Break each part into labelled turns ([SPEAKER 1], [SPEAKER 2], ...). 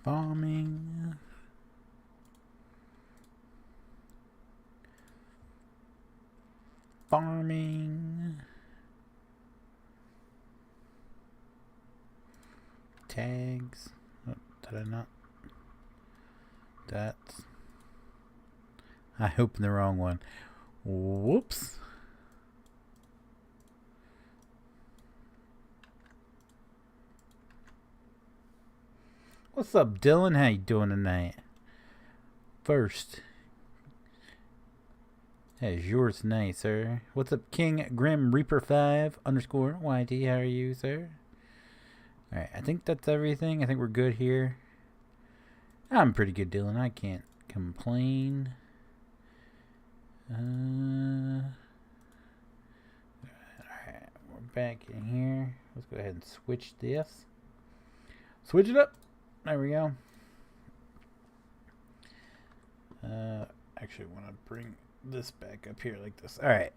[SPEAKER 1] Bombing. Farming. Tags. Oh, did I not? That's. I opened the wrong one. Whoops. What's up, Dylan? How you doing tonight? First. That is yours tonight, sir. What's up, King Grim Reaper 5 underscore YT? How are you, sir? Alright, I think that's everything. I think we're good here. I'm pretty good, Dylan. I can't complain. Alright, we're back in here. Let's go ahead and switch this. Switch it up. There we go. Actually, I want to bring this back up here like this. All right.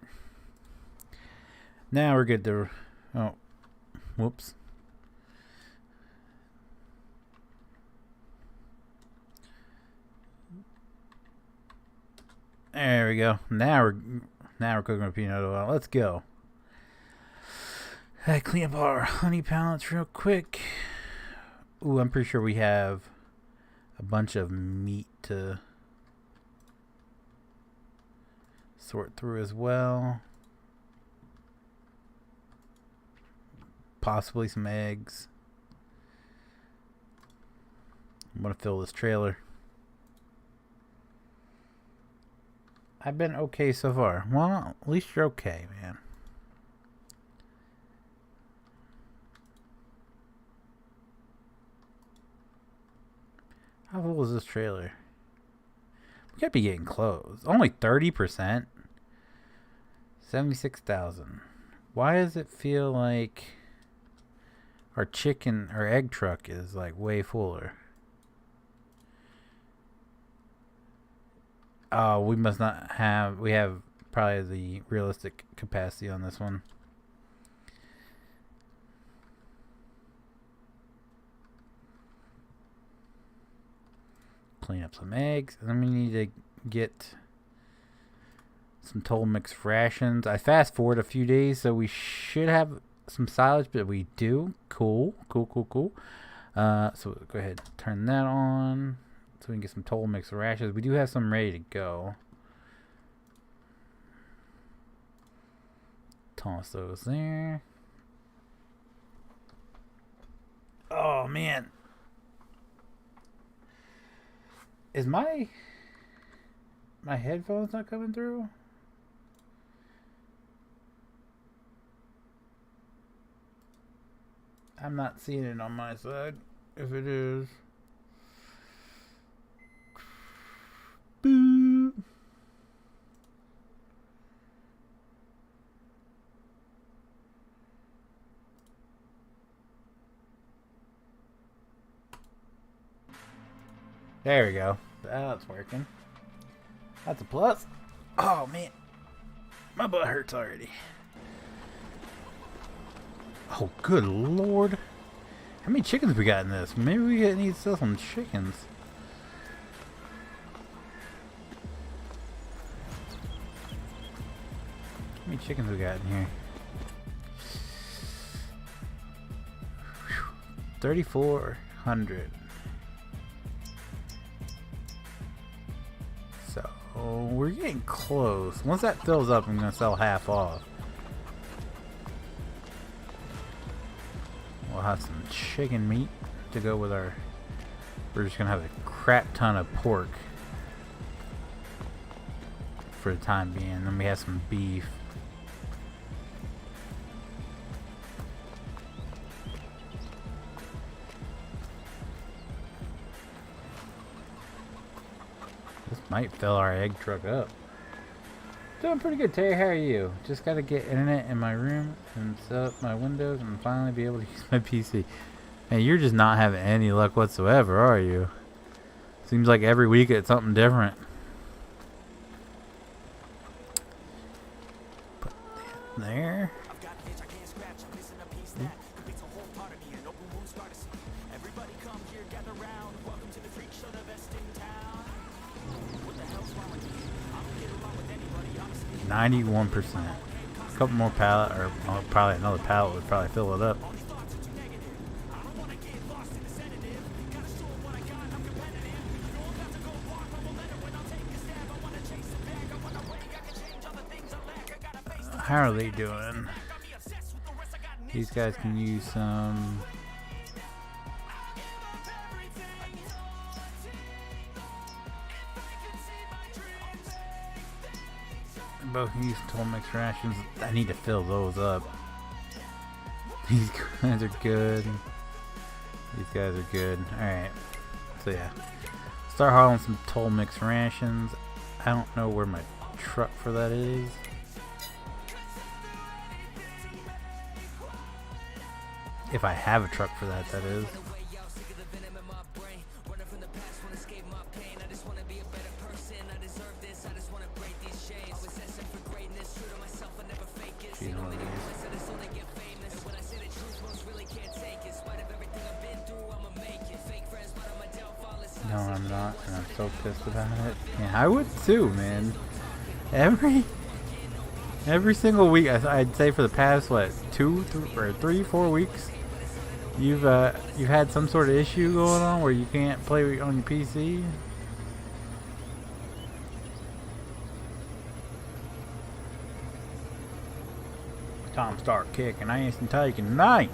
[SPEAKER 1] Now we're good to. Oh, whoops. There we go. Now we're cooking with peanut oil. Let's go. Clean up our honey pallets real quick. Ooh, I'm pretty sure we have a bunch of meat to sort through as well. Possibly some eggs. I'm gonna fill this trailer. I've been okay so far. Well, at least you're okay, man. How full is this trailer? We gotta be getting close. Only 30%. 76,000. Why does it feel like our egg truck is like way fuller? Oh, we must not have. We have probably the realistic capacity on this one. Clean up some eggs, and then we need to get some Toll Mix rations. I fast forward a few days, so we should have some silage, but we do. Cool. So go ahead and turn that on so we can get some Toll Mix rations. We do have some ready to go. Toss those there. Oh man. Is my headphones not coming through? I'm not seeing it on my side. If it is. Boo. There we go. That's working. That's a plus. Oh man, my butt hurts already. Oh good lord. How many chickens we got in this? Maybe we need to sell some chickens. How many chickens we got in here? 3,400. So we're getting close. Once that fills up, I'm gonna sell half off. We'll have some chicken meat to go with our. We're just gonna have a crap ton of pork for the time being. Then we have some beef. Might fill our egg truck up. Doing pretty good, Terry. How are you? Just gotta get internet in my room and set up my windows and finally be able to use my PC. Man, you're just not having any luck whatsoever, are you? Seems like every week it's something different. Put that there. $91%. A couple more pallet, or probably another pallet would probably fill it up. How are they doing? These guys can use some. Both use toll mix rations. I need to fill those up. These guys are good. These guys are good. Alright. So yeah. Start hauling some toll mix rations. I don't know where my truck for that is. If I have a truck for that, that is. No, I'm not, and I'm so pissed about it. Yeah, I would too, man. Every single week, I'd say for the past what 3, 4 weeks, you've had some sort of issue going on where you can't play on your PC. Tom start kicking ass and taking names.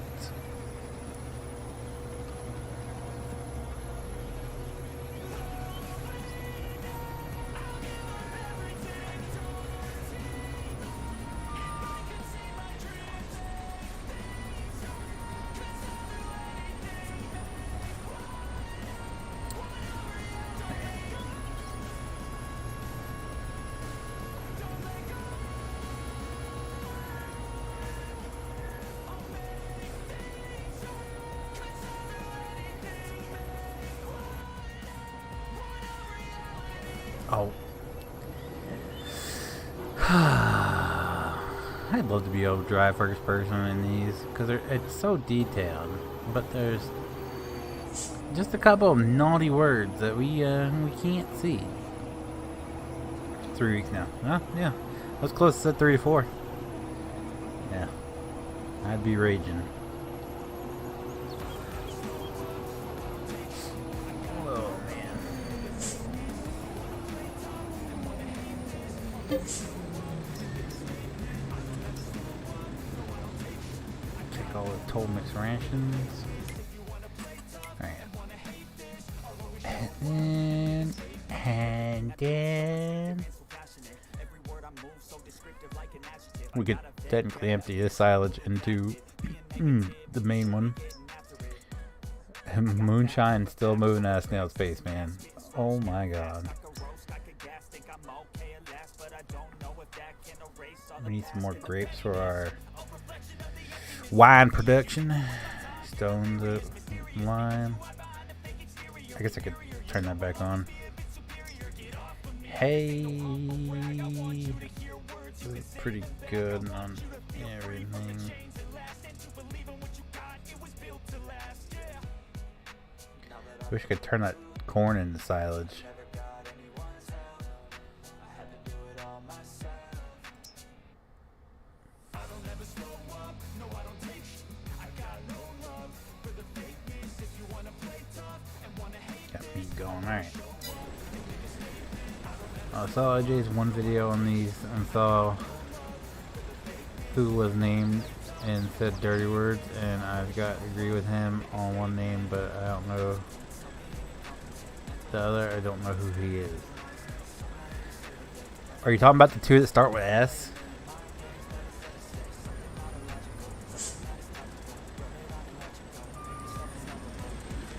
[SPEAKER 1] Oh. I'd love to be able to drive first person in these because it's so detailed, but there's just a couple of naughty words that we can't see. 3 weeks now. Huh? Yeah. I was close to set 3 to 4. Yeah. I'd be raging. Take all the toll mix rations. Alright. And then we could technically empty this silage into the main one. Moonshine still moving at a snail's pace, man. Oh my god. We need some more grapes for our wine production. Stones of lime. I guess I could turn that back on. Hey, pretty good on everything. Wish I could turn that corn into silage. Alright. I saw AJ's one video on these and saw who was named and said dirty words, and I've got to agree with him on one name, but I don't know the other. I don't know who he is. Are you talking about the two that start with S?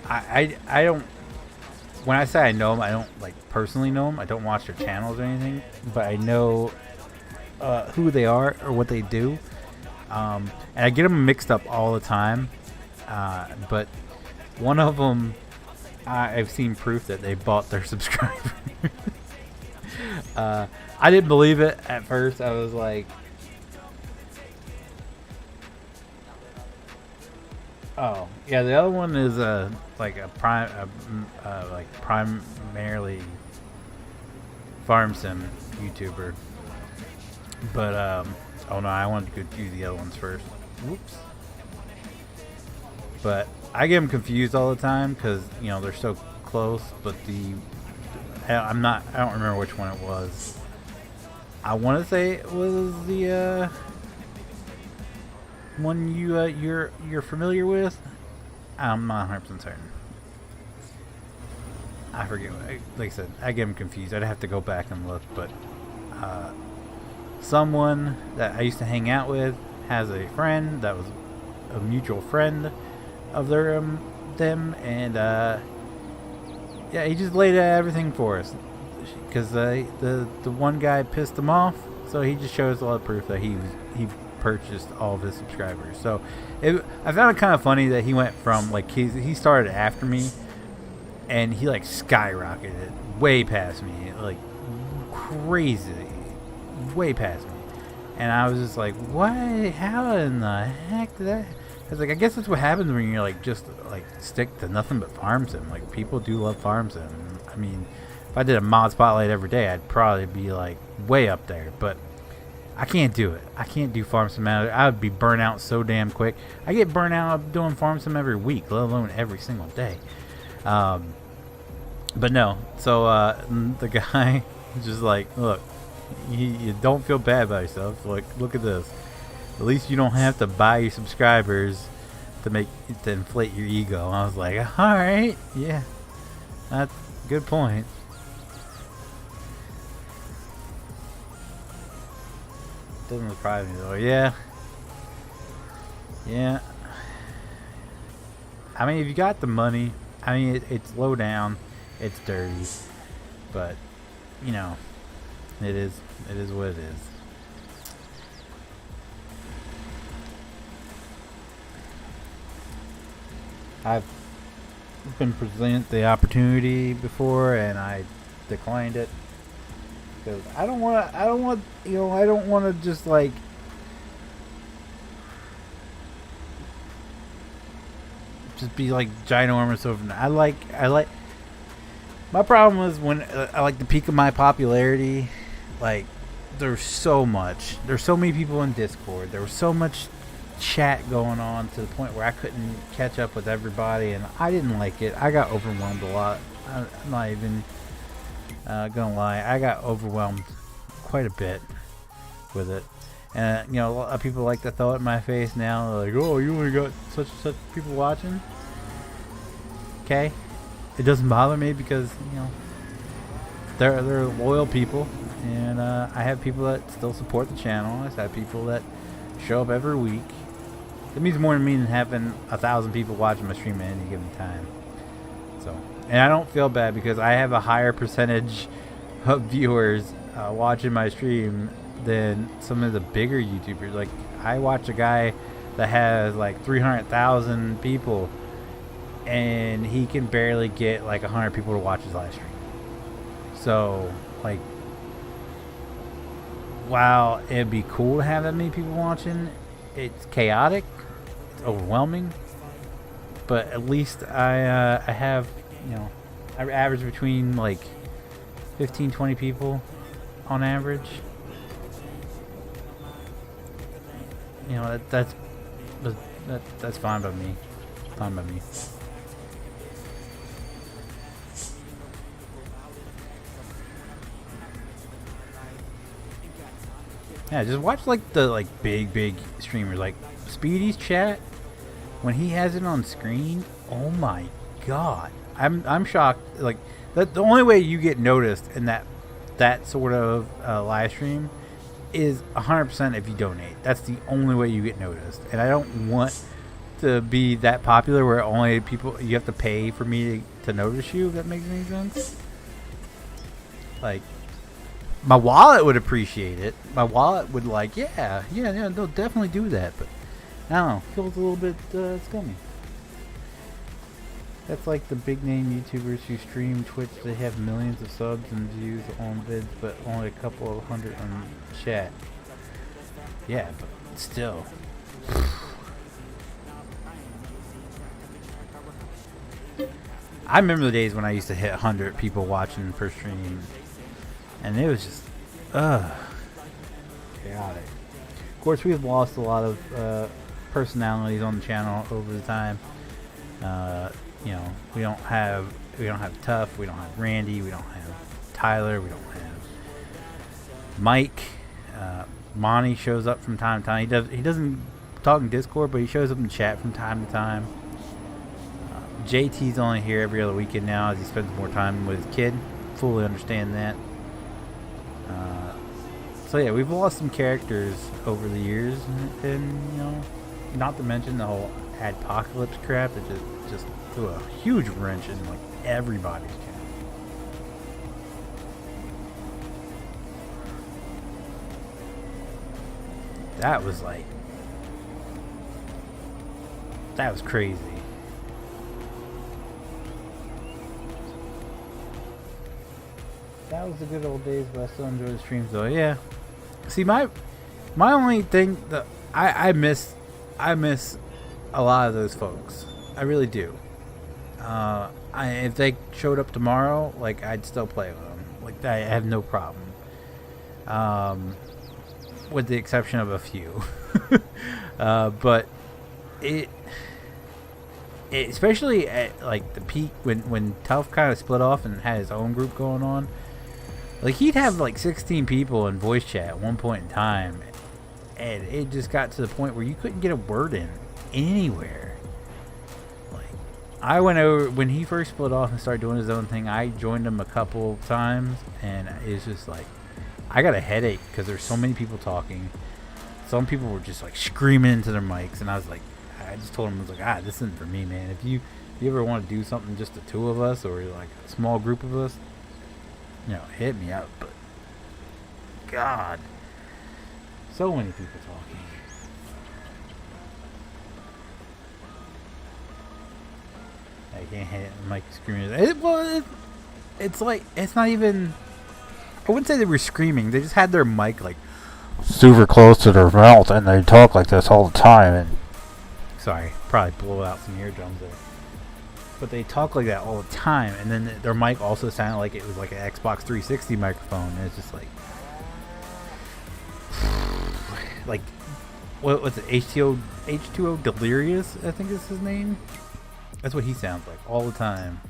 [SPEAKER 1] I don't. when I say I know them, I don't like personally know them. I don't watch their channels or anything, but I know who they are or what they do. And I get them mixed up all the time. But one of them, I've seen proof that they bought their subscriber. I didn't believe it at first. I was like, oh yeah, the other one is like a primarily farm sim YouTuber. But oh no, I wanted to go do the other ones first. Whoops. But I get them confused all the time because you know they're so close. But I don't remember which one it was. I want to say it was the one you're familiar with. I'm not 100% certain. I forget. Like I said, I get them confused. I'd have to go back and look. But someone that I used to hang out with has a friend that was a mutual friend of them, and yeah, he just laid out everything for us because the one guy pissed him off, so he just showed us a lot of proof that he purchased all of his subscribers. So I found it kind of funny that he went from like he started after me, and he like skyrocketed way past me, like crazy, way past me, and I was just like, what? How in the heck did that? I was like, I guess that's what happens when you're like just like stick to nothing but farm sim. Like people do love farm sim. I mean, if I did a mod spotlight every day, I'd probably be like way up there. But I can't do it. I can't do farm sim. I would be burnt out so damn quick. I get burnt out doing farm sim every week, let alone every single day. But no. So the guy was just like, look, you don't feel bad about yourself. Like, look at this. At least you don't have to buy your subscribers to inflate your ego. I was like, all right, yeah, that's a good point. Doesn't surprise me though. Yeah. I mean, if you got the money, I mean, it's low down, it's dirty, but you know, it is what it is. I've been presented the opportunity before, and I declined it because I don't want to just like just be like ginormous over. I like. My problem was when I like the peak of my popularity. Like, there's so many people in Discord. There was so much chat going on to the point where I couldn't catch up with everybody, and I didn't like it. I got overwhelmed a lot. I'm not even gonna lie. I got overwhelmed quite a bit with it, and you know, a lot of people like to throw it in my face now. They're like, oh, you only got such people watching. Okay, it doesn't bother me because you know they're loyal people, and I have people that still support the channel. I have people that show up every week. It means more to me than having 1,000 people watching my stream at any given time. So, and I don't feel bad because I have a higher percentage of viewers watching my stream than some of the bigger YouTubers. Like, I watch a guy that has like 300,000 people, and he can barely get like 100 people to watch his live stream. So, like, while it'd be cool to have that many people watching, it's chaotic, it's overwhelming, but at least I have, you know, I average between like 15-20 people on average. You know, that's fine by me. Fine by me. Yeah, just watch like the big streamers like Speedy's chat when he has it on screen. Oh my god, I'm shocked. Like that, the only way you get noticed in that sort of live stream is 100% if you donate. That's the only way you get noticed. And I don't want to be that popular where only people you have to pay for me to notice you. If that makes any sense. Like, my wallet would appreciate it. My wallet would like, yeah, they'll definitely do that. But I don't know, feels a little bit scummy. That's like the big name YouTubers who stream Twitch. They have millions of subs and views on vids, but only a couple of hundred on chat. Yeah, but still. I remember the days when I used to hit 100 people watching per stream, and it was just, chaotic. Of course, we've lost a lot of personalities on the channel over the time. You know, we don't have Tough, we don't have Randy, we don't have Tyler, we don't have Mike. Monty shows up from time to time. He doesn't talk in Discord, but he shows up in chat from time to time. JT's only here every other weekend now as he spends more time with his kid. Fully understand that. So yeah, we've lost some characters over the years, and you know, not to mention the whole apocalypse crap that just threw a huge wrench in like everybody's channel. That was crazy. That was the good old days, but I still enjoy the streams though. Yeah. See, my only thing that I miss a lot of those folks. I really do. If they showed up tomorrow, like, I'd still play with them. Like, I have no problem. With the exception of a few. But especially at like the peak when Tough kind of split off and had his own group going on. Like, he'd have like 16 people in voice chat at one point in time, and it just got to the point where you couldn't get a word in anywhere. Like, I went over when he first split off and started doing his own thing. I joined him a couple times, and it's just like, I got a headache because there's so many people talking. Some people were just like screaming into their mics, and I was like, I just told him, I was like, this isn't for me, man. If you ever want to do something just the two of us, or like a small group of us, you know, hit me up. But God, so many people talking. I can't hit the mic screaming. It's like, it's not even. I wouldn't say they were screaming. They just had their mic like super close to their mouth, and they talk like this all the time. And sorry, probably blow out some eardrums there. But they talk like that all the time, and then their mic also sounded like it was like an Xbox 360 microphone. And it's just like what was it? H2O Delirious, I think is his name. That's what he sounds like all the time.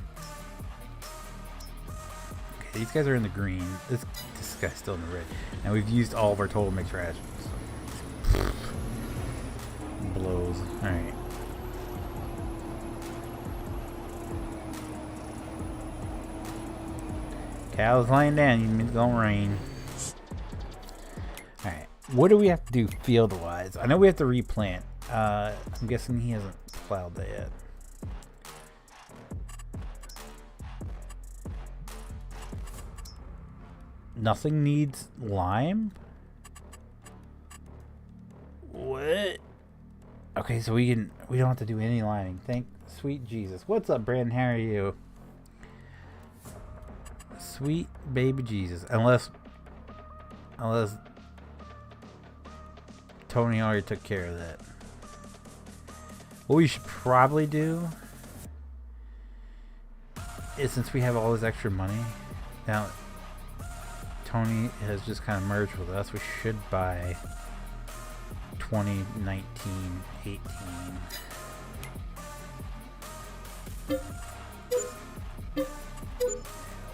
[SPEAKER 1] Okay, these guys are in the green. This guy's still in the red. And we've used all of our total mix rations. Blows. Alright. Cow's laying down. You mean it's gonna rain. Alright. What do we have to do field-wise? I know we have to replant. I'm guessing he hasn't plowed that yet. Nothing needs lime? What? Okay, so we don't have to do any liming. Thank sweet Jesus. What's up, Brandon? How are you? Sweet baby Jesus. Unless Tony already took care of that. What we should probably do is, since we have all this extra money now, Tony has just kind of merged with us, we should buy 2019-18. I'll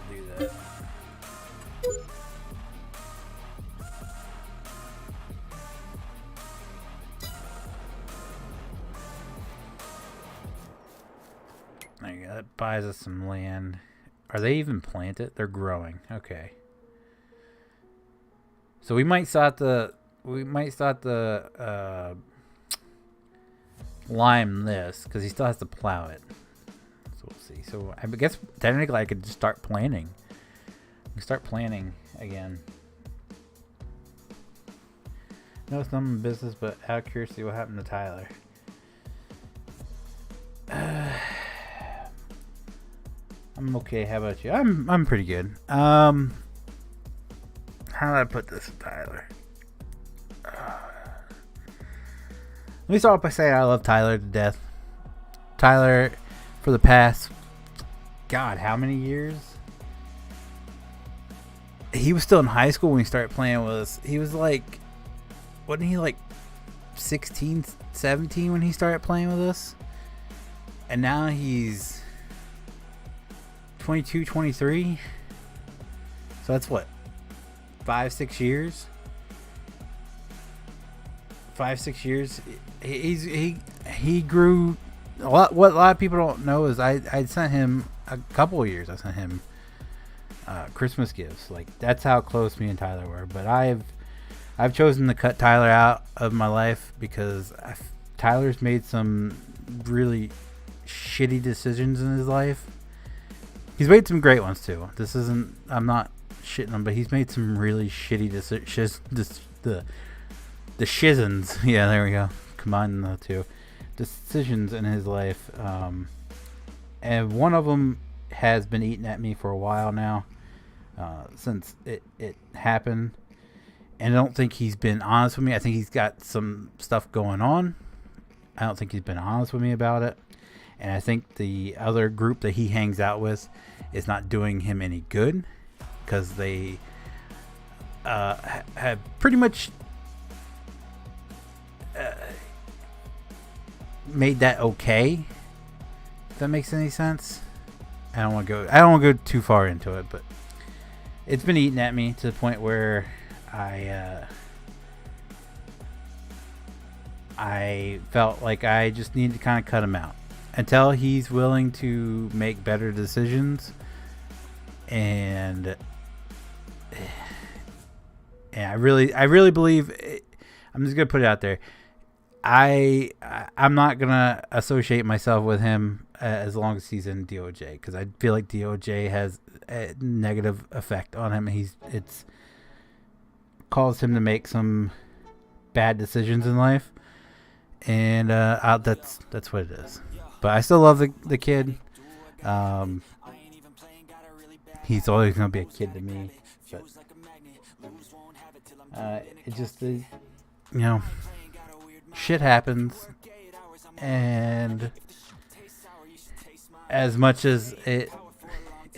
[SPEAKER 1] do that. There you go. That buys us some land. Are they even planted? They're growing. Okay. So we might start the lime this because he still has to plow it. So we'll see. So I guess technically I could just start planning. Start planning again. No, it's not my business, but out of curiosity, what happened to Tyler? I'm okay. How about you? I'm pretty good. How do I put this, Tyler? Let me start off by saying I love Tyler to death. Tyler, for the past, God, how many years? He was still in high school when he started playing with us. He was like, wasn't he like 16, 17 when he started playing with us? And now he's 22, 23. So that's what, 5-6 years? 5-6 years. He grew a lot. What a lot of people don't know is I sent him a couple of years. I sent him Christmas gifts. Like, that's how close me and Tyler were. But I've chosen to cut Tyler out of my life because Tyler's made some really shitty decisions in his life. He's made some great ones too. This isn't, I'm not shitting him, but he's made some really shitty decisions. The shizzins, yeah, there we go. Combine the two decisions in his life, and one of them has been eating at me for a while now, since it happened. And I don't think he's been honest with me. I think he's got some stuff going on. I don't think he's been honest with me about it, and I think the other group that he hangs out with is not doing him any good because they have pretty much made that okay. If that makes any sense. I don't want to go too far into it, but it's been eating at me to the point where I felt like I just need to kind of cut him out until he's willing to make better decisions. And I really believe I'm just gonna put it out there. I'm not gonna associate myself with him as long as he's in DOJ, because I feel like DOJ has a negative effect on him. It's caused him to make some bad decisions in life, and that's what it is. But I still love the kid. He's always gonna be a kid to me. But it just is, you know, shit happens, and as much as it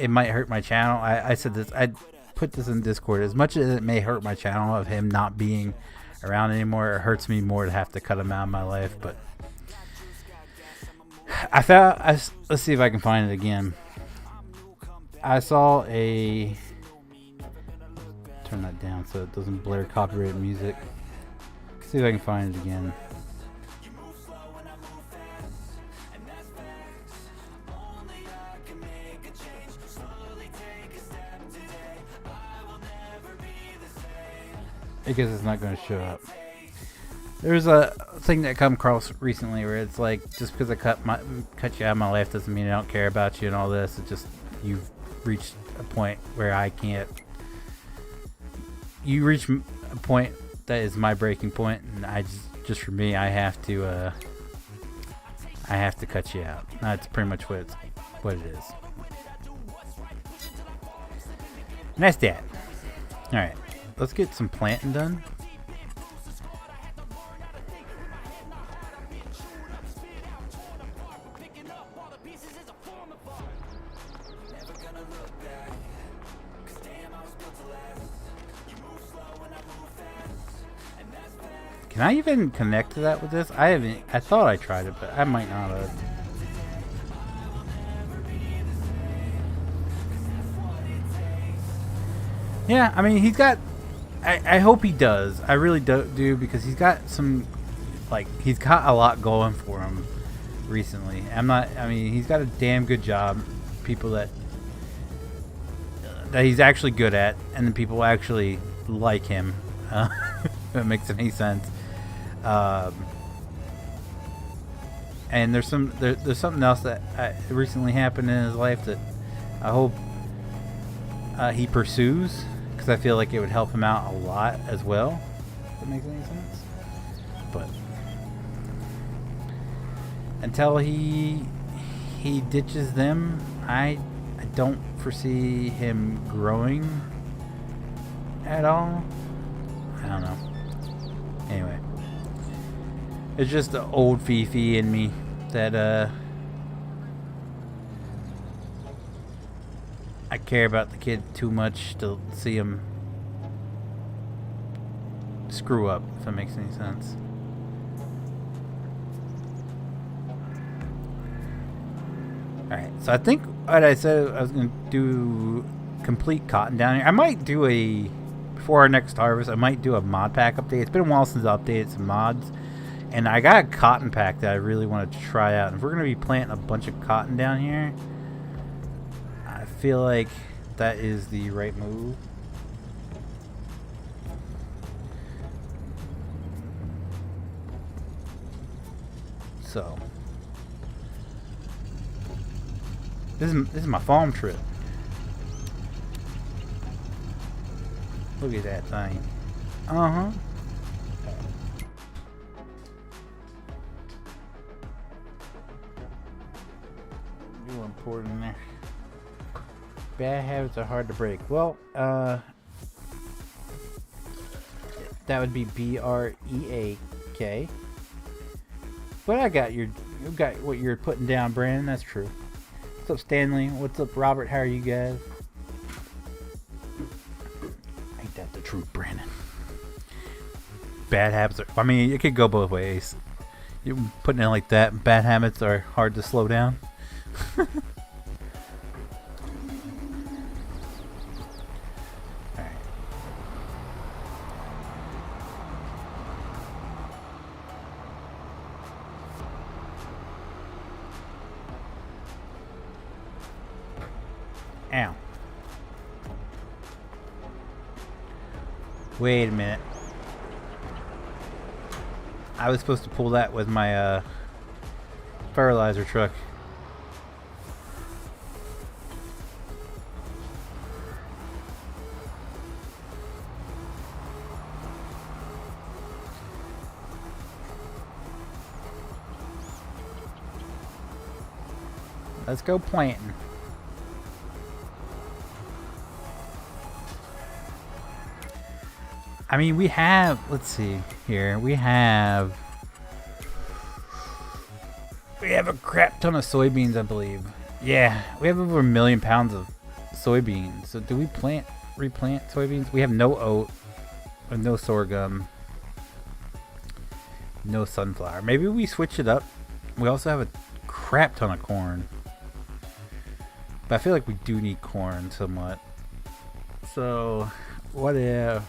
[SPEAKER 1] might hurt my channel, I said this, I put this in Discord, as much as it may hurt my channel of him not being around anymore, it hurts me more to have to cut him out of my life. But let's see if I can find it again. I saw turn that down so it doesn't blare copyrighted music. Let's see if I can find it again. Because it's not going to show up. There's a thing that come across recently where it's like, just because I cut you out of my life doesn't mean I don't care about you and all this. It's just you've reached a point where I can't. You reach a point that is my breaking point, and I just for me, I have to cut you out. That's pretty much what it is. And that's that. All right. Let's get some planting done. Can I even connect to that with this? I haven't. I thought I tried it, but I might not have. Yeah, I mean, he's got. I hope he does. I really do, because he's got some, like, he's got a lot going for him recently. I mean, he's got a damn good job. People that he's actually good at, and then people actually like him. If that makes any sense. And there's something else that recently happened in his life that I hope he pursues, because I feel like it would help him out a lot as well. If that makes any sense. But until he ditches them, I don't foresee him growing at all. I don't know. Anyway, it's just the old Fifi in me that I care about the kid too much to see him screw up, if that makes any sense. Alright, so I think what I said I was going to do complete cotton down here. I might do before our next harvest, I might do a mod pack update. It's been a while since I updated some mods. And I got a cotton pack that I really wanted to try out. And if we're going to be planting a bunch of cotton down here, I feel like that is the right move. So this is my farm trip. Look at that thing. Uh-huh. You important in there. Bad habits are hard to break. Well, that would be BREAK. But I got you got what you're putting down, Brandon. That's true. What's up, Stanley? What's up, Robert? How are you guys? Ain't that the truth, Brandon? Bad habits are... I mean, it could go both ways. You putting it like that, bad habits are hard to slow down. Alright. Ow. Wait a minute. I was supposed to pull that with my fertilizer truck. Let's go planting. I mean, we have, let's see here, we have a crap ton of soybeans, I believe. Yeah, we have over 1 million pounds of soybeans. So do we replant soybeans? We have no oat, no sorghum, no sunflower. Maybe we switch it up. We also have a crap ton of corn. But I feel like we do need corn somewhat. So, what if...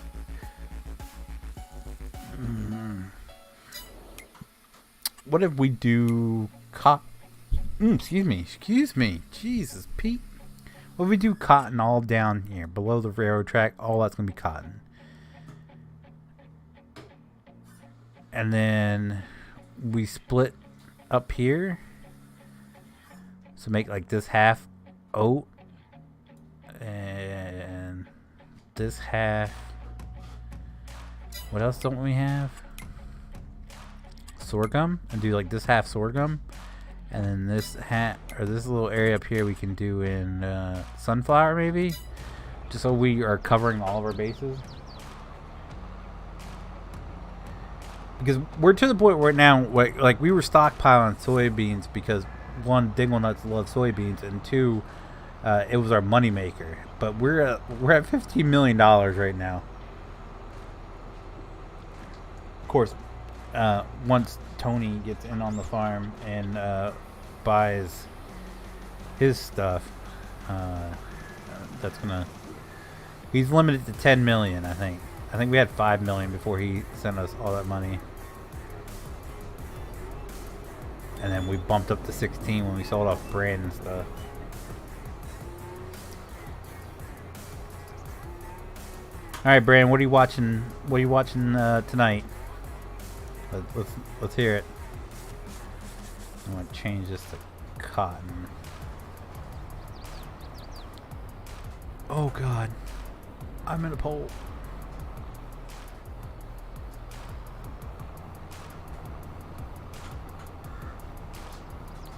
[SPEAKER 1] What if we do excuse me. Jesus, Pete. What if we do cotton all down here, below the railroad track? All that's going to be cotton. And then we split up here. So make like this half oat. And this half... What else don't we have? Sorghum, and do like this half sorghum, and then this this little area up here we can do in sunflower, maybe, just so we are covering all of our bases. Because we're to the point where now, like we were stockpiling soybeans because one, Dingle Nuts love soybeans, and two, it was our money maker. But we're at $15 million right now. Of course. Once Tony gets in on the farm and buys his stuff, that's gonna... He's limited to 10 million, I think. I think we had 5 million before he sent us all that money. And then we bumped up to 16 when we sold off brand and stuff. Alright, Brand, what are you watching? What are you watching tonight? Let's hear it. I'm going to change this to cotton. Oh god. I'm in a pole.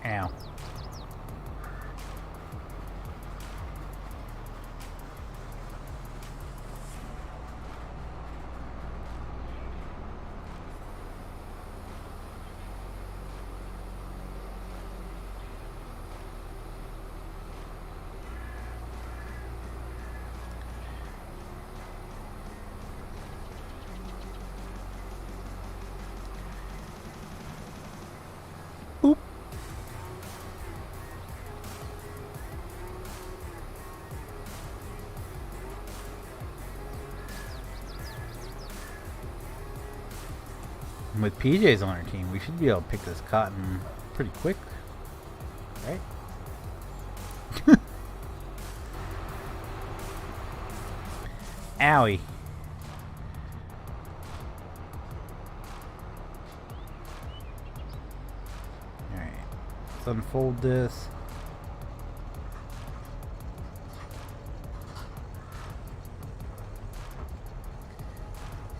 [SPEAKER 1] Ow. Oop. With PJ's on our team, we should be able to pick this cotton pretty quick, right? Owie. Alright, let's unfold this.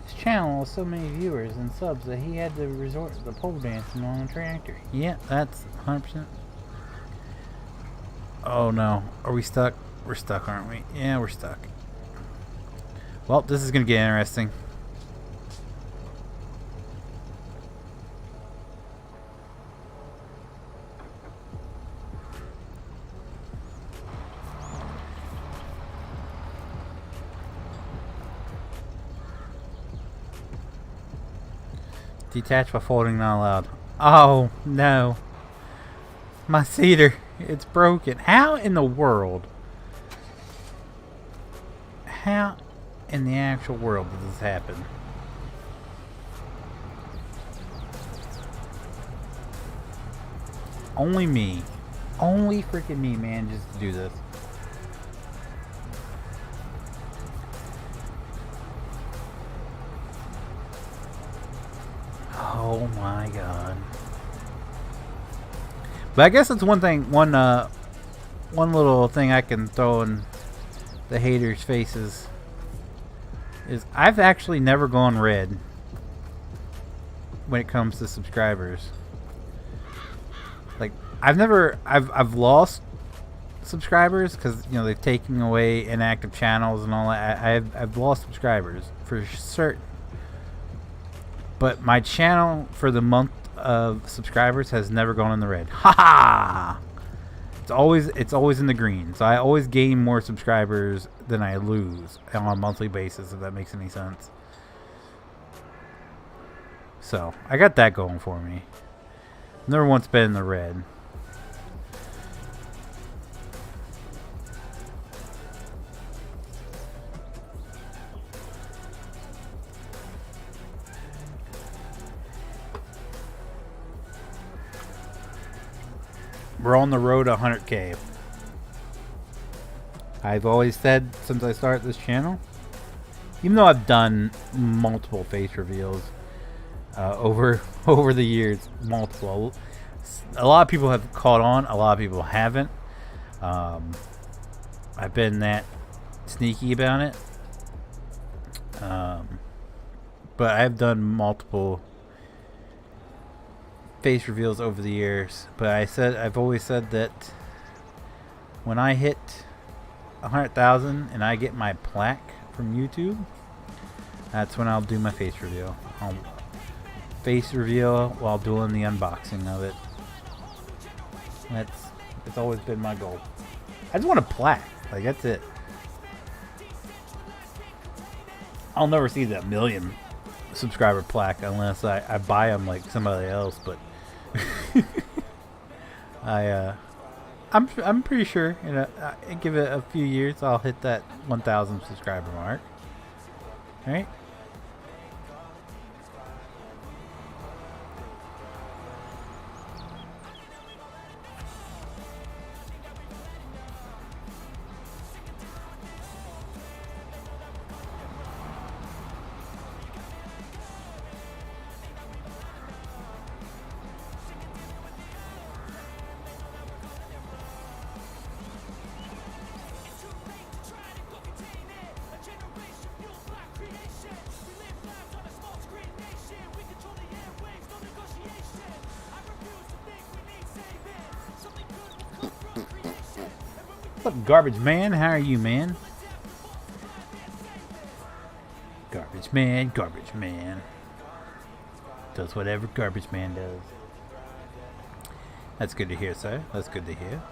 [SPEAKER 1] His channel has so many viewers and subs that he had to resort to the pole dancing on a tractor. Yeah, that's 100%. Oh no, are we stuck? We're stuck, aren't we? Yeah, we're stuck. Well, this is going to get interesting. Detach by folding, not allowed. Oh, no. My cedar, it's broken. How in the world? How in the actual world did this happen? Only me. Only freaking me manages to do this. Oh my god. But I guess it's one thing, one little thing I can throw in the haters' faces is I've actually never gone red when it comes to subscribers. Like I've lost subscribers because, you know, they're taking away inactive channels and all that. I've lost subscribers for certain. But my channel for the month of subscribers has never gone in the red. Ha ha! It's always in the green. So I always gain more subscribers than I lose on a monthly basis, if that makes any sense. So I got that going for me. Never once been in the red. We're on the road to 100K. I've always said since I started this channel, even though I've done multiple face reveals over the years, multiple. A lot of people have caught on. A lot of people haven't. I've been that sneaky about it. But I've done multiple face reveals over the years, but I've always said that when I hit 100,000 and I get my plaque from YouTube, that's when I'll do my face reveal. I'll face reveal while doing the unboxing of it. It's always been my goal. I just want a plaque. Like, that's it. I'll never see that 1 million subscriber plaque unless I buy them like somebody else, but I'm pretty sure, you know, I give it a few years, I'll hit that 1,000 subscriber mark. Right? What's up, garbage man? How are you, man? Garbage man, garbage man. Does whatever garbage man does. That's good to hear, sir. That's good to hear.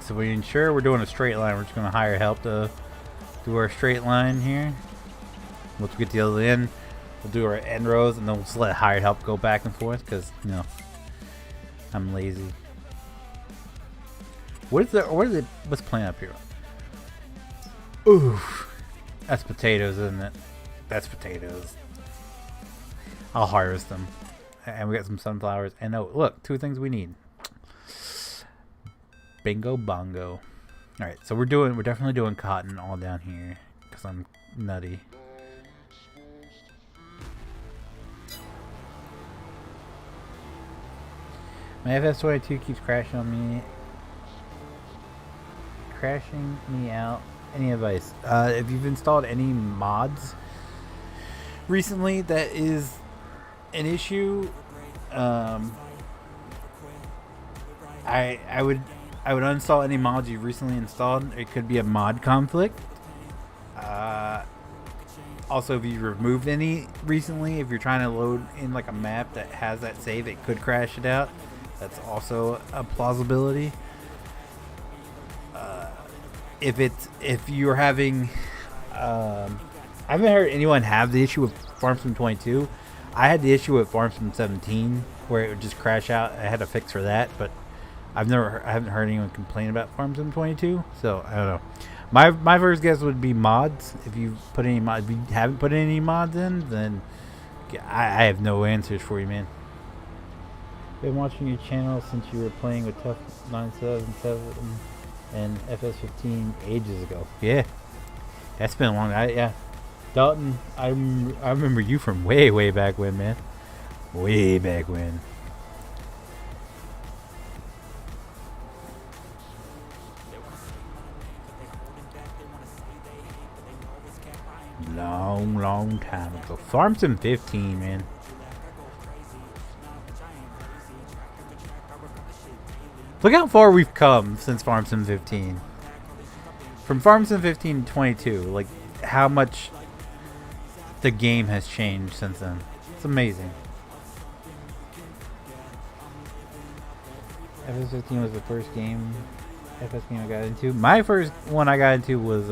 [SPEAKER 1] So we ensure we're doing a straight line. We're just going to hire help to do our straight line here. Once we get to the other end, we'll do our end rows, and then we'll just let hired help go back and forth because, you know, I'm lazy. What's playing up here? Oof. That's potatoes, isn't it? That's potatoes. I'll harvest them. And we got some sunflowers. And oh, look, 2 things we need. Bingo bongo. Alright, so we're definitely doing cotton all down here because I'm nutty. My FS22 keeps crashing on me. Crashing me out. Any advice? If you've installed any mods recently, that is an issue. I would uninstall any mods you've recently installed. It could be a mod conflict. Also, if you removed any recently, if you're trying to load in like a map that has that save, it could crash it out. That's also a plausibility. If you're having, I haven't heard anyone have the issue with FarmSim 22. I had the issue with FarmSim 17 where it would just crash out. I had a fix for that, but I haven't heard anyone complain about FarmSim 22. So I don't know. My first guess would be mods. If you haven't put any mods in, then I have no answers for you, man. Been watching your channel since you were playing with Tough 977 and FS15 ages ago. Yeah, that's been a long time. Yeah, Dalton, I remember you from way back when, man. Way back when. Long time ago. FarmSim 15, man. Look how far we've come since FarmSim 15. From FarmSim 15 to 22, like how much the game has changed since then. It's amazing. FS15 was the first FS game I got into. My first one I got into was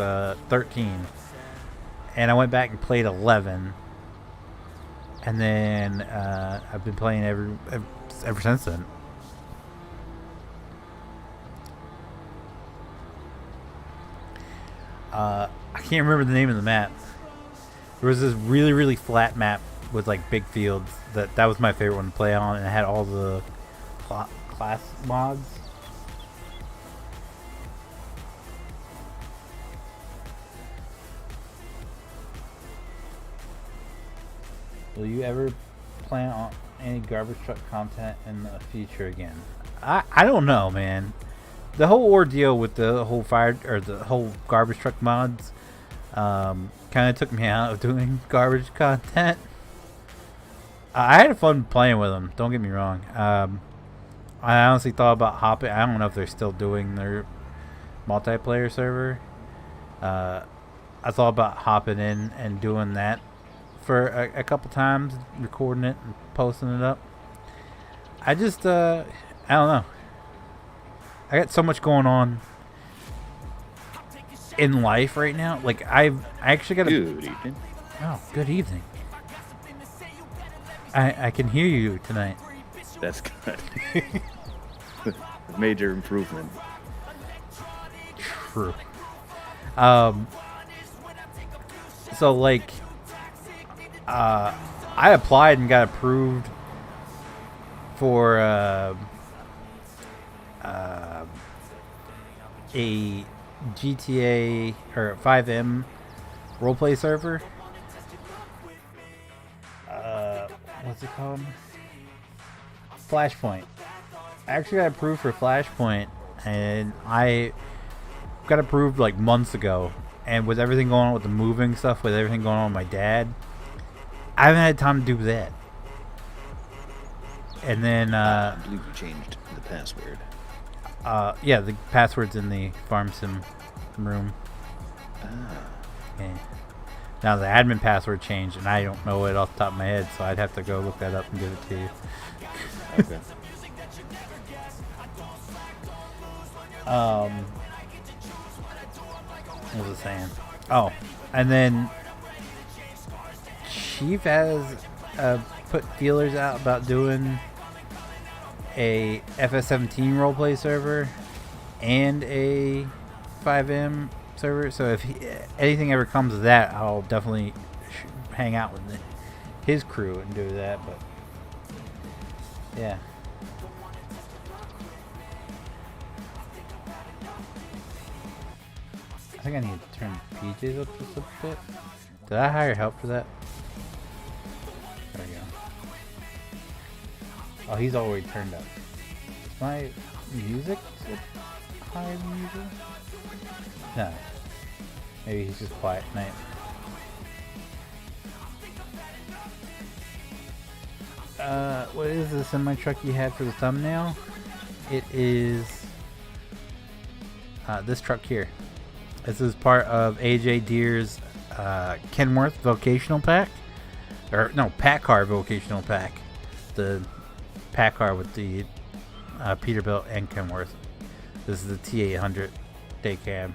[SPEAKER 1] 13. And I went back and played 11. And then I've been playing ever since then. I can't remember the name of the map. There was this really flat map with like big fields. That was my favorite one to play on, and it had all the class mods. Will you ever plan on any garbage truck content in the future again? I don't know, man. The whole ordeal with the whole the whole garbage truck mods kind of took me out of doing garbage content. I had fun playing with them, don't get me wrong. I honestly thought about hopping. I don't know if they're still doing their multiplayer server. I thought about hopping in and doing that for a couple times, recording it and posting it up. I just I don't know. I got so much going on in life right now. Like I actually got
[SPEAKER 2] Good evening.
[SPEAKER 1] Oh, good evening. I can hear you tonight.
[SPEAKER 2] That's good. Major improvement.
[SPEAKER 1] True. So like I applied and got approved for a GTA or 5M roleplay server. What's it called? Flashpoint. I actually got approved for Flashpoint, and I got approved like months ago. And with everything going on with the moving stuff, with everything going on with my dad, I haven't had time to do that. And then
[SPEAKER 2] I believe you changed the password.
[SPEAKER 1] yeah, the password's in the farm sim room. Yeah. Now the admin password changed, and I don't know it off the top of my head, so I'd have to go look that up and give it to you.
[SPEAKER 2] Okay.
[SPEAKER 1] What was I saying? Oh, and then Chief has put feelers out about doing a FS17 roleplay server and a 5M server. So if anything ever comes of that, I'll definitely hang out with his crew and do that. But yeah. I think I need to turn PJs up just a bit. Did I hire help for that? There we go. Oh, he's already turned up. Is my music higher than usual? No. Maybe he's just quiet at night. What is the semi truck you had for the thumbnail? It is this truck here. This is part of AJ Deere's Kenworth Vocational Pack. Or, no, Packard Vocational Pack. The Packard with the Peterbilt and Kenworth. This is the T800 day cab.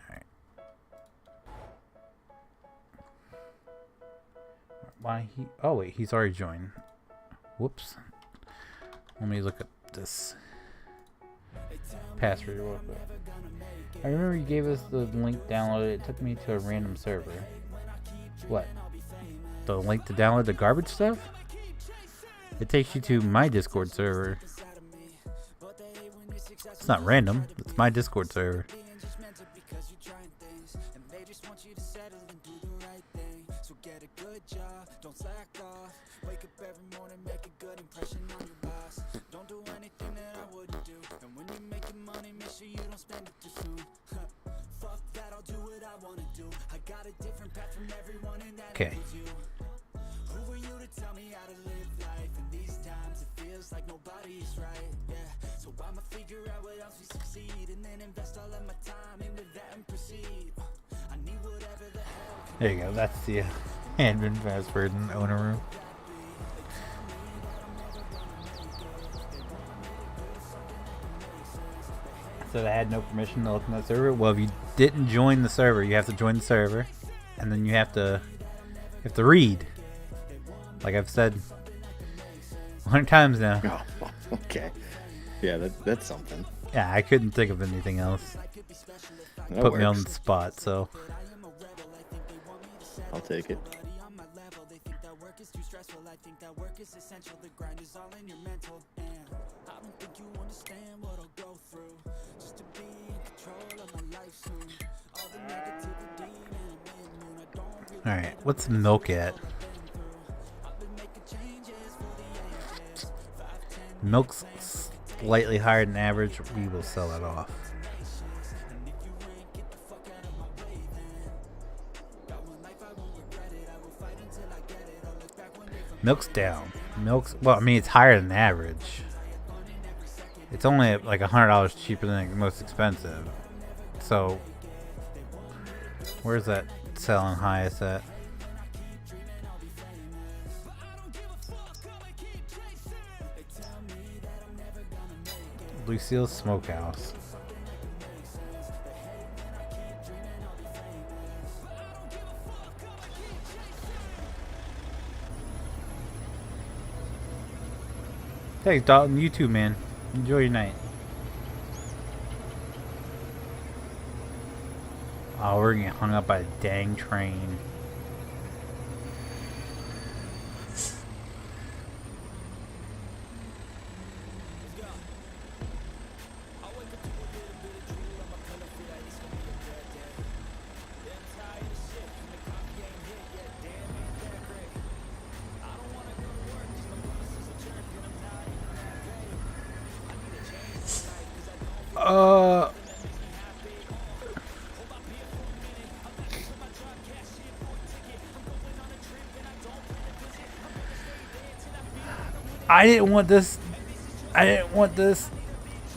[SPEAKER 1] Alright. Why he... Oh, wait, he's already joined. Whoops. Let me look up this password real quick. I remember you gave us the link downloaded. It took me to a random server. What? The link to download the garbage stuff? It takes you to my Discord server. It's not random. It's my Discord server. Okay. There you go. That's the admin password in the owner room. So I had no permission to look in that server. Well, if you didn't join the server, you have to join the server, and then you have to read. Like I've said 100 times now.
[SPEAKER 2] Oh, okay. Yeah, that's something.
[SPEAKER 1] Yeah, I couldn't think of anything else.
[SPEAKER 2] That
[SPEAKER 1] Put
[SPEAKER 2] works.
[SPEAKER 1] me on the spot, so.
[SPEAKER 2] I'll take it.
[SPEAKER 1] Alright, what's milk at? Milk's slightly higher than average. We will sell that off. Milk's down. Milk's, well, I mean, it's higher than average. It's only like $100 cheaper than the most expensive. So, where's that selling highest at? Lucille's Smokehouse. Thanks, Dalton. You too, man. Enjoy your night. Oh, we're getting hung up by a dang train. I didn't want this. I didn't want this.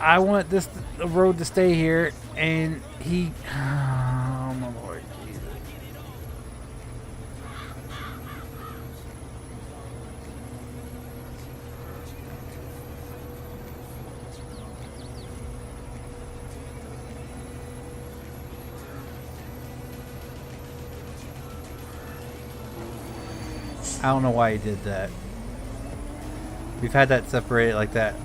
[SPEAKER 1] I want this the road to stay here, and he. Oh my Lord Jesus! I don't know why he did that. We've had that separated like that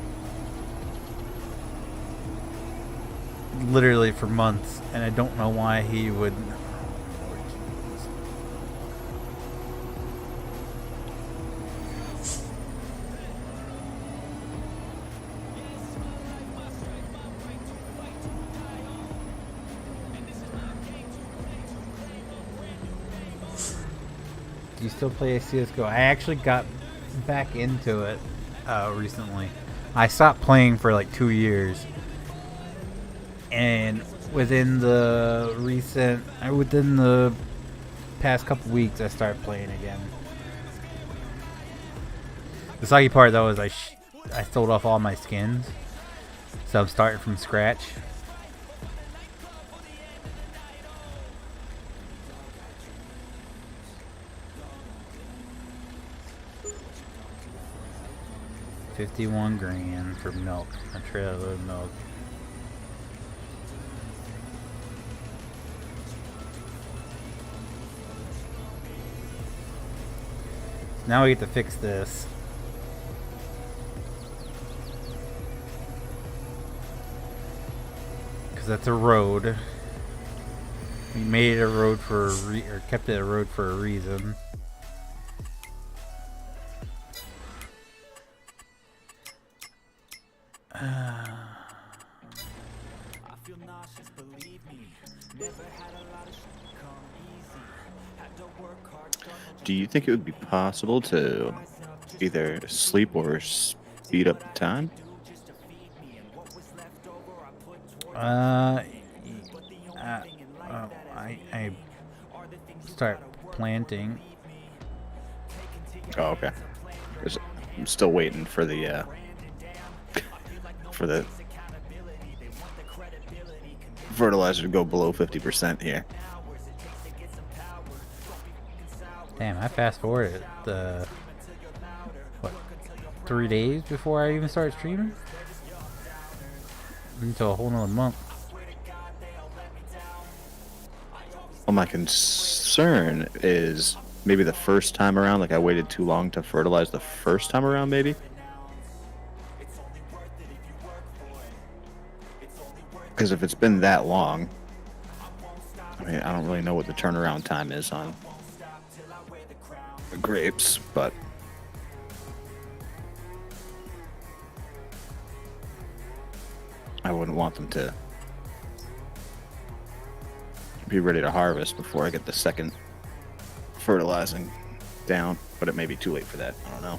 [SPEAKER 1] literally for months, and I don't know why he would. Do you still play CSGO? I actually got back into it recently. I stopped playing for like 2 years, and within the past couple weeks, I started playing again. The sucky part though is I sold off all my skins, so I'm starting from scratch. $51,000 for milk. A trailer load of milk. Now we get to fix this. Because that's a road. We made it a road for or kept it a road for a reason.
[SPEAKER 2] Do you think it would be possible to either sleep or speed up time?
[SPEAKER 1] I start planting.
[SPEAKER 2] Oh, okay. I'm still waiting for the fertilizer to go below 50% here.
[SPEAKER 1] Damn, I fast forwarded the 3 days before I even started streaming until a whole nother month.
[SPEAKER 2] Well, my concern is maybe the first time around, like I waited too long to fertilize the first time around, maybe. Because if it's been that long, I mean, I don't really know what the turnaround time is on the grapes, but I wouldn't want them to be ready to harvest before I get the second fertilizing down, but it may be too late for that. I don't know.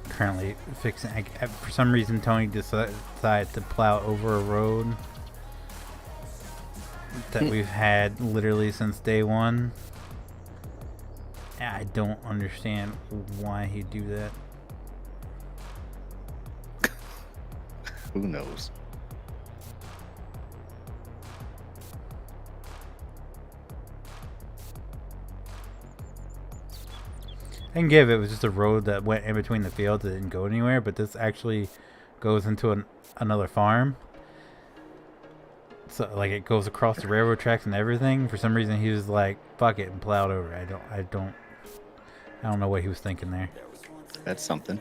[SPEAKER 1] Currently fixing. For some reason, Tony decided to plow over a road that we've had literally since day one. I don't understand why he'd do that.
[SPEAKER 2] Who knows?
[SPEAKER 1] I can give it was just a road that went in between the fields that didn't go anywhere, but this actually goes into another farm. So like it goes across the railroad tracks and everything. For some reason he was like, fuck it, and plowed over. I don't know what he was thinking there.
[SPEAKER 2] That's something.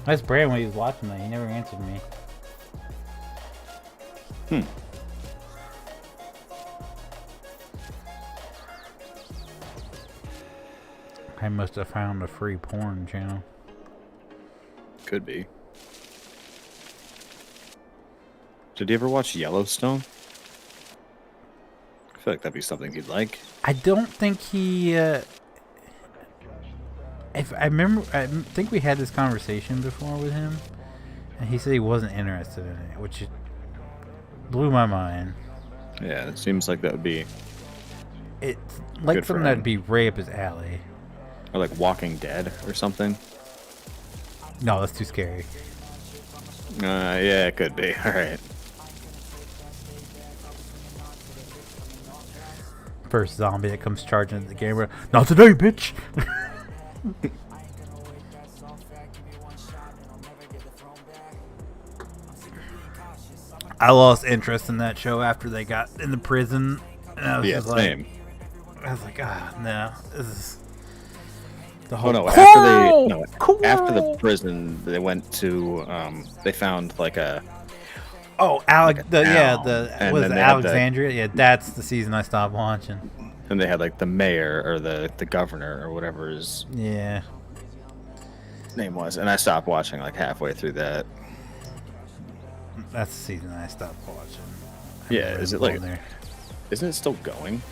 [SPEAKER 1] That's Brad when he was watching that. He never answered me. I must have found a free porn channel.
[SPEAKER 2] Could be. Did you ever watch Yellowstone? I feel like that'd be something he'd like.
[SPEAKER 1] I don't think he. If I remember, I think we had this conversation before with him, and he said he wasn't interested in it, which blew my mind.
[SPEAKER 2] Yeah, it seems like that would be.
[SPEAKER 1] It's like something that'd be right up his alley.
[SPEAKER 2] Or like Walking Dead or something.
[SPEAKER 1] No, that's too scary.
[SPEAKER 2] Yeah, it could be. All right.
[SPEAKER 1] First zombie that comes charging at the camera. Not today, bitch. I lost interest in that show after they got in the prison. And I was just like,
[SPEAKER 2] same.
[SPEAKER 1] I was like, no, this is the
[SPEAKER 2] Oh
[SPEAKER 1] whole.
[SPEAKER 2] no! After the prison, they went to. They found like a.
[SPEAKER 1] Oh,
[SPEAKER 2] and then they had
[SPEAKER 1] Alexandria? Yeah, that's the season I stopped watching.
[SPEAKER 2] And they had like the mayor or the governor or whatever his
[SPEAKER 1] name
[SPEAKER 2] was, and I stopped watching like halfway through that.
[SPEAKER 1] That's the season I stopped watching.
[SPEAKER 2] Yeah, is it like? Isn't it still going?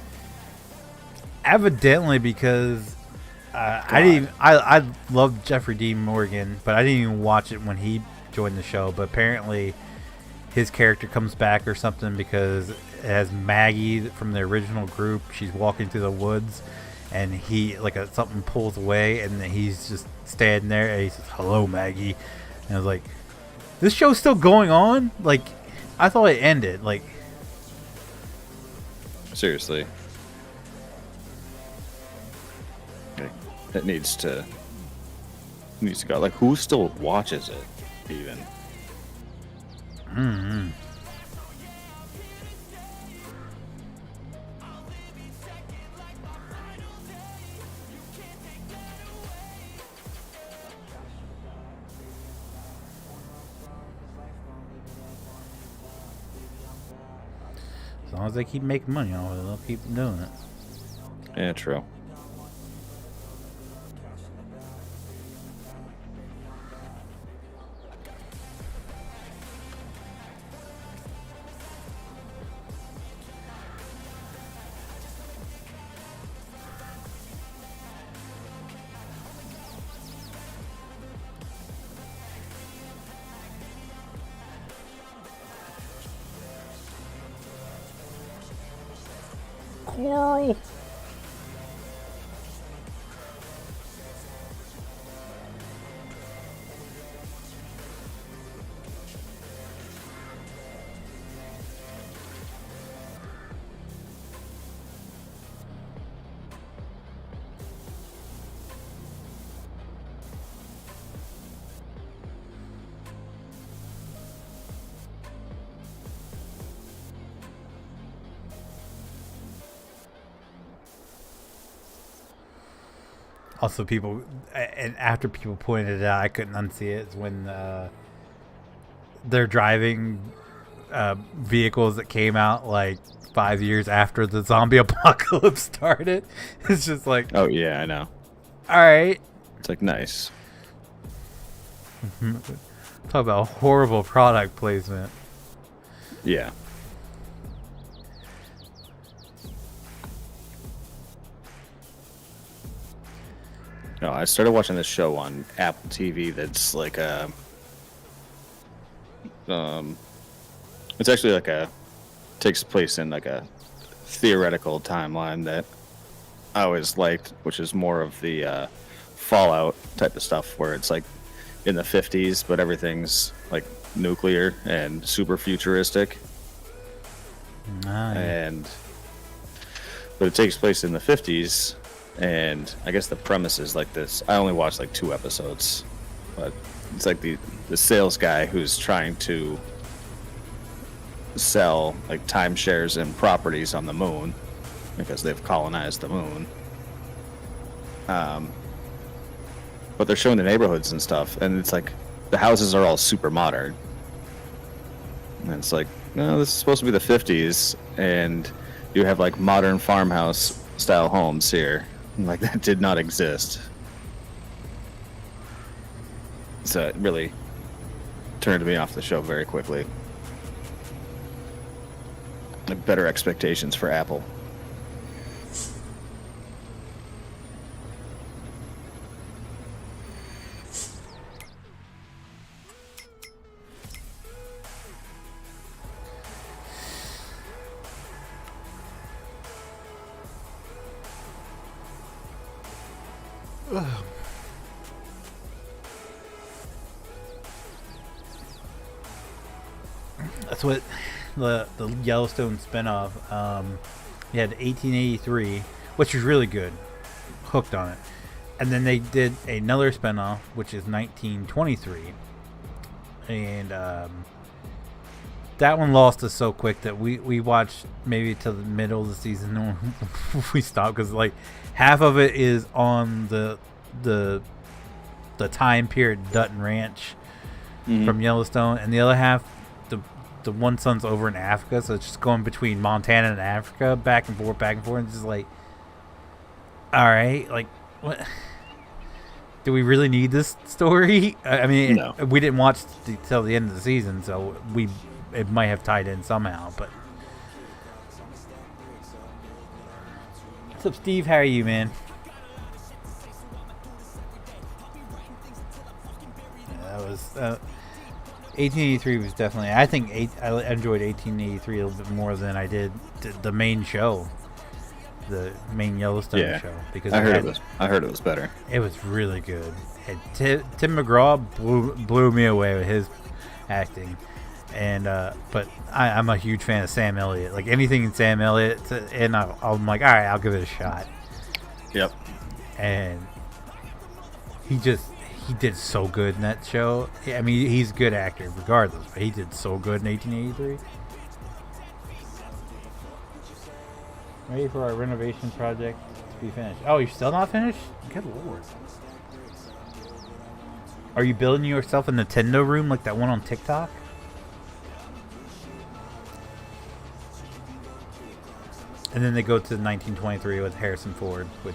[SPEAKER 1] Evidently, because I loved Jeffrey Dean Morgan, but I didn't even watch it when he joined the show. But apparently, his character comes back or something because it has Maggie from the original group. She's walking through the woods, and he something pulls away, and he's just standing there, and he says, "Hello, Maggie," and I was like, "This show's still going on?" Like, I thought it ended. Like,
[SPEAKER 2] seriously. It needs to go. Like, who still watches it, even?
[SPEAKER 1] Mm-hmm. As long as they keep making money off it, they'll keep doing it.
[SPEAKER 2] Yeah, true.
[SPEAKER 1] squirrel. Also, people, and after people pointed it out, I couldn't unsee it. Is when they're driving vehicles that came out like 5 years after the zombie apocalypse started. It's just like,
[SPEAKER 2] oh yeah, I know.
[SPEAKER 1] All right,
[SPEAKER 2] it's like nice.
[SPEAKER 1] Talk about horrible product placement.
[SPEAKER 2] Yeah. No, I started watching this show on Apple TV that's like a it's actually like a takes place in like a theoretical timeline that I always liked, which is more of the Fallout type of stuff where it's like in the 50s but everything's like nuclear and super futuristic.
[SPEAKER 1] Nice.
[SPEAKER 2] But it takes place in the 50s. And I guess the premise is like this. I only watched like 2 episodes, but it's like the sales guy who's trying to sell like timeshares and properties on the moon because they've colonized the moon. But they're showing the neighborhoods and stuff, and it's like the houses are all super modern. And it's like, no, this is supposed to be the 50s, and you have like modern farmhouse style homes here. Like, that did not exist. So it really turned me off the show very quickly. Like, better expectations for Apple.
[SPEAKER 1] That's what the Yellowstone spinoff. You had 1883, which was really good. Hooked on it, and then they did another spinoff, which is 1923, and that one lost us so quick that we watched maybe till the middle of the season and we stopped because like half of it is on the time period Dutton Ranch from Yellowstone, and the other half the one son's over in Africa, so it's just going between Montana and Africa, back and forth, and it's just like, all right, like, what? Do we really need this story? I mean,
[SPEAKER 2] no.
[SPEAKER 1] We didn't watch till the end of the season, so it might have tied in somehow. But what's up, Steve? How are you, man? Yeah, that was 1883 was definitely. I think I enjoyed 1883 a little bit more than I did the main show, the main Yellowstone show, because I
[SPEAKER 2] heard it was better.
[SPEAKER 1] It was really good. And Tim McGraw blew me away with his acting, and but I'm a huge fan of Sam Elliott. Like anything in Sam Elliott, and I'm like, all right, I'll give it a shot.
[SPEAKER 2] Yep.
[SPEAKER 1] And he did so good in that show. I mean, he's a good actor regardless, but he did so good in 1883. Ready for our renovation project to be finished. Oh, you're still not finished? Good lord. Are you building yourself a Nintendo room like that one on TikTok? And then they go to 1923 with Harrison Ford, which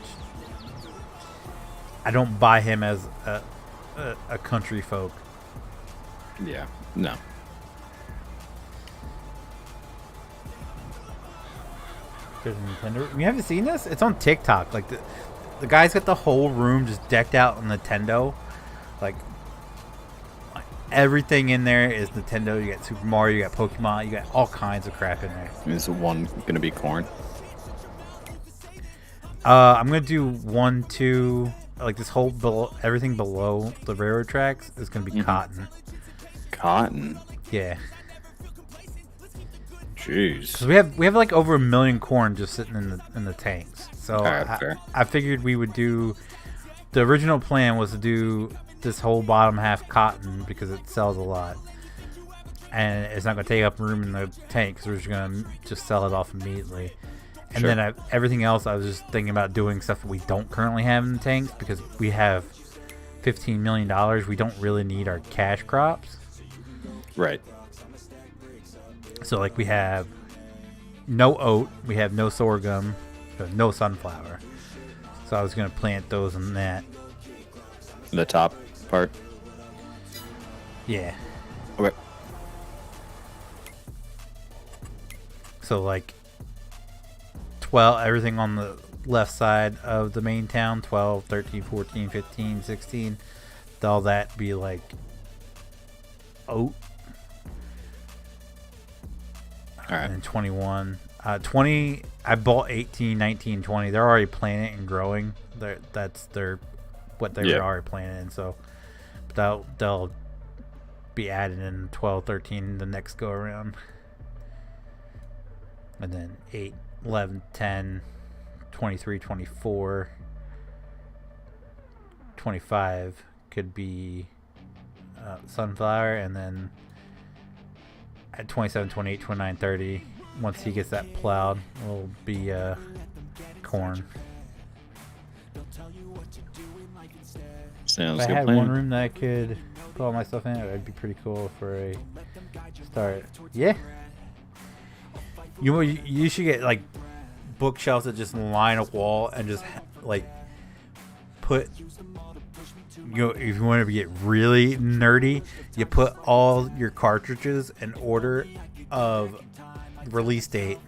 [SPEAKER 1] I don't buy him as a country folk.
[SPEAKER 2] Yeah, no.
[SPEAKER 1] There's a Nintendo. You haven't seen this? It's on TikTok. Like the guy's got the whole room just decked out on Nintendo. Like everything in there is Nintendo. You got Super Mario, you got Pokemon, you got all kinds of crap in there.
[SPEAKER 2] Is one gonna be corn?
[SPEAKER 1] I'm gonna do 1, 2, like this whole everything below the railroad tracks is gonna be cotton.
[SPEAKER 2] Cotton.
[SPEAKER 1] Yeah.
[SPEAKER 2] Jeez.
[SPEAKER 1] Cause we have like over 1 million corn just sitting in the tanks. So I figured we would do. The original plan was to do this whole bottom half cotton because it sells a lot, and it's not gonna take up room in the tank because we're just gonna sell it off immediately. And then everything else, I was just thinking about doing stuff that we don't currently have in the tanks because we have $15 million. We don't really need our cash crops.
[SPEAKER 2] Right.
[SPEAKER 1] So, like, we have no oat, we have no sorghum, no sunflower. So I was going to plant those in that.
[SPEAKER 2] The top part?
[SPEAKER 1] Yeah.
[SPEAKER 2] Okay.
[SPEAKER 1] So, like, 12, everything on the left side of the main town, 12, 13, 14, 15, 16, all that be like oat.
[SPEAKER 2] All right.
[SPEAKER 1] And 21. 20, I bought 18, 19, 20. They're already planting and growing. That's what they were already planting. So they'll be added in 12, 13 the next go around. And then 8, 11, 10, 23, 24, 25 could be sunflower, and then at 27, 28, 29, 30, once he gets that plowed, will be corn.
[SPEAKER 2] Sounds
[SPEAKER 1] if I
[SPEAKER 2] good
[SPEAKER 1] had
[SPEAKER 2] plan.
[SPEAKER 1] one room that I could put all my stuff in, it would be pretty cool for a start. Yeah. You should get like bookshelves that just line a wall and just like put, if you want to get really nerdy, you put all your cartridges in order of release date.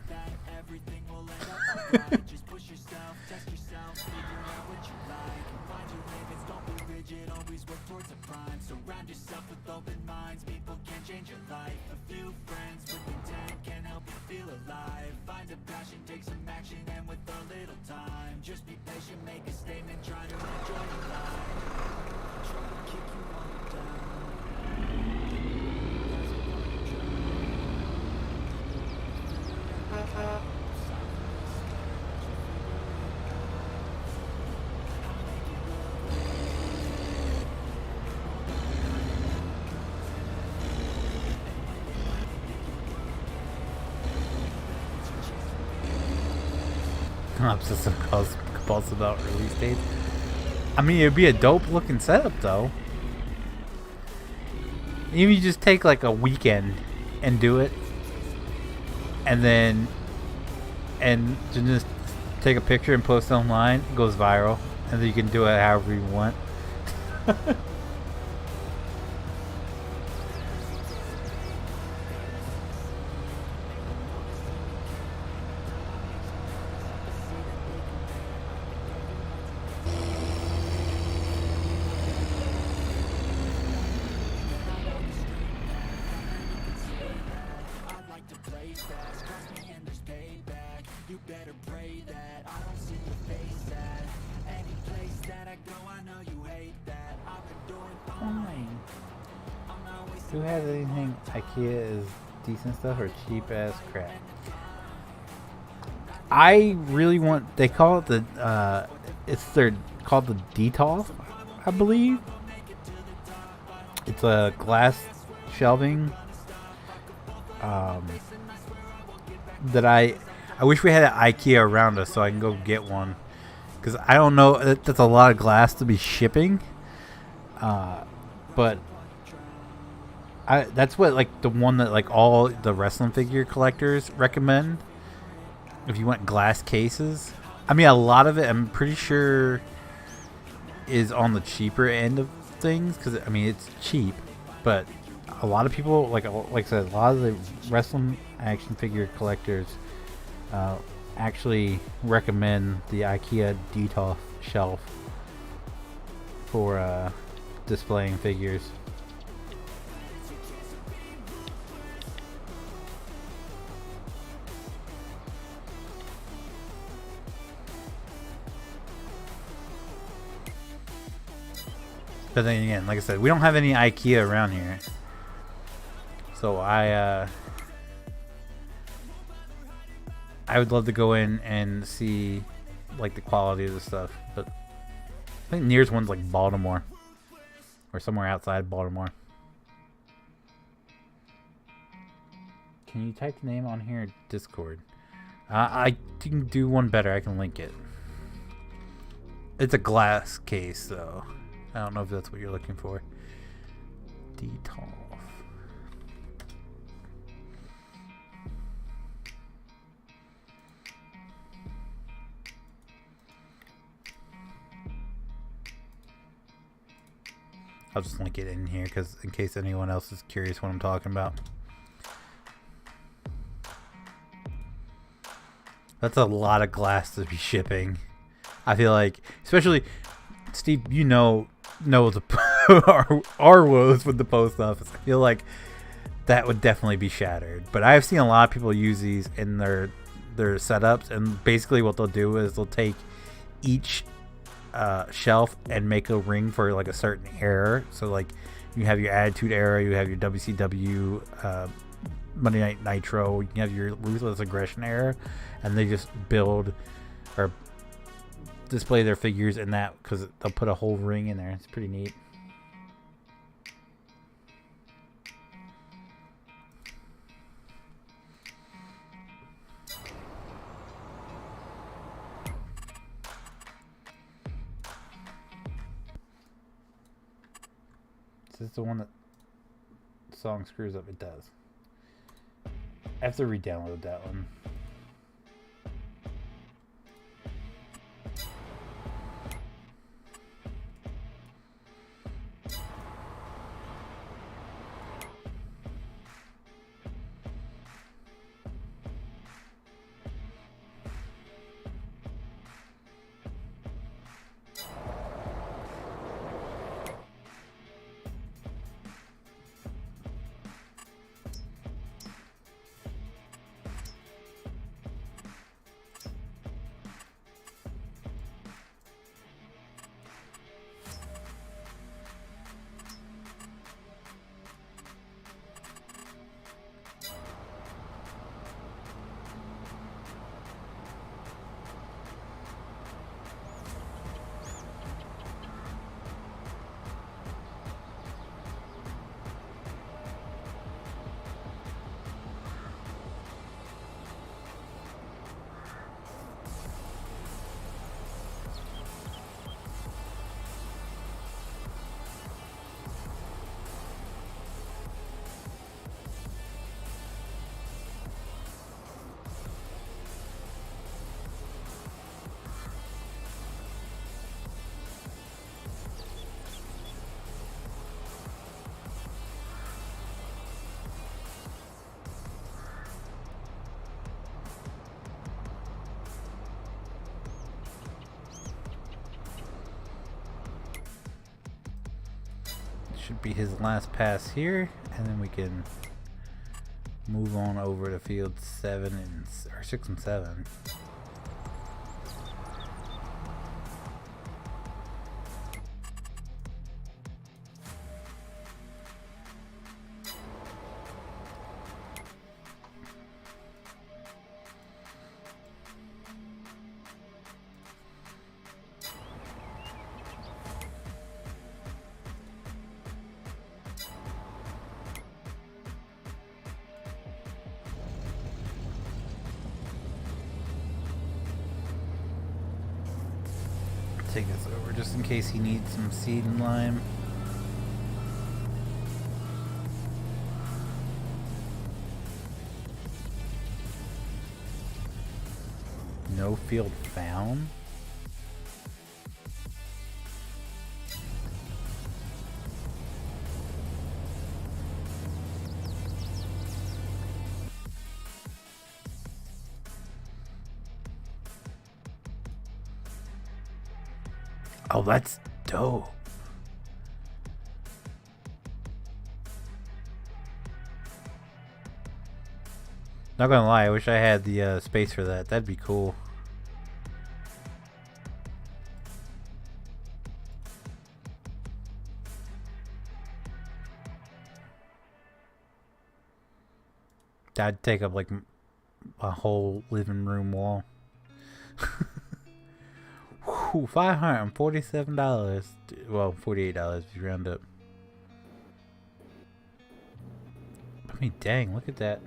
[SPEAKER 1] I'm just so compulsive about release dates. I mean, it'd be a dope looking setup though. Even you just take like a weekend and do it, and then just take a picture and post it online. It goes viral, and then you can do it however you want. Who has anything IKEA is decent stuff or cheap ass crap? I really want. They call it the. Called the Detolf, I believe. It's a glass shelving. That I wish we had an IKEA around us so I can go get one, because I don't know. That's a lot of glass to be shipping. But. That's what like the one that like all the wrestling figure collectors recommend. If you want glass cases, I mean a lot of it I'm pretty sure is on the cheaper end of things, because I mean it's cheap, but a lot of people like I said, a lot of the wrestling action figure collectors actually recommend the IKEA Detolf shelf for displaying figures. But then again, like I said, we don't have any IKEA around here. So I would love to go in and see like the quality of the stuff. But I think nearest one's like Baltimore. Or somewhere outside Baltimore. Can you type the name on here? Discord. I can do one better. I can link it. It's a glass case, though. I don't know if that's what you're looking for. Detolf. I'll just link it in here because in case anyone else is curious what I'm talking about. That's a lot of glass to be shipping. I feel like, especially Steve, you know the our woes with the post office. I feel like that would definitely be shattered. But I've seen a lot of people use these in their setups, and basically what they'll do is they'll take each shelf and make a ring for like a certain error. So like you have your attitude error, you have your WCW Monday Night Nitro, you have your ruthless aggression error, and they just build or display their figures in that because they'll put a whole ring in there. It's pretty neat. Is this the one that the song screws up? It does. I have to re-download that one. Should be his last pass here, and then we can move on over to field 7 and or 6 and 7. Take this over just in case he needs some seed and lime. No field found. Oh, that's dope. Not gonna lie, I wish I had the space for that. That'd be cool. That'd take up like a whole living room wall. Whew, $547. Well, $48 if you round up. I mean, dang, look at that.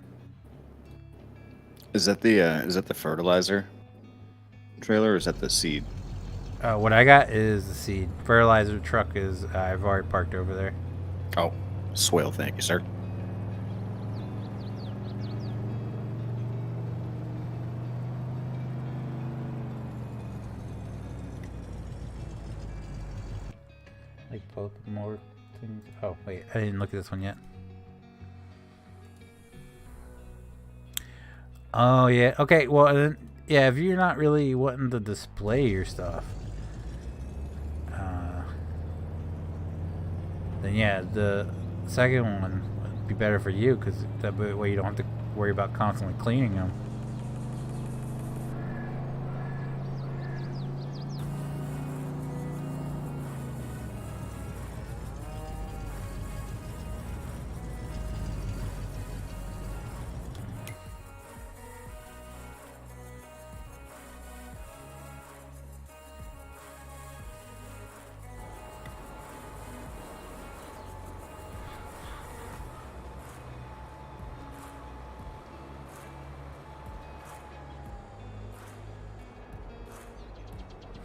[SPEAKER 2] Is that the fertilizer trailer, or is that the seed?
[SPEAKER 1] What I got is the seed. Fertilizer truck is I've already parked over there.
[SPEAKER 2] Oh, swell, thank you, sir.
[SPEAKER 1] Like both more things. Oh wait, I didn't look at this one yet. Oh yeah. Okay. Well, then, yeah. If you're not really wanting to display your stuff, then yeah, the second one would be better for you because that way you don't have to worry about constantly cleaning them.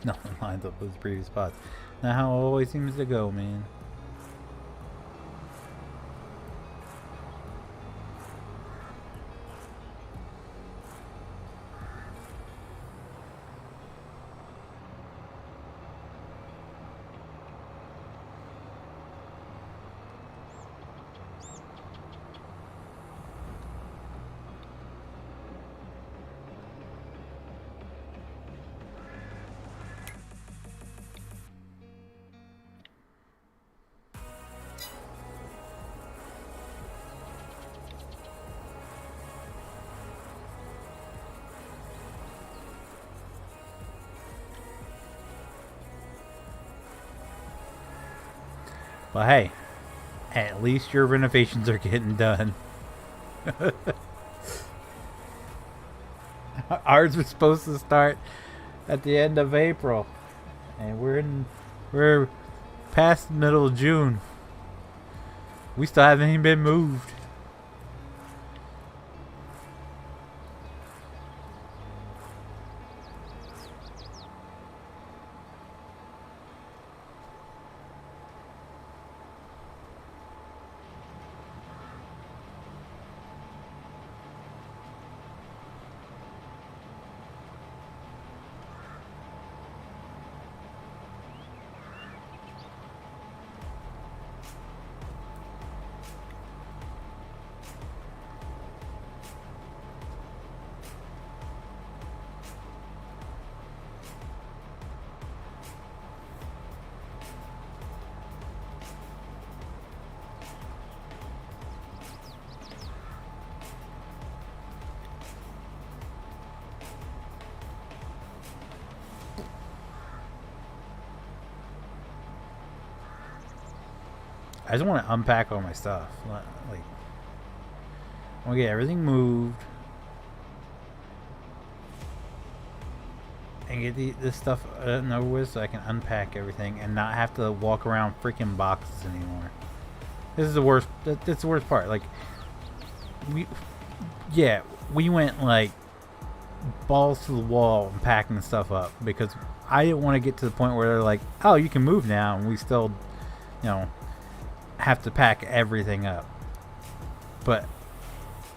[SPEAKER 1] Nothing lines up with the previous spots. Not how it always seems to go, man. Well, hey, at least your renovations are getting done. Ours was supposed to start at the end of April, and we're past the middle of June. We still haven't even been moved. I just want to unpack all my stuff. Like, I want to get everything moved. And get this stuff over with so I can unpack everything and not have to walk around freaking boxes anymore. This is the worst. That's the worst part. Like, we went like balls to the wall and packing stuff up because I didn't want to get to the point where they're like, oh, you can move now, and we still, have to pack everything up. But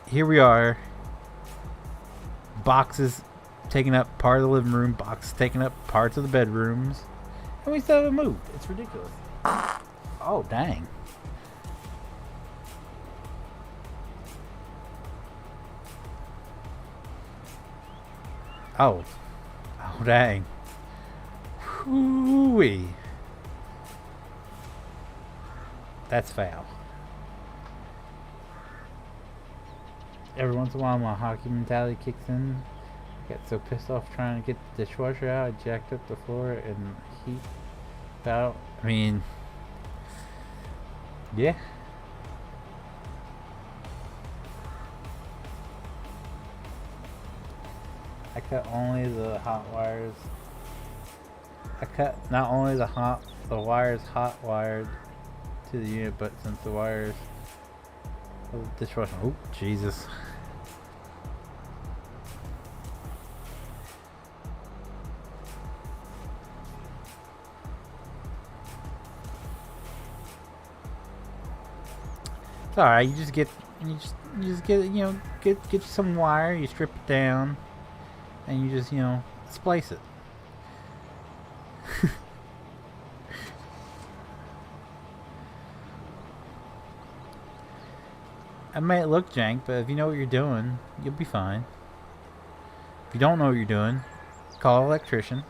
[SPEAKER 1] here we are, boxes taking up part of the living room, boxes taking up parts of the bedrooms, and we still haven't moved. It's ridiculous. Oh, dang. Oh, dang. Whoo-wee. That's foul. Every once in a while, my hockey mentality kicks in. I got so pissed off trying to get the dishwasher out, I jacked up the floor and heat out. I mean, yeah. cut only the hot wires. I cut not only the wires hot wired to the unit, but since the wires of the dishwasher. Oh, Jesus. It's alright, you just get get some wire, you strip it down, and you just, splice it. It might look jank, but if you know what you're doing, you'll be fine. If you don't know what you're doing, call an electrician.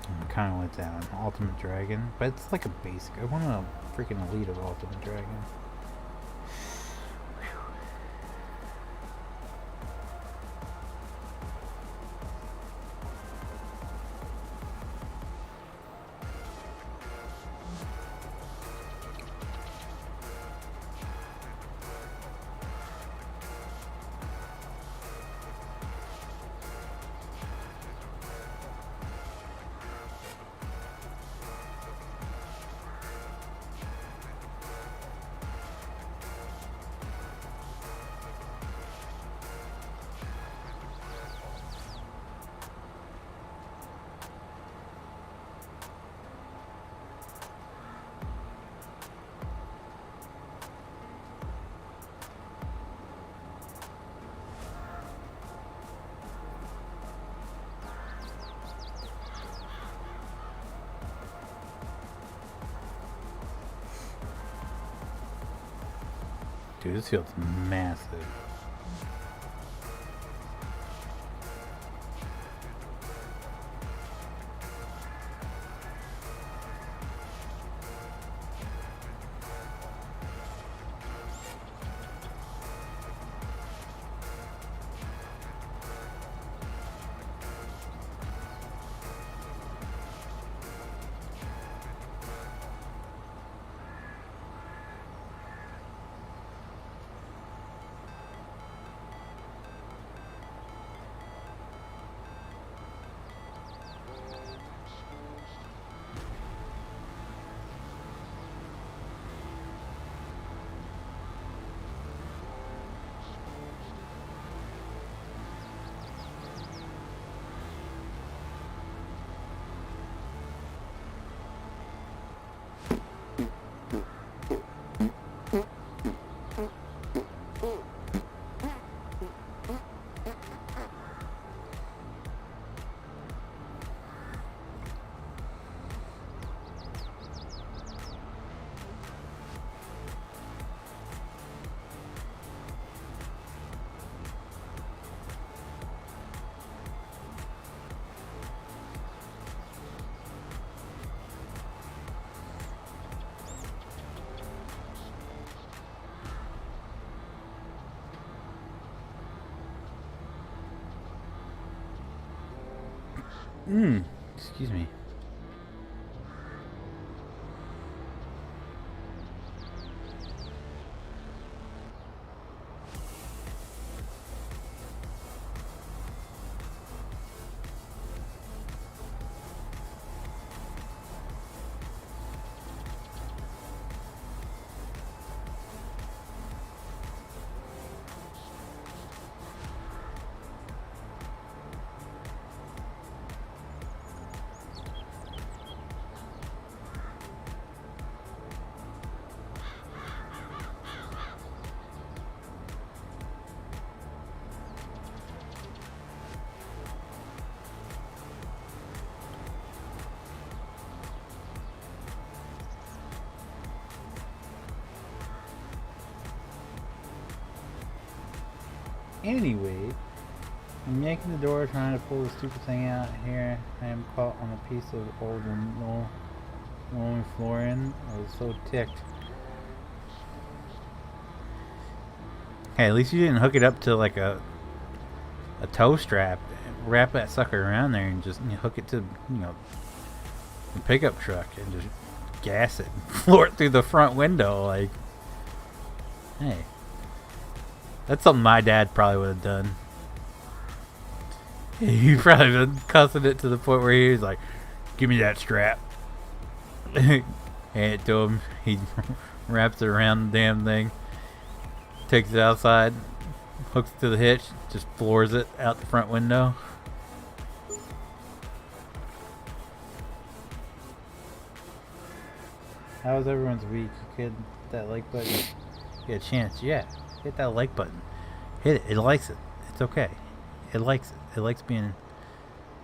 [SPEAKER 1] I kind of went down Ultimate Dragon, but it's like a basic. I want a freaking elite of Ultimate Dragon. Dude, this field's massive. Excuse me. Anyway, I'm yanking the door trying to pull the stupid thing out. Here I am caught on a piece of old linoleum flooring. I was so ticked. Hey, at least you didn't hook it up to like a tow strap. Wrap that sucker around there and just hook it to the pickup truck and just gas it, floor it through the front window. Like, hey, that's something my dad probably would have done. He probably been cussing it to the point where he was like, "Give me that strap." Hand it to him. He wraps it around the damn thing, takes it outside, hooks it to the hitch, just floors it out the front window. How was everyone's week? You hit that like button. Get a chance. Yeah, hit that like button. Hit it. It likes it. It's okay. It likes it. It likes being.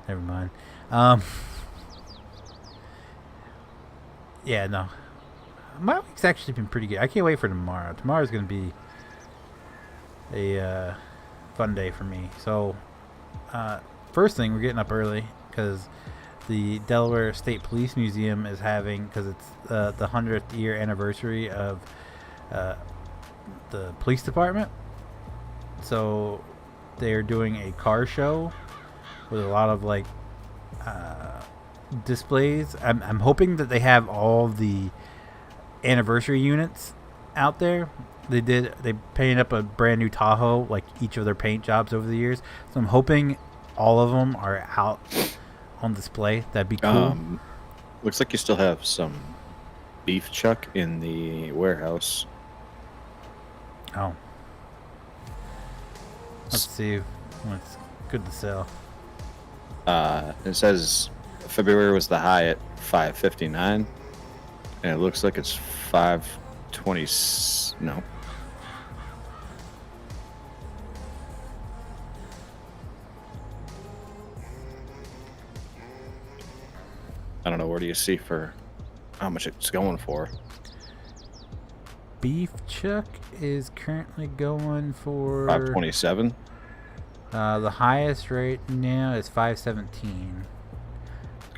[SPEAKER 1] Never mind. Yeah, no. My week's actually been pretty good. I can't wait for tomorrow. Tomorrow's gonna be a fun day for me. So, first thing, we're getting up early because the Delaware State Police Museum is having, because it's the 100th year anniversary of the police department. So they're doing a car show with a lot of like displays. I'm hoping that they have all the anniversary units out there. They painted up a brand new Tahoe, like each of their paint jobs over the years. So I'm hoping all of them are out on display. That'd be cool.
[SPEAKER 2] Looks like you still have some beef chuck in the warehouse.
[SPEAKER 1] Oh. Let's see what's good to sell.
[SPEAKER 2] It says February was the high at 559, and it looks like it's 520. No. I don't know. Where do you see for how much it's going for?
[SPEAKER 1] Beef chuck is currently going for
[SPEAKER 2] 527.
[SPEAKER 1] The highest right now is 517.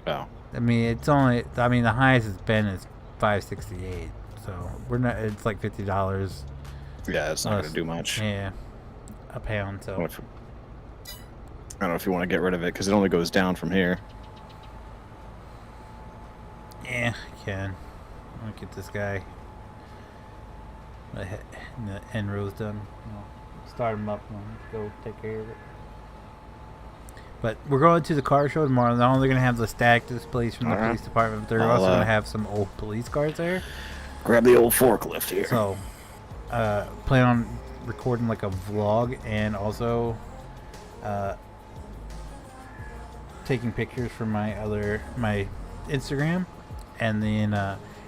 [SPEAKER 2] Oh.
[SPEAKER 1] I mean, it's only. I mean, the highest it's been is 568. So we're not. It's like $50.
[SPEAKER 2] Yeah, it's not gonna do much.
[SPEAKER 1] Yeah, a pound. So
[SPEAKER 2] I don't know if you want to get rid of it because it only goes down from here.
[SPEAKER 1] yeah, I can. I'll get this guy. The end row's done. I'll start him up and go take care of it. But we're going to the car show tomorrow. Not only going to have the stacked displays from the police department, but they're also going to have some old police cars there.
[SPEAKER 2] Grab the old forklift here.
[SPEAKER 1] So, plan on recording like a vlog and also taking pictures for my Instagram. And then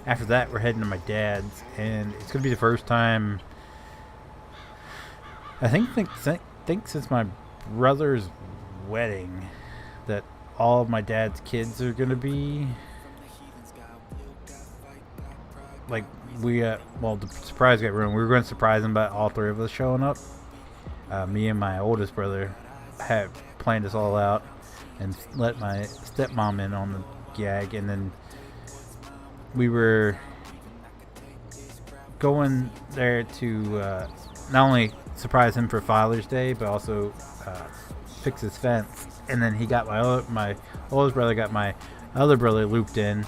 [SPEAKER 1] after that, we're heading to my dad's, and it's gonna be the first time. I think since my brother's wedding, that all of my dad's kids are gonna be like the surprise got ruined. We were going to surprise them by all three of us showing up. Me and my oldest brother had planned this all out and let my stepmom in on the gag, and then we were going there to not only surprise him for Father's Day, but also fix his fence. And then he got my oldest brother got my other brother looped in,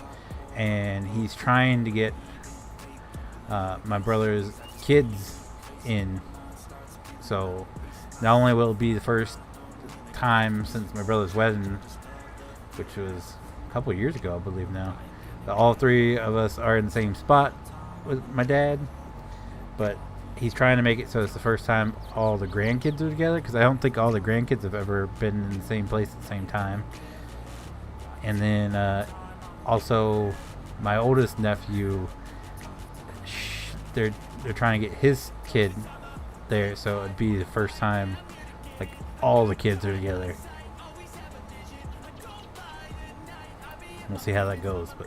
[SPEAKER 1] and he's trying to get my brother's kids in. So not only will it be the first time since my brother's wedding, which was a couple of years ago, I believe now, all three of us are in the same spot with my dad, but he's trying to make it so it's the first time all the grandkids are together, because I don't think all the grandkids have ever been in the same place at the same time. And then also my oldest nephew, they're trying to get his kid there, so it'd be the first time like all the kids are together. We'll see how that goes, but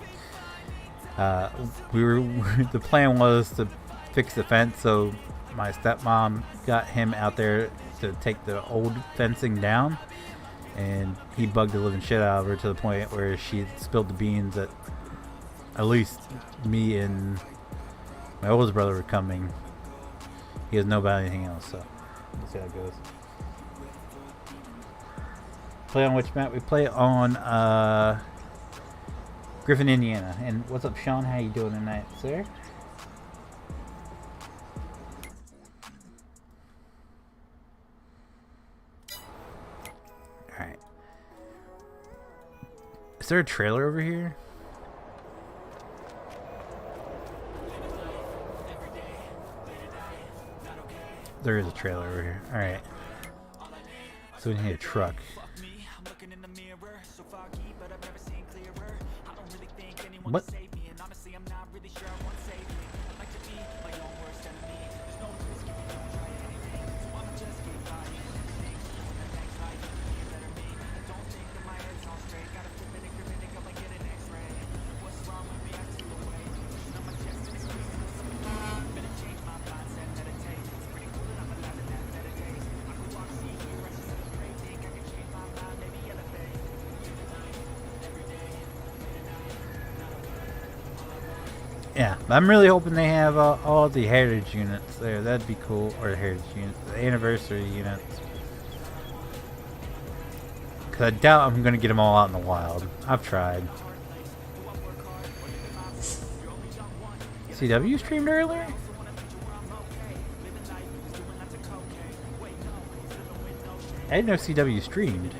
[SPEAKER 1] the plan was to fix the fence, so my stepmom got him out there to take the old fencing down, and he bugged the living shit out of her to the point where she spilled the beans that at least me and my oldest brother were coming. He doesn't know about anything else, so we'll see how it goes. Play on which map? We play on Griffin, Indiana. And what's up, Sean? How you doing tonight, sir? Alright. Is there a trailer over here? There is a trailer over here. Alright. So we need a truck. What? Yeah, I'm really hoping they have all the heritage units there. That'd be cool. Or the heritage units, the anniversary units. Cause I doubt I'm gonna get them all out in the wild. I've tried. CW streamed earlier? I didn't know CW streamed.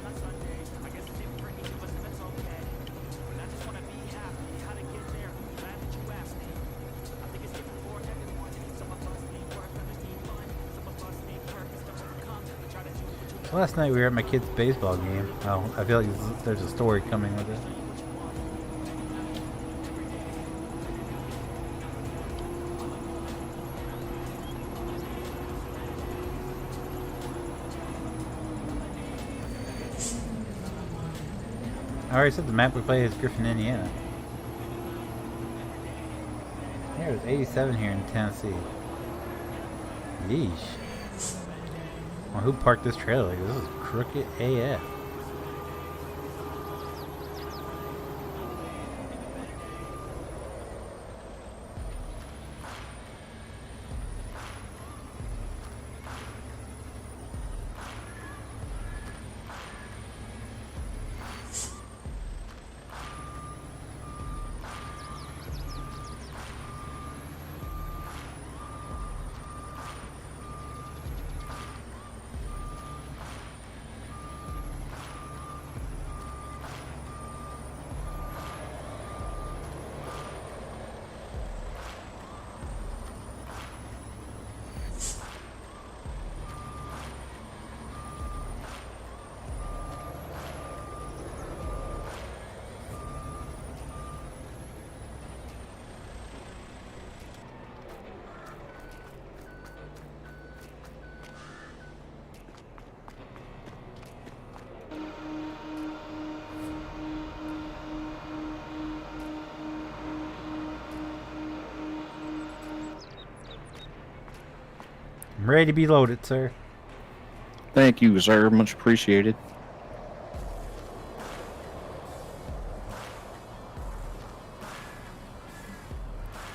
[SPEAKER 1] Last night we were at my kid's baseball game. Oh, I feel like there's a story coming with it. I already said the map we play is Griffin, Indiana. Yeah, it was 87 here in Tennessee. Yeesh. Well, who parked this trailer? This is crooked AF. I'm ready to be loaded, sir.
[SPEAKER 2] Thank you, sir. Much appreciated.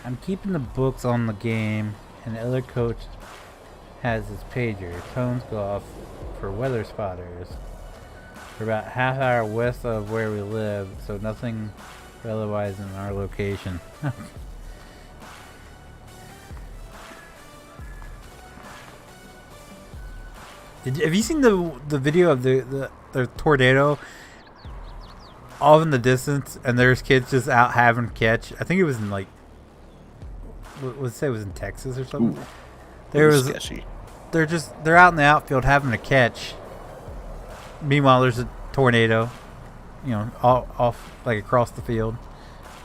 [SPEAKER 1] I'm keeping the books on the game, and the other coach has his pager. Tones go off for weather spotters. We're about half hour west of where we live, so nothing otherwise in our location. Have you seen the video of the tornado off in the distance, and there's kids just out having catch? I think it was in like, let's say it was in Texas or something.
[SPEAKER 2] Ooh,
[SPEAKER 1] there was
[SPEAKER 2] sketchy.
[SPEAKER 1] They're out in the outfield having a catch. Meanwhile, there's a tornado, you know, off like across the field.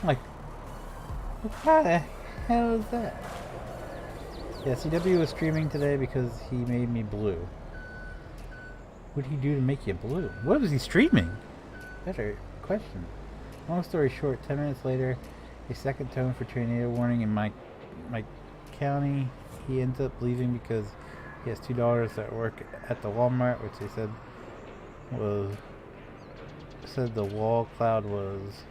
[SPEAKER 1] I'm like, what the hell is that? Yeah, CW was streaming today because he made me blue. What did he do to make you blue? What was he streaming? Better question. Long story short, 10 minutes later, a second tone for tornado warning in my county. He ends up leaving because he has $2 at work at the Walmart, which they said the wall cloud was ...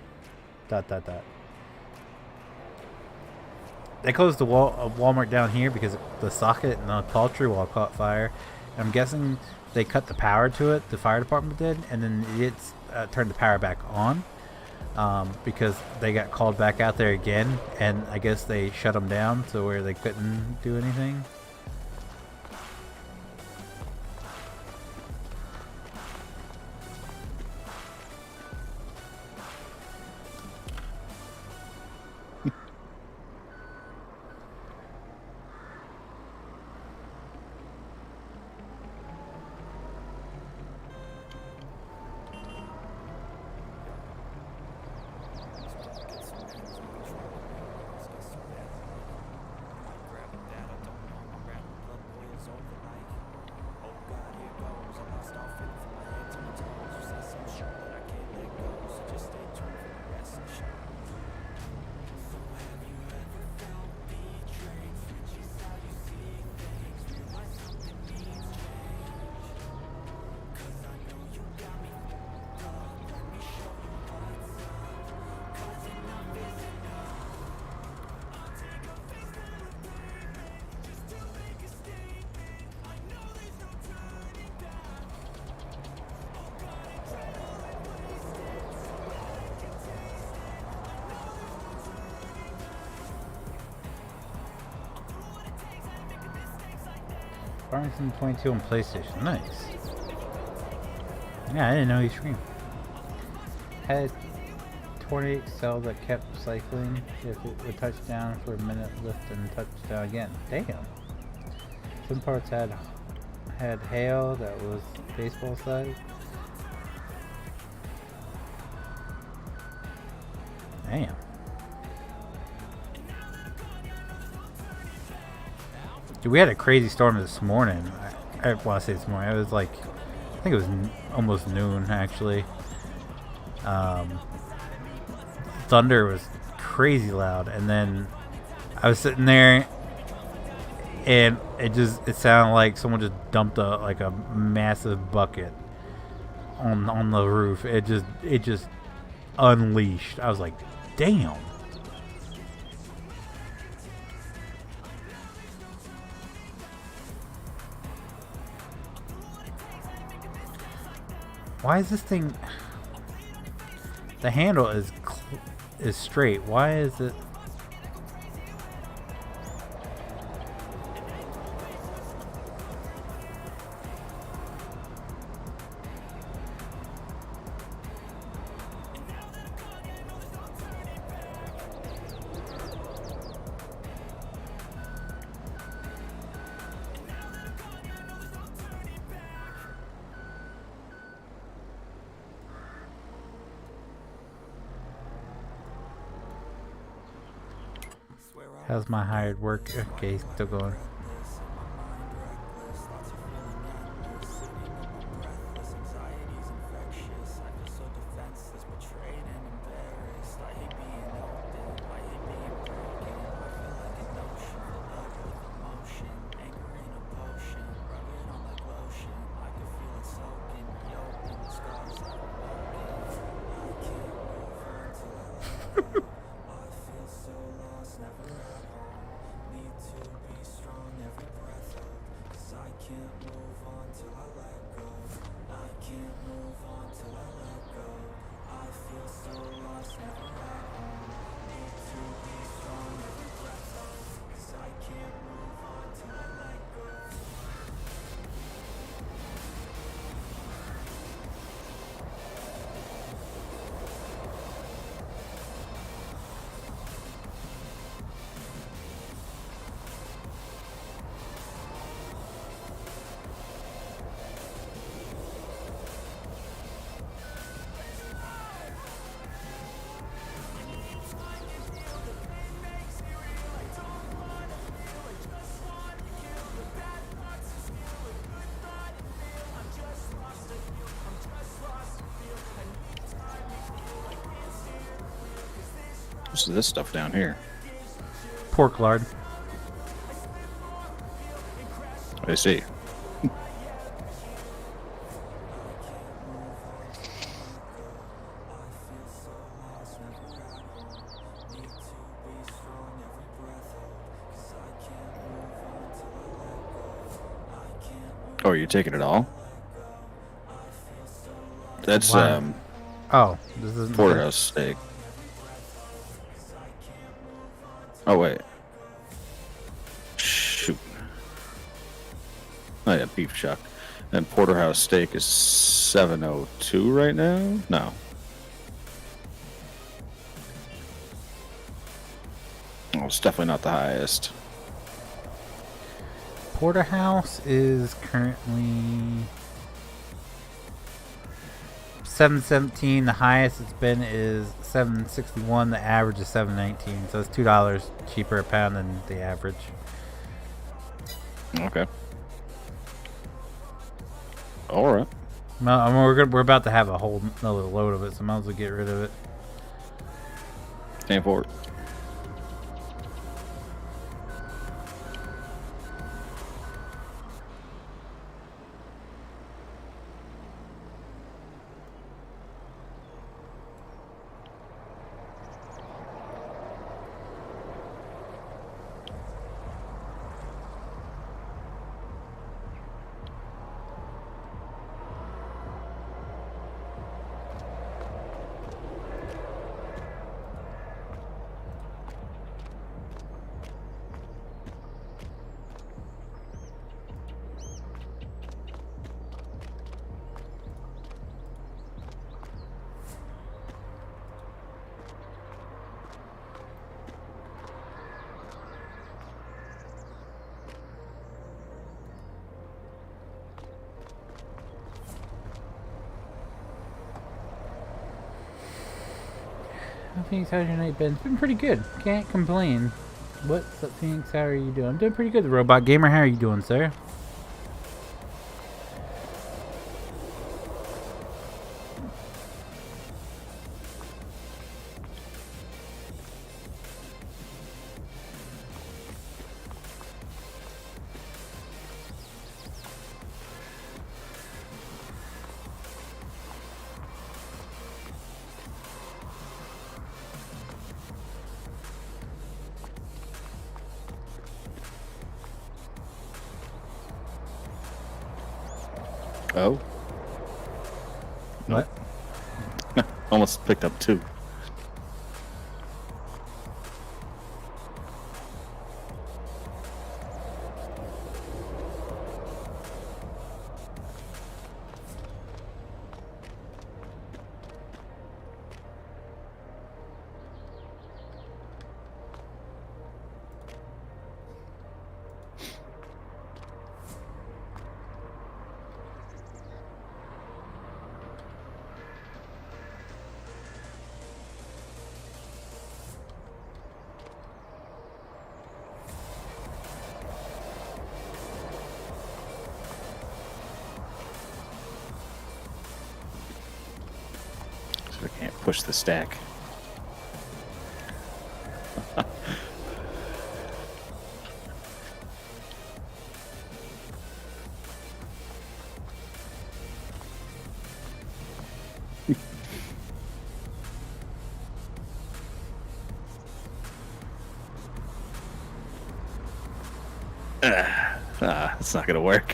[SPEAKER 1] They closed the Walmart down here because the socket and the poultry wall caught fire. I'm guessing they cut the power to it, the fire department did, and then it's turned the power back on. because they got called back out there again, and I guess they shut them down so where they couldn't do anything. Farmington 22 on PlayStation. Nice. Yeah, I didn't know he streamed. Had 28 cell that kept cycling. If it would touch down for a minute, lift and touch down again. Damn. Some parts had hail that was baseball size. Damn. Dude, we had a crazy storm this morning. I want to say this morning. It was like, I think it was almost noon actually. Thunder was crazy loud, and then I was sitting there, and it sounded like someone just dumped a massive bucket on the roof. It just unleashed. I was like, damn. Why is this thing? The handle is straight. Why is it? How's my hired work? Okay, still going.
[SPEAKER 2] What's this stuff down here?
[SPEAKER 1] Pork lard.
[SPEAKER 2] I see. Oh, are you taking it all? That's
[SPEAKER 1] Wow. Oh, this isn't
[SPEAKER 2] Porterhouse steak. Oh wait. Shoot. Oh yeah, beef chuck. And porterhouse steak is 702 right now? No. Oh, it's definitely not the highest.
[SPEAKER 1] Porterhouse is currently 717. The highest it's been is 761. The average is 719. So it's $2 cheaper a pound than the average.
[SPEAKER 2] Okay. All right.
[SPEAKER 1] No, I mean, we're about to have a whole another load of it, so might as well get rid of it.
[SPEAKER 2] Stand for it.
[SPEAKER 1] Phoenix, how's your night been? It's been pretty good. Can't complain. What's up, Phoenix? How are you doing? I'm doing pretty good. The Robot Gamer, how are you doing, sir?
[SPEAKER 2] Oh.
[SPEAKER 1] What?
[SPEAKER 2] Almost picked up 2. So I can't push the stack. It's not gonna work.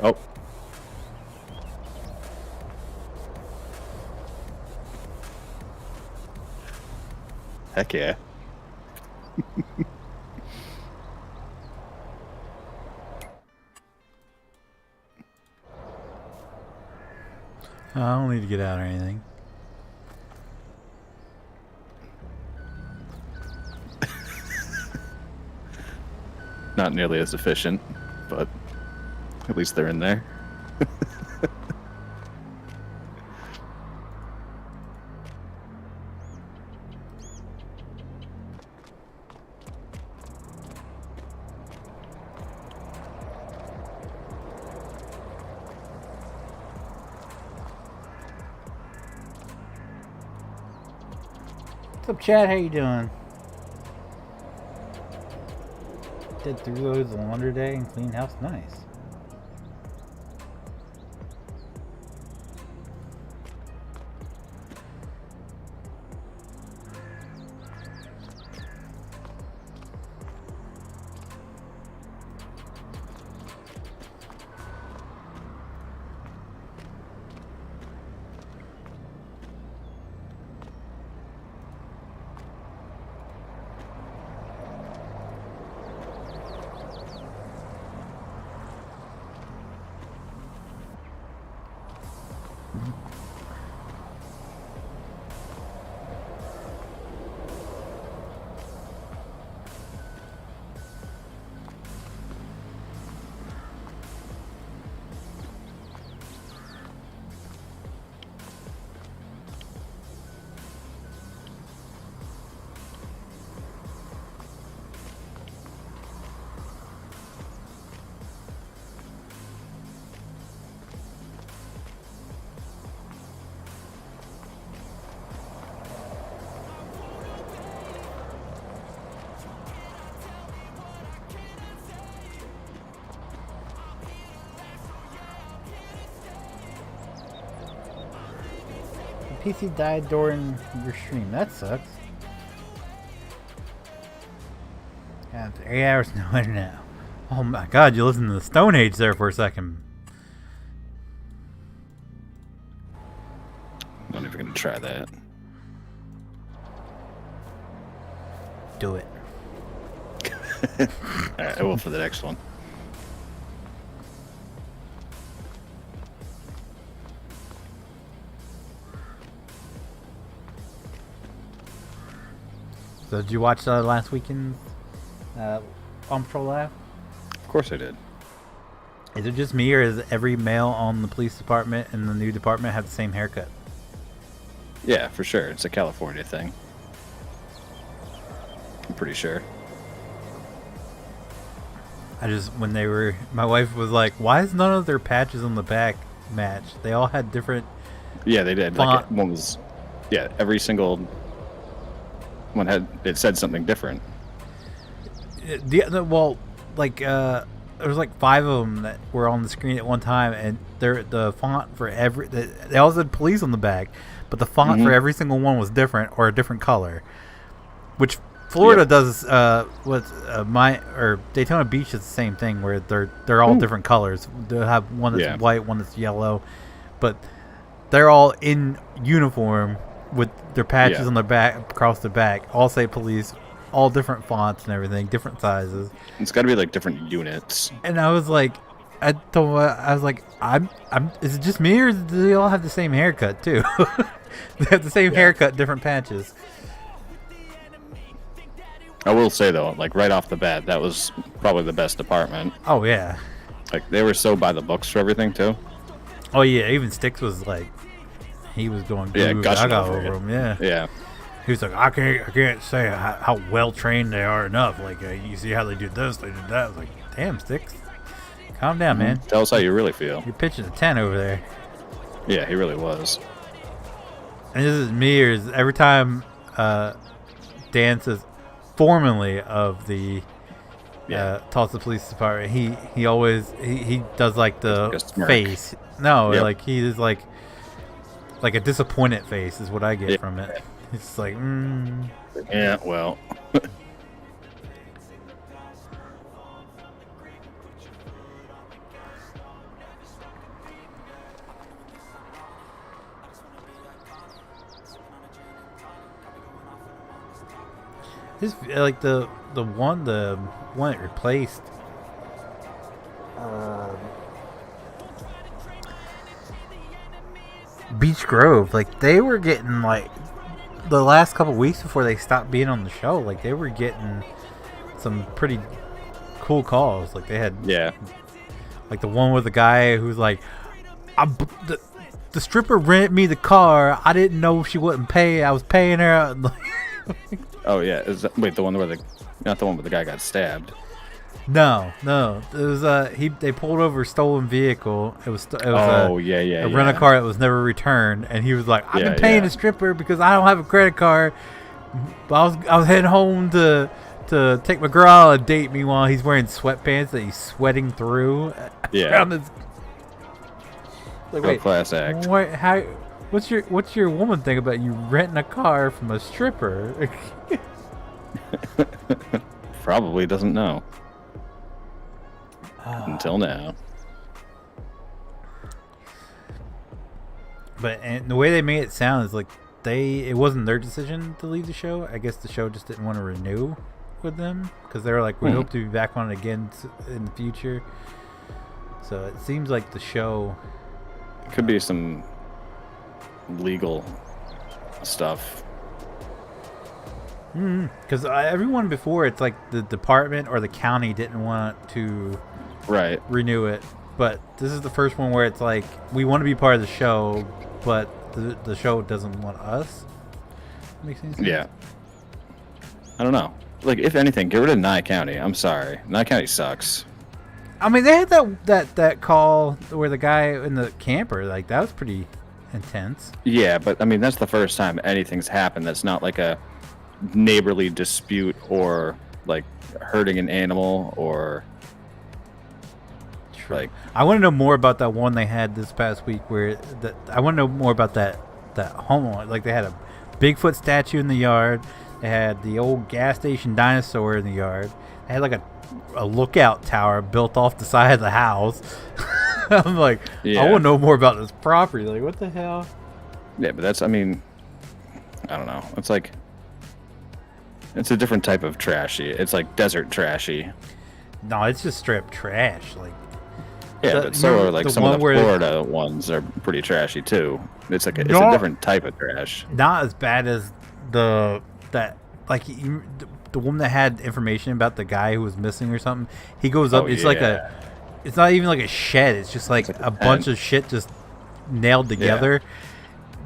[SPEAKER 2] Oh. Heck yeah.
[SPEAKER 1] I don't need to get out or anything.
[SPEAKER 2] Not nearly as efficient, but at least they're in there.
[SPEAKER 1] What's up, Chad? How you doing? Did 3 loads of laundry day and clean house. Nice. PC died during your stream. That sucks. Yeah, 3 hours no internet. Oh my god, you listened to the Stone Age there for a second.
[SPEAKER 2] I'm not even gonna try that.
[SPEAKER 1] Do it.
[SPEAKER 2] Alright, I will for the next one.
[SPEAKER 1] So did you watch last weekend's On Patrol Live?
[SPEAKER 2] Of course I did.
[SPEAKER 1] Is it just me, or is every male on the police department and the new department have the same haircut?
[SPEAKER 2] Yeah, for sure. It's a California thing. I'm pretty sure.
[SPEAKER 1] When they were, my wife was like, why is none of their patches on the back match? They all had different.
[SPEAKER 2] Yeah, they did.
[SPEAKER 1] Font.
[SPEAKER 2] Like one was, yeah, every single one it said something different.
[SPEAKER 1] There was like 5 of them that were on the screen at one time, and the font for they all said police on the back, but the font for every single one was different or a different color, which Florida does. Daytona Beach is the same thing, where they're all different colors. They'll have one that's white, one that's yellow, but they're all in uniform with their patches on their back, across their back. All say police, all different fonts and everything, different sizes.
[SPEAKER 2] It's got to be like different units.
[SPEAKER 1] And I was like, I'm. Is it just me, or do they all have the same haircut too? They have the same haircut, different patches.
[SPEAKER 2] I will say though, like right off the bat, that was probably the best department.
[SPEAKER 1] Oh yeah.
[SPEAKER 2] Like they were so by the books for everything too.
[SPEAKER 1] Oh yeah, even Styx was like, he was going
[SPEAKER 2] gushing over
[SPEAKER 1] him. Yeah.
[SPEAKER 2] Yeah.
[SPEAKER 1] He was like, I can't say how well trained they are enough. Like you see how they did this, they did that. I was like, damn, Styx, calm down, man.
[SPEAKER 2] Tell us how you really feel.
[SPEAKER 1] You're pitching a 10 over there.
[SPEAKER 2] Yeah, he really was.
[SPEAKER 1] And this is me, or is every time Dan says formerly of the Tulsa Police Department, he always he does like the face. No, like he is like a disappointed face is what I get from it. It's like,
[SPEAKER 2] Yeah, well.
[SPEAKER 1] This like the one it replaced. Beach Grove, like they were getting like the last couple weeks before they stopped being on the show, like they were getting some pretty cool calls. Like they had like the one with the guy who's like, the stripper rented me the car. I didn't know she wouldn't pay. I was paying her.
[SPEAKER 2] Oh yeah, wait, the one where not the one where the guy got stabbed.
[SPEAKER 1] No, it was they pulled over a stolen vehicle. It was a rent a car that was never returned, and he was like, I've been paying the stripper because I don't have a credit card. But I was heading home to take my girl out on a date. Meanwhile, he's wearing sweatpants that he's sweating through.
[SPEAKER 2] Yeah.
[SPEAKER 1] Like, wait,
[SPEAKER 2] class act.
[SPEAKER 1] What's your woman think about you renting a car from a stripper?
[SPEAKER 2] Probably doesn't know. Until now.
[SPEAKER 1] But and the way they made it sound is like it wasn't their decision to leave the show. I guess the show just didn't want to renew with them because they were like, we hope to be back on it again in the future. So it seems like the show
[SPEAKER 2] could be some legal stuff.
[SPEAKER 1] Because everyone before, it's like the department or the county didn't want to renew it, but this is the first one where it's like we want to be part of the show, but the show doesn't want us. Makes sense?
[SPEAKER 2] Yeah. I don't know. Like, if anything, get rid of Nye County. I'm sorry, Nye County sucks.
[SPEAKER 1] I mean, they had that call where the guy in the camper, like that was pretty intense.
[SPEAKER 2] Yeah, but I mean that's the first time anything's happened that's not like a neighborly dispute or like hurting an animal or like.
[SPEAKER 1] I want to know more about that one they had this past week I want to know more about that that home. Like they had a Bigfoot statue in the yard. They had the old gas station dinosaur in the yard. They had like a lookout tower built off the side of the house. I'm like, I want to know more about this property. Like, what the hell?
[SPEAKER 2] Yeah, but that's, I mean, I don't know. It's like, it's a different type of trashy. It's like desert trashy.
[SPEAKER 1] No, it's just straight up trash. Like,
[SPEAKER 2] yeah, but so are like some of the Florida ones are pretty trashy too. It's like it's a different type of trash.
[SPEAKER 1] Not as bad as the woman that had information about the guy who was missing or something. He goes up. It's like it's not even like a shed. It's just like a bunch of shit just nailed together. Yeah.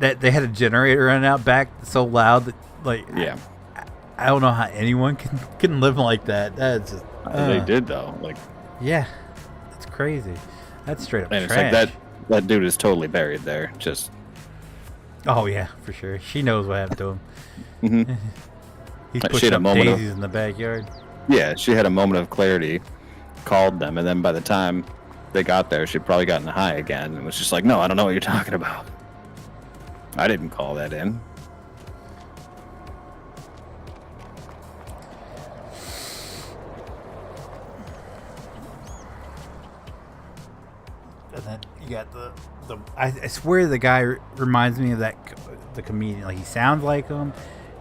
[SPEAKER 1] That they had a generator running out back so loud that I don't know how anyone can live like that. That's just,
[SPEAKER 2] they did though. Like
[SPEAKER 1] it's crazy. That's straight up
[SPEAKER 2] and
[SPEAKER 1] trash.
[SPEAKER 2] It's like that dude is totally buried there. Just
[SPEAKER 1] oh yeah, for sure. She knows what happened to him.
[SPEAKER 2] Mm-hmm.
[SPEAKER 1] He's pushing up daisies in the backyard.
[SPEAKER 2] Yeah, she had a moment of clarity, called them, and then by the time they got there, she'd probably gotten high again and was just like, no, I don't know what you're talking about. I didn't call that in.
[SPEAKER 1] And then you got the I swear the guy reminds me of the comedian. Like, he sounds like him.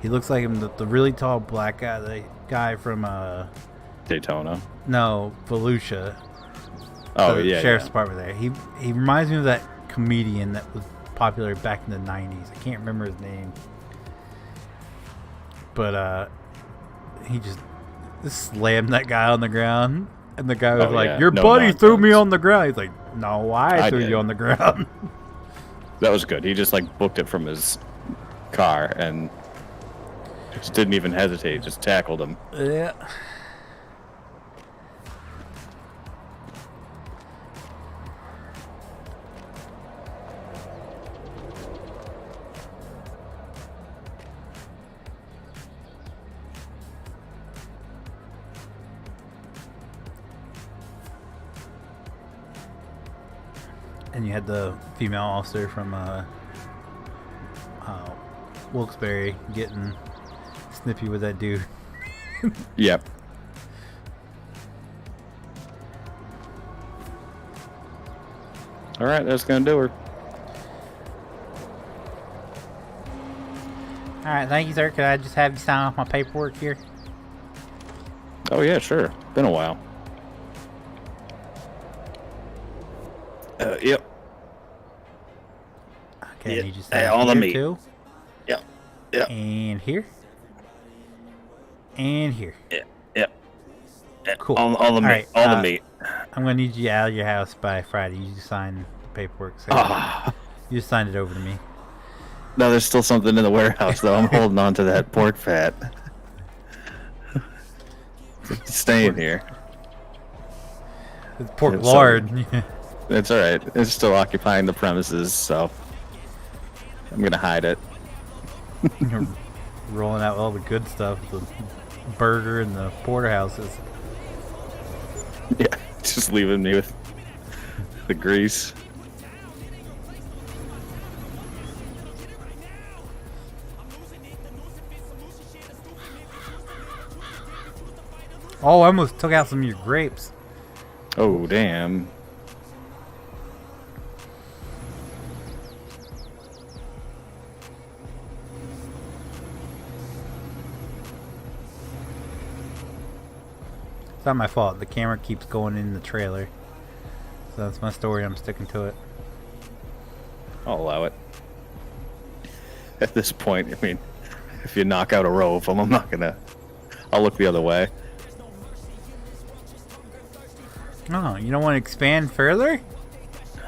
[SPEAKER 1] He looks like him. The really tall black guy, the guy from
[SPEAKER 2] Daytona.
[SPEAKER 1] No, Volusia.
[SPEAKER 2] Oh
[SPEAKER 1] the
[SPEAKER 2] yeah,
[SPEAKER 1] sheriff's department there. He reminds me of that comedian that was popular back in the 90s. I can't remember his name. But he just slammed that guy on the ground, and the guy was like, "Your buddy threw me on the ground." He's like, "No, I threw you on the ground."
[SPEAKER 2] That was good. He just like booked it from his car and just didn't even hesitate. Just tackled him.
[SPEAKER 1] Yeah. And you had the female officer from Wilkes-Barre getting snippy with that dude.
[SPEAKER 2] Yep. All right, that's gonna do her.
[SPEAKER 1] All right, thank you, sir. Could I just have you sign off my paperwork here?
[SPEAKER 2] Oh yeah, sure. Been a while. Yep.
[SPEAKER 1] Okay,
[SPEAKER 2] yep.
[SPEAKER 1] you just
[SPEAKER 2] all the meat.
[SPEAKER 1] Too.
[SPEAKER 2] Yep. Yep.
[SPEAKER 1] And here. And here.
[SPEAKER 2] Yep. Yep.
[SPEAKER 1] Cool.
[SPEAKER 2] All the meat.
[SPEAKER 1] Right,
[SPEAKER 2] all the meat.
[SPEAKER 1] I'm gonna need you out of your house by Friday. You just sign the paperwork. So you just signed it over to me.
[SPEAKER 2] No, there's still something in the warehouse though. I'm holding on to that pork fat. It's staying here.
[SPEAKER 1] It's pork lard.
[SPEAKER 2] It's all right. It's still occupying the premises, so I'm gonna hide it.
[SPEAKER 1] You're rolling out all the good stuff, the burger and the porterhouses.
[SPEAKER 2] Yeah, just leaving me with the grease.
[SPEAKER 1] Oh, I almost took out some of your grapes.
[SPEAKER 2] Oh, damn.
[SPEAKER 1] It's not my fault. The camera keeps going in the trailer. So that's my story. I'm sticking to it.
[SPEAKER 2] I'll allow it. At this point, I mean, if you knock out a row of them, I'm not gonna... I'll look the other way.
[SPEAKER 1] Oh, you don't want to expand further?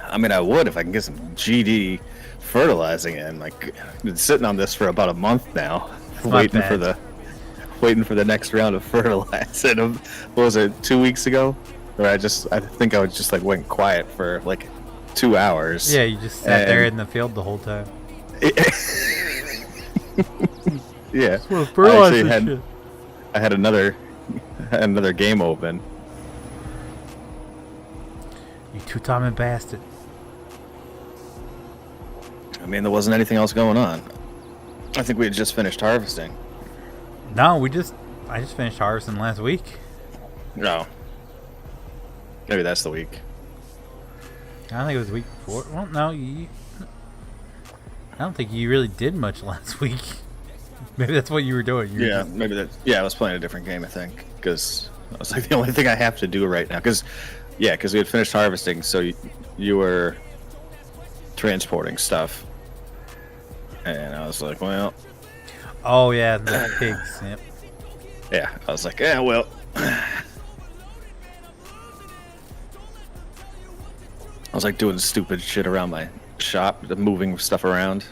[SPEAKER 2] I mean, I would if I can get some GD fertilizing in. Like, I've been sitting on this for about a month now, waiting for the next round of fertilizing. What was it, 2 weeks ago? Or I think I was just like went quiet for like 2 hours.
[SPEAKER 1] Yeah, you just sat there in the field the whole time.
[SPEAKER 2] Yeah. I had another game open.
[SPEAKER 1] You two-timing bastard.
[SPEAKER 2] I mean, there wasn't anything else going on. I think we had just finished harvesting.
[SPEAKER 1] No, I just finished harvesting last week.
[SPEAKER 2] No. Maybe that's the week.
[SPEAKER 1] I don't think it was the week before. Well, no, I don't think you really did much last week. Maybe that's what you were doing.
[SPEAKER 2] Maybe that. Yeah, I was playing a different game, I think, because I was like the only thing I have to do right now. Because we had finished harvesting, so you were transporting stuff, and I was like, well.
[SPEAKER 1] Oh yeah, the pigs. Yep.
[SPEAKER 2] Yeah, I was like, yeah, well. I was like doing stupid shit around my shop, moving stuff around.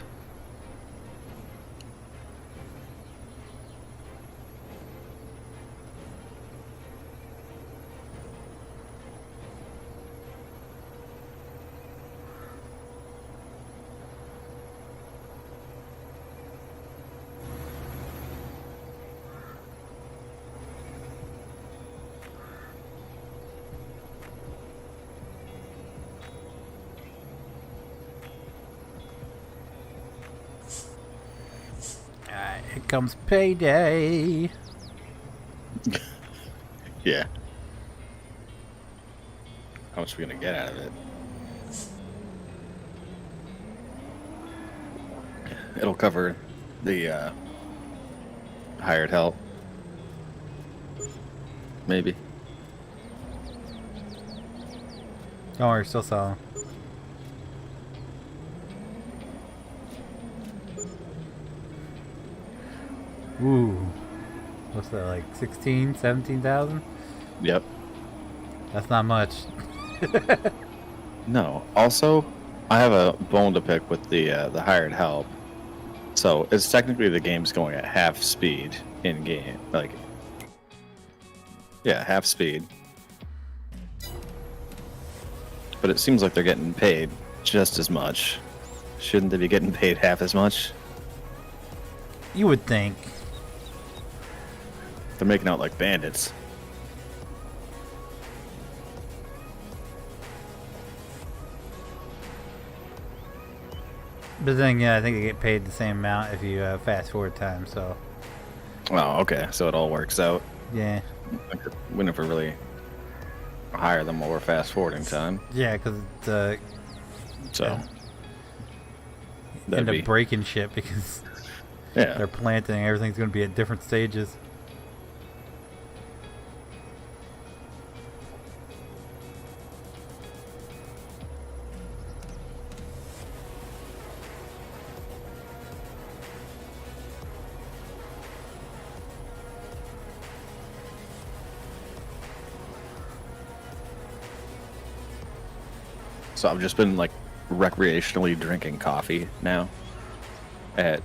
[SPEAKER 1] Here comes payday.
[SPEAKER 2] Yeah. How much are we gonna get out of it? It'll cover the hired help. Maybe.
[SPEAKER 1] Don't worry, still selling. Ooh. What's that, like 16, 17,000?
[SPEAKER 2] Yep.
[SPEAKER 1] That's not much.
[SPEAKER 2] No. Also, I have a bone to pick with the hired help. So it's technically the game's going at half speed in game, like, yeah, half speed. But it seems like they're getting paid just as much. Shouldn't they be getting paid half as much?
[SPEAKER 1] You would think.
[SPEAKER 2] They're making out like bandits.
[SPEAKER 1] But then, yeah, I think they get paid the same amount if you fast forward time, so.
[SPEAKER 2] Oh, okay. So it all works out.
[SPEAKER 1] Yeah.
[SPEAKER 2] We never really hire them while we're fast forwarding time.
[SPEAKER 1] Yeah, because it's,
[SPEAKER 2] So.
[SPEAKER 1] end up breaking shit because
[SPEAKER 2] Yeah.
[SPEAKER 1] they're planting. Everything's going to be at different stages.
[SPEAKER 2] So I've just been like recreationally drinking coffee now at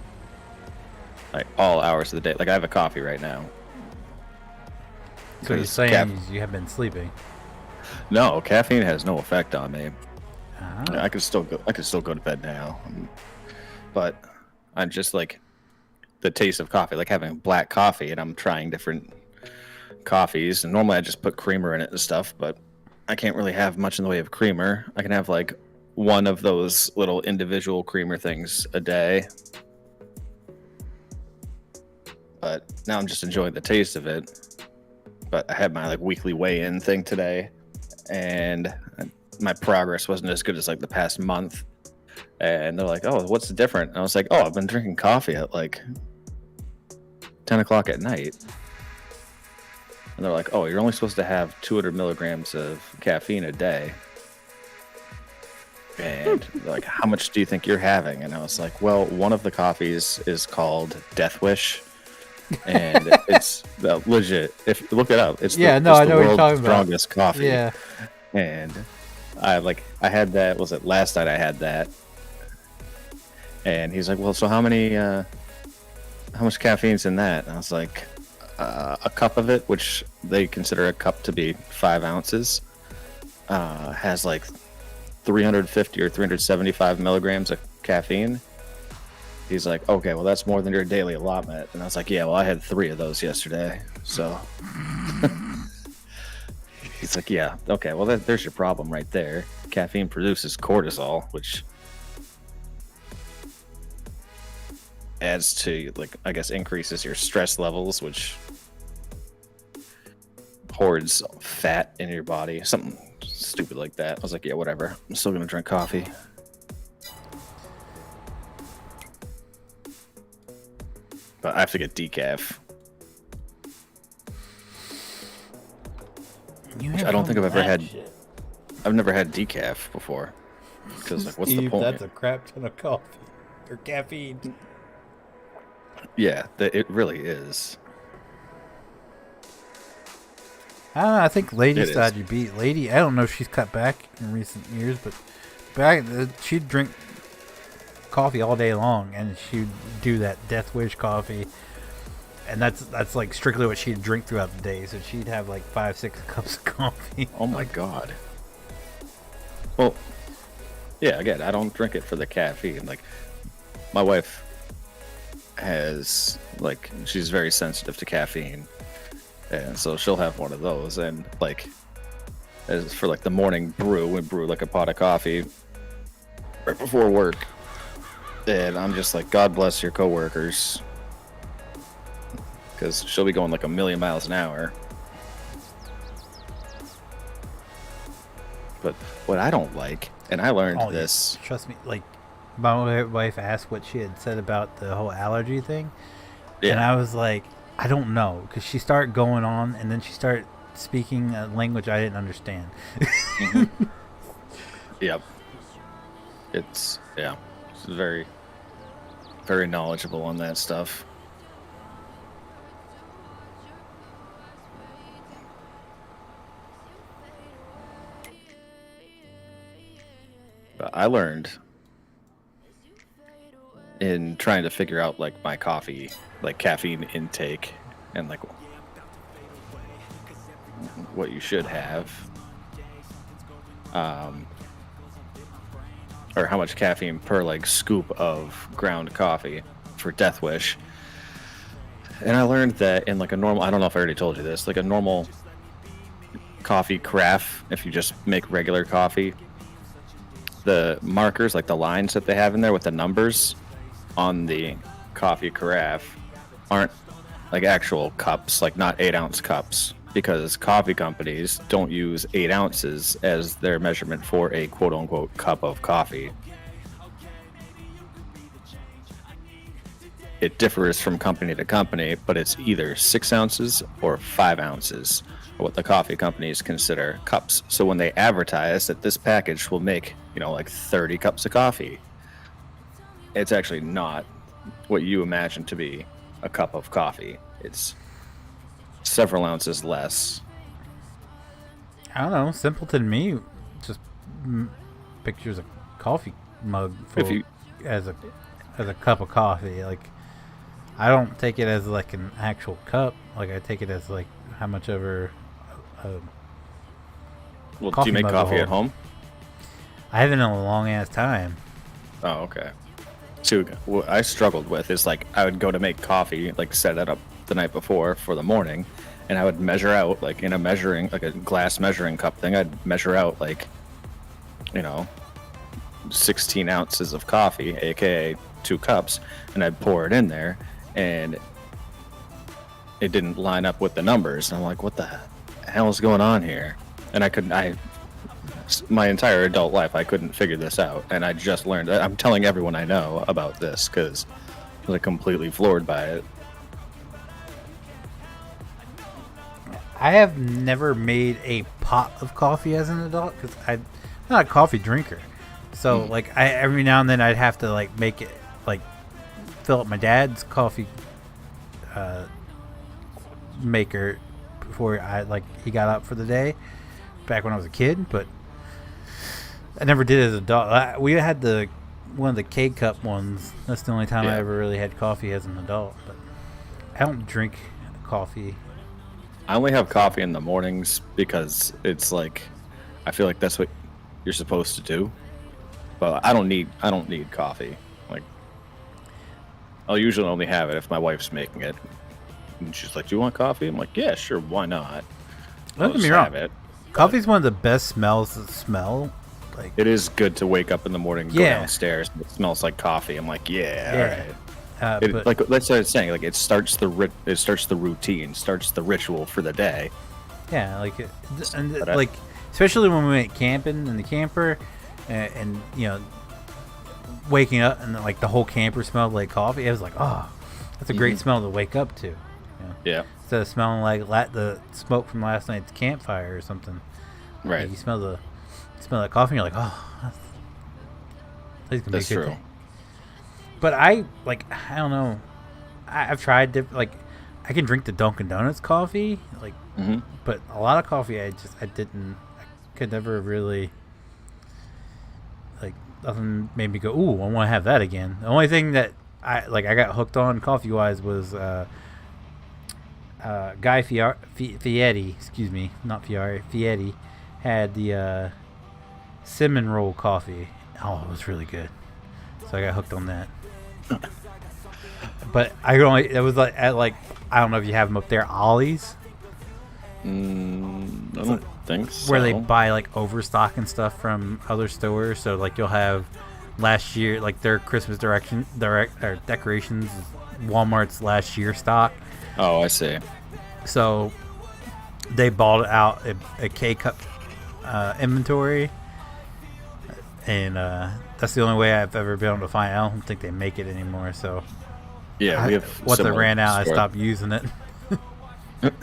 [SPEAKER 2] like all hours of the day. Like I have a coffee right now.
[SPEAKER 1] So you're saying you have been sleeping?
[SPEAKER 2] No, caffeine has no effect on me.
[SPEAKER 1] Uh-huh.
[SPEAKER 2] I could still go to bed now, but I'm just like the taste of coffee, like having black coffee, and I'm trying different coffees. And normally I just put creamer in it and stuff, but I can't really have much in the way of creamer. I can have like one of those little individual creamer things a day. But now I'm just enjoying the taste of it. But I had my like weekly weigh-in thing today, and my progress wasn't as good as like the past month. And they're like, "Oh, what's different?" And I was like, "Oh, I've been drinking coffee at like 10 o'clock at night." And they're like, "Oh, you're only supposed to have 200 milligrams of caffeine a day." And they're like, "How much do you think you're having?" And I was like, "Well, one of the coffees is called Death Wish, and it's legit. If you look it up, it's
[SPEAKER 1] I know what you're talking about.
[SPEAKER 2] Strongest coffee."
[SPEAKER 1] Yeah.
[SPEAKER 2] And I had that. Was it last night? I had that, and he's like, "Well, so how much caffeine's in that?" And I was like, a cup of it, which they consider a cup to be 5 ounces, has like 350 or 375 milligrams of caffeine. He's like, "Okay, well, that's more than your daily allotment." And I was like, "Yeah, well, I had 3 of those yesterday." So he's like, "Yeah, okay, well, there's your problem right there. Caffeine produces cortisol, which adds to, like, I guess increases your stress levels, which hoards fat in your body. Something stupid like that. I was like, yeah, whatever. I'm still gonna drink coffee. But I have to get decaf. Which I don't think I've ever had.
[SPEAKER 1] Shit.
[SPEAKER 2] I've never had decaf before. Because, like, what's the point?
[SPEAKER 1] That's a crap ton of coffee or caffeine.
[SPEAKER 2] Yeah, it really is.
[SPEAKER 1] I don't know. I think Lady's
[SPEAKER 2] It
[SPEAKER 1] the
[SPEAKER 2] is.
[SPEAKER 1] you beat. Lady, I don't know if she's cut back in recent years, but back she'd drink coffee all day long, and she'd do that Death Wish coffee, and that's like strictly what she'd drink throughout the day. So she'd have like 5-6 cups of coffee.
[SPEAKER 2] Oh my god. Well, yeah. Again, I don't drink it for the caffeine. Like, my wife has, like, she's very sensitive to caffeine, and so she'll have one of those. And, like, as for, like, the morning brew, we brew like a pot of coffee right before work. And I'm just like, God bless your coworkers, because she'll be going like a million miles an hour. But what I don't like, and I learned this.
[SPEAKER 1] Trust me, like, my wife asked what she had said about the whole allergy thing, and I was like, I don't know, because she started going on, and then she started speaking a language I didn't understand.
[SPEAKER 2] Mm-hmm. Yep. It's very, very knowledgeable on that stuff. But I learned in trying to figure out, like, my coffee, like, caffeine intake, and, like, what you should have, or how much caffeine per, like, scoop of ground coffee for Death Wish. And I learned that in, like, a normal, I don't know if I already told you this, like a normal coffee carafe, if you just make regular coffee, the markers, like the lines that they have in there with the numbers on the coffee carafe, aren't like actual cups, like not 8-ounce cups, because coffee companies don't use 8 ounces as their measurement for a quote-unquote cup of coffee. It differs from company to company, but it's either 6 ounces or 5 ounces, or what the coffee companies consider cups. So when they advertise that this package will make, like 30 cups of coffee, it's actually not what you imagine to be a cup of coffee. It's several ounces less.
[SPEAKER 1] I don't know. Simpleton me just pictures a coffee mug full as a cup of coffee. Like, I don't take it as like an actual cup. Like, I take it as like how much ever.
[SPEAKER 2] Well, do you make coffee at home?
[SPEAKER 1] I haven't in a long ass time.
[SPEAKER 2] Oh, okay. So what I struggled with is, like, I would go to make coffee, like set it up the night before for the morning, and I would measure out, like, in a measuring, like a glass measuring cup thing, I'd measure out, like, 16 ounces of coffee, aka 2 cups, and I'd pour it in there, and it didn't line up with the numbers. And I'm like, what the hell is going on here? And my entire adult life, I couldn't figure this out, and I just learned. I'm telling everyone I know about this because I was, like, completely floored by it.
[SPEAKER 1] I have never made a pot of coffee as an adult because I'm not a coffee drinker. So like, every now and then I'd have to like make it, like fill up my dad's coffee maker before he got up for the day back when I was a kid, but I never did as an adult. We had one of the K-cup ones. That's the only time I ever really had coffee as an adult, but I don't drink coffee.
[SPEAKER 2] I only have coffee in the mornings because it's like, I feel like that's what you're supposed to do. But I don't need coffee. Like, I'll usually only have it if my wife's making it. And she's like, "Do you want coffee?" I'm like, "Yeah, sure, why not?"
[SPEAKER 1] Don't get me wrong. Coffee's one of the best smells to smell. Like,
[SPEAKER 2] it is good to wake up in the morning, go downstairs, and it smells like coffee. I'm like, yeah. All right.
[SPEAKER 1] But
[SPEAKER 2] like that's what I was saying. Like it starts the routine, starts the ritual for the day.
[SPEAKER 1] yeah, like like especially when we went camping in the camper, and you know, waking up and like the whole camper smelled like coffee. It was like, oh, that's a great smell to wake up to. You know?
[SPEAKER 2] Yeah.
[SPEAKER 1] Instead of smelling like the smoke from last night's campfire or something.
[SPEAKER 2] Right.
[SPEAKER 1] Like you smell that coffee and you're like, oh, that's
[SPEAKER 2] true.
[SPEAKER 1] But I don't know. I've tried like I can drink the Dunkin' Donuts coffee, like, but a lot of coffee I could never really, like, nothing made me go, ooh, I want to have that again. The only thing that I got hooked on coffee wise was Guy Fieri, excuse me, not Fieri, had the cinnamon roll coffee. Oh, it was really good. So I got hooked on that. But it was like at like, I don't know if you have them up there, Ollie's.
[SPEAKER 2] I don't think so.
[SPEAKER 1] Where they buy like overstock and stuff from other stores. So like you'll have last year, like their Christmas decorations, Walmart's last year stock.
[SPEAKER 2] Oh, I see.
[SPEAKER 1] So they bought out a K-Cup inventory. And that's the only way I've ever been able to find it. I don't think they make it anymore. So
[SPEAKER 2] yeah, we have.
[SPEAKER 1] Once it ran out, I stopped using it.
[SPEAKER 2] But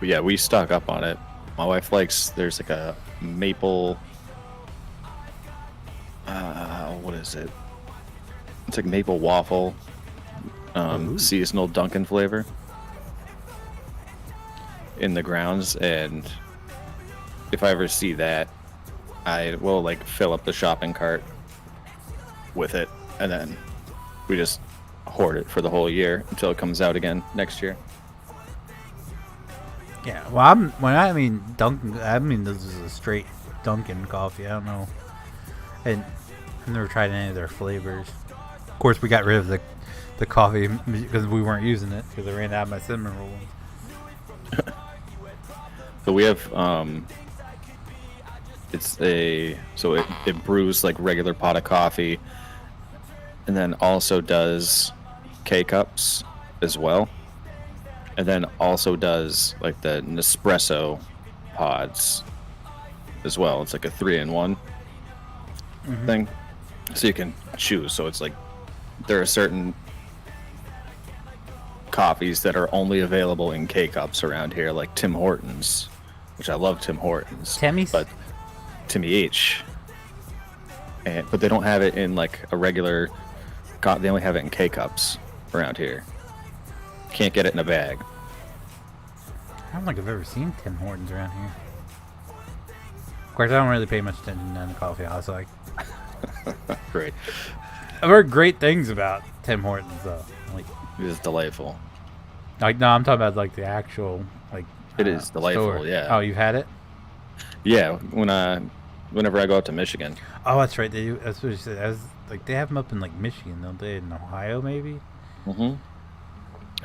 [SPEAKER 2] yeah, we stock up on it. My wife likes. There's like a maple. What is it? It's like maple waffle. Seasonal Dunkin' flavor. In the grounds, and if I ever see that, I will like fill up the shopping cart with it, and then we just hoard it for the whole year until it comes out again next year.
[SPEAKER 1] Yeah, well, I mean Dunkin', I mean this is a straight Dunkin' coffee. I don't know, and I've never tried any of their flavors. Of course, we got rid of the coffee because we weren't using it because I ran out of my cinnamon roll ones.
[SPEAKER 2] So we have it brews like regular pot of coffee, and then also does K-Cups as well, and then also does like the Nespresso pods as well. It's like a 3-in-1 thing, so you can choose. So it's like there are certain coffees that are only available in K-Cups around here, like Tim Hortons, which I love Tim Hortons. But Timmy H. But they don't have it in like a regular. They only have it in K-Cups around here. Can't get it in a bag.
[SPEAKER 1] I don't think I've ever seen Tim Hortons around here. Of course, I don't really pay much attention to the coffee house. Like,
[SPEAKER 2] Great.
[SPEAKER 1] I've heard great things about Tim Hortons though. Like,
[SPEAKER 2] it is delightful.
[SPEAKER 1] Like, no, I'm talking about like the actual like.
[SPEAKER 2] It is delightful.
[SPEAKER 1] Store.
[SPEAKER 2] Yeah.
[SPEAKER 1] Oh, you've had it?
[SPEAKER 2] Yeah. Whenever I go out to Michigan.
[SPEAKER 1] Oh, that's right. They do. That's what you said. I was like, they have them up in like Michigan, don't they? In Ohio, maybe.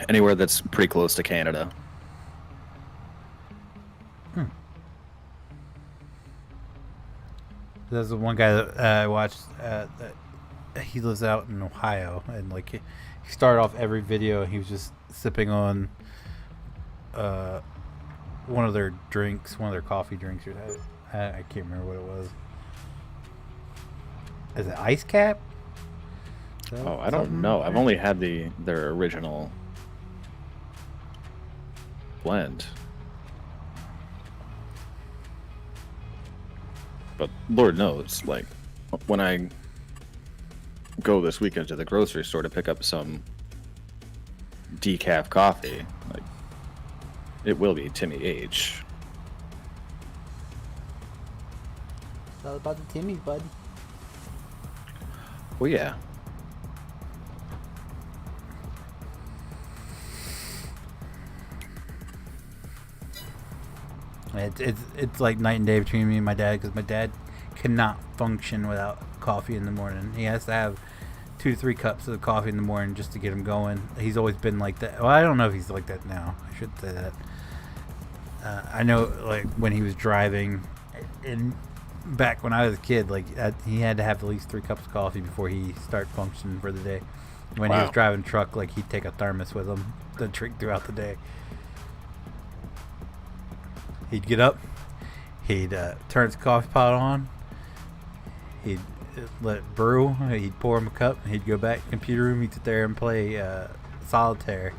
[SPEAKER 2] Anywhere that's pretty close to Canada.
[SPEAKER 1] There's the one guy that I watched. That he lives out in Ohio, and like he started off every video. He was just sipping on one of their drinks, one of their coffee drinks. I can't remember what it was. Is it Ice Cap?
[SPEAKER 2] Oh, I don't know. I've only had their original blend. But Lord knows, like, when I go this weekend to the grocery store to pick up some decaf coffee, like, it will be Timmy H.
[SPEAKER 1] It's all about the Timmys, bud.
[SPEAKER 2] Well, yeah.
[SPEAKER 1] It's like night and day between me and my dad, because my dad cannot function without coffee in the morning. He has to have 2 to 3 cups of coffee in the morning just to get him going. He's always been like that. Well, I don't know if he's like that now. I should say that. I know, like, when he was driving, and back when I was a kid, like he had to have at least 3 cups of coffee before he start functioning for the day. When he was driving a truck, like he'd take a thermos with him to drink throughout the day. He'd get up, he'd turn his coffee pot on, he'd let it brew, he'd pour him a cup, and he'd go back to the computer room, he'd sit there and play solitaire.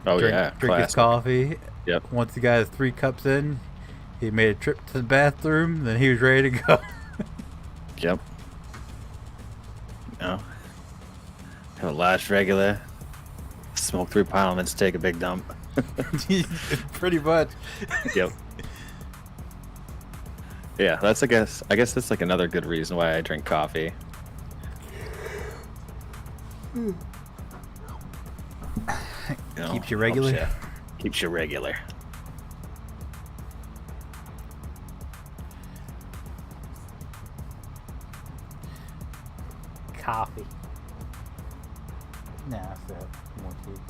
[SPEAKER 1] Drink his coffee.
[SPEAKER 2] Yep.
[SPEAKER 1] Once he got his 3 cups in, he made a trip to the bathroom, then he was ready to go.
[SPEAKER 2] Yep. No. Have a large regular, smoke 3 parliaments, take a big dump.
[SPEAKER 1] Pretty much.
[SPEAKER 2] Yep. Yeah, that's I guess that's like another good reason why I drink coffee.
[SPEAKER 1] You know, keeps you regular.
[SPEAKER 2] Keeps you regular.
[SPEAKER 1] Coffee. No, so more tea.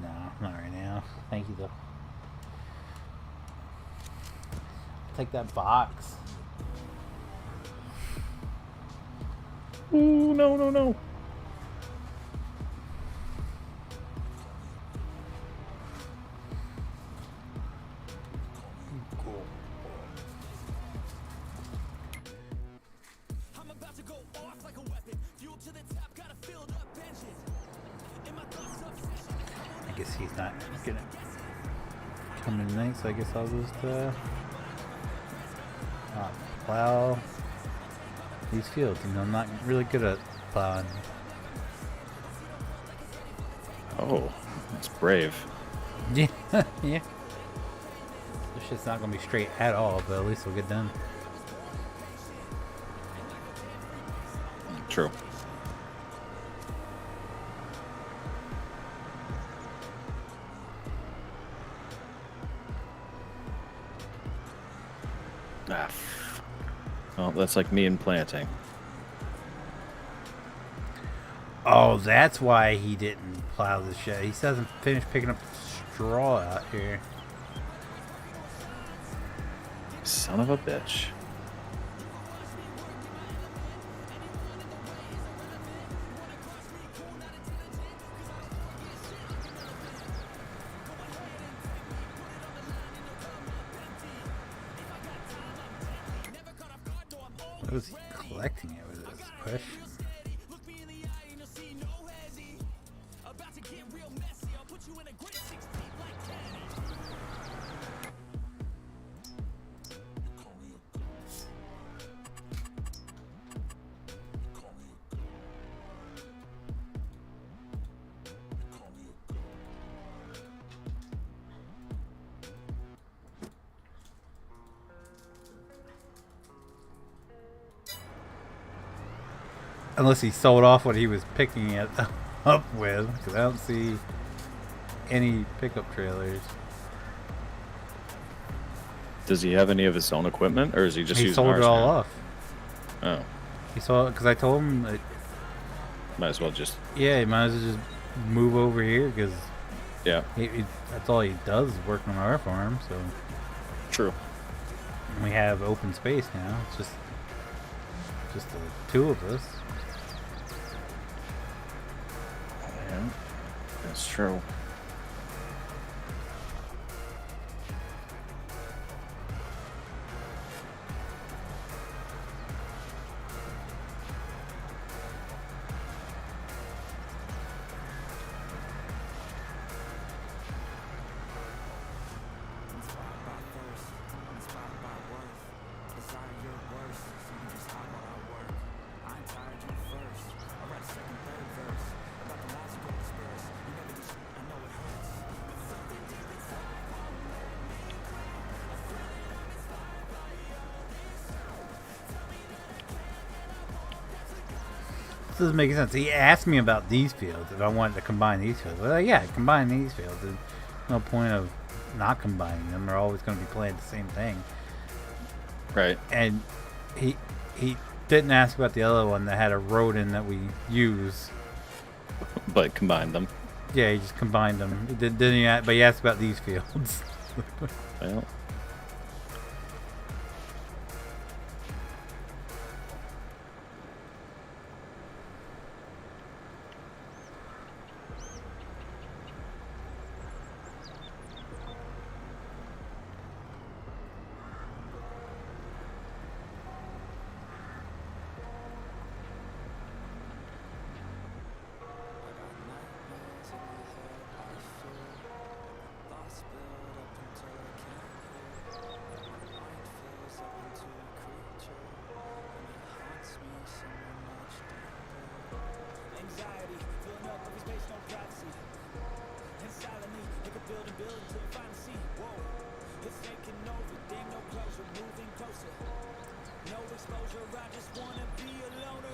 [SPEAKER 1] No, not right now. Thank you though. Take that box.
[SPEAKER 2] Ooh, no.
[SPEAKER 1] Cool.
[SPEAKER 3] I'm about to go off like a weapon. Fuel to the top, got a filled up engine. In my thoughts obsession.
[SPEAKER 1] I guess he's not gonna come in tonight, so I guess I'll just plow these fields. You know, I'm not really good at plowing.
[SPEAKER 2] Oh, that's brave.
[SPEAKER 1] Yeah, yeah. This shit's not gonna be straight at all, but at least we'll get done.
[SPEAKER 2] True. Well, that's like me and planting.
[SPEAKER 1] Oh, that's why he didn't plow the shed. He hasn't finished picking up straw out here.
[SPEAKER 2] Son of a bitch.
[SPEAKER 1] What was he collecting it with this question? Unless he sold off what he was picking it up with, because I don't see any pickup trailers.
[SPEAKER 2] Does he have any of his own equipment, or is he just
[SPEAKER 1] He
[SPEAKER 2] using
[SPEAKER 1] sold
[SPEAKER 2] ours
[SPEAKER 1] it all
[SPEAKER 2] now?
[SPEAKER 1] off.
[SPEAKER 2] Oh,
[SPEAKER 1] He sold it because I told him that,
[SPEAKER 2] might as well just.
[SPEAKER 1] yeah, he might as well just move over here because
[SPEAKER 2] Yeah,
[SPEAKER 1] that's all he does is work on our farm. So
[SPEAKER 2] true.
[SPEAKER 1] we have open space now. It's just the 2 of us.
[SPEAKER 2] Yeah, that's true.
[SPEAKER 1] This doesn't make sense. He asked me about these fields, if I wanted to combine these fields. Well, yeah, combine these fields. There's no point of not combining them. They're always going to be playing the same thing.
[SPEAKER 2] Right.
[SPEAKER 1] And he didn't ask about the other one that had a road in that we use.
[SPEAKER 2] But combine them.
[SPEAKER 1] Yeah, he just combined them. Didn't he? But he asked about these fields.
[SPEAKER 2] Well,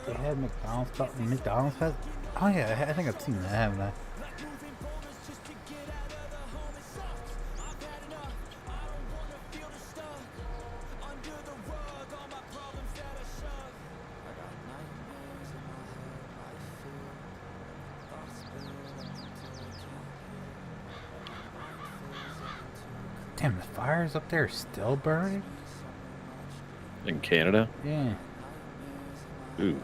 [SPEAKER 1] They had McDonald's has. Oh yeah, I think I've seen that, haven't I? Damn, the fires up there are still burning?
[SPEAKER 2] In Canada?
[SPEAKER 1] Yeah.
[SPEAKER 2] Ooh.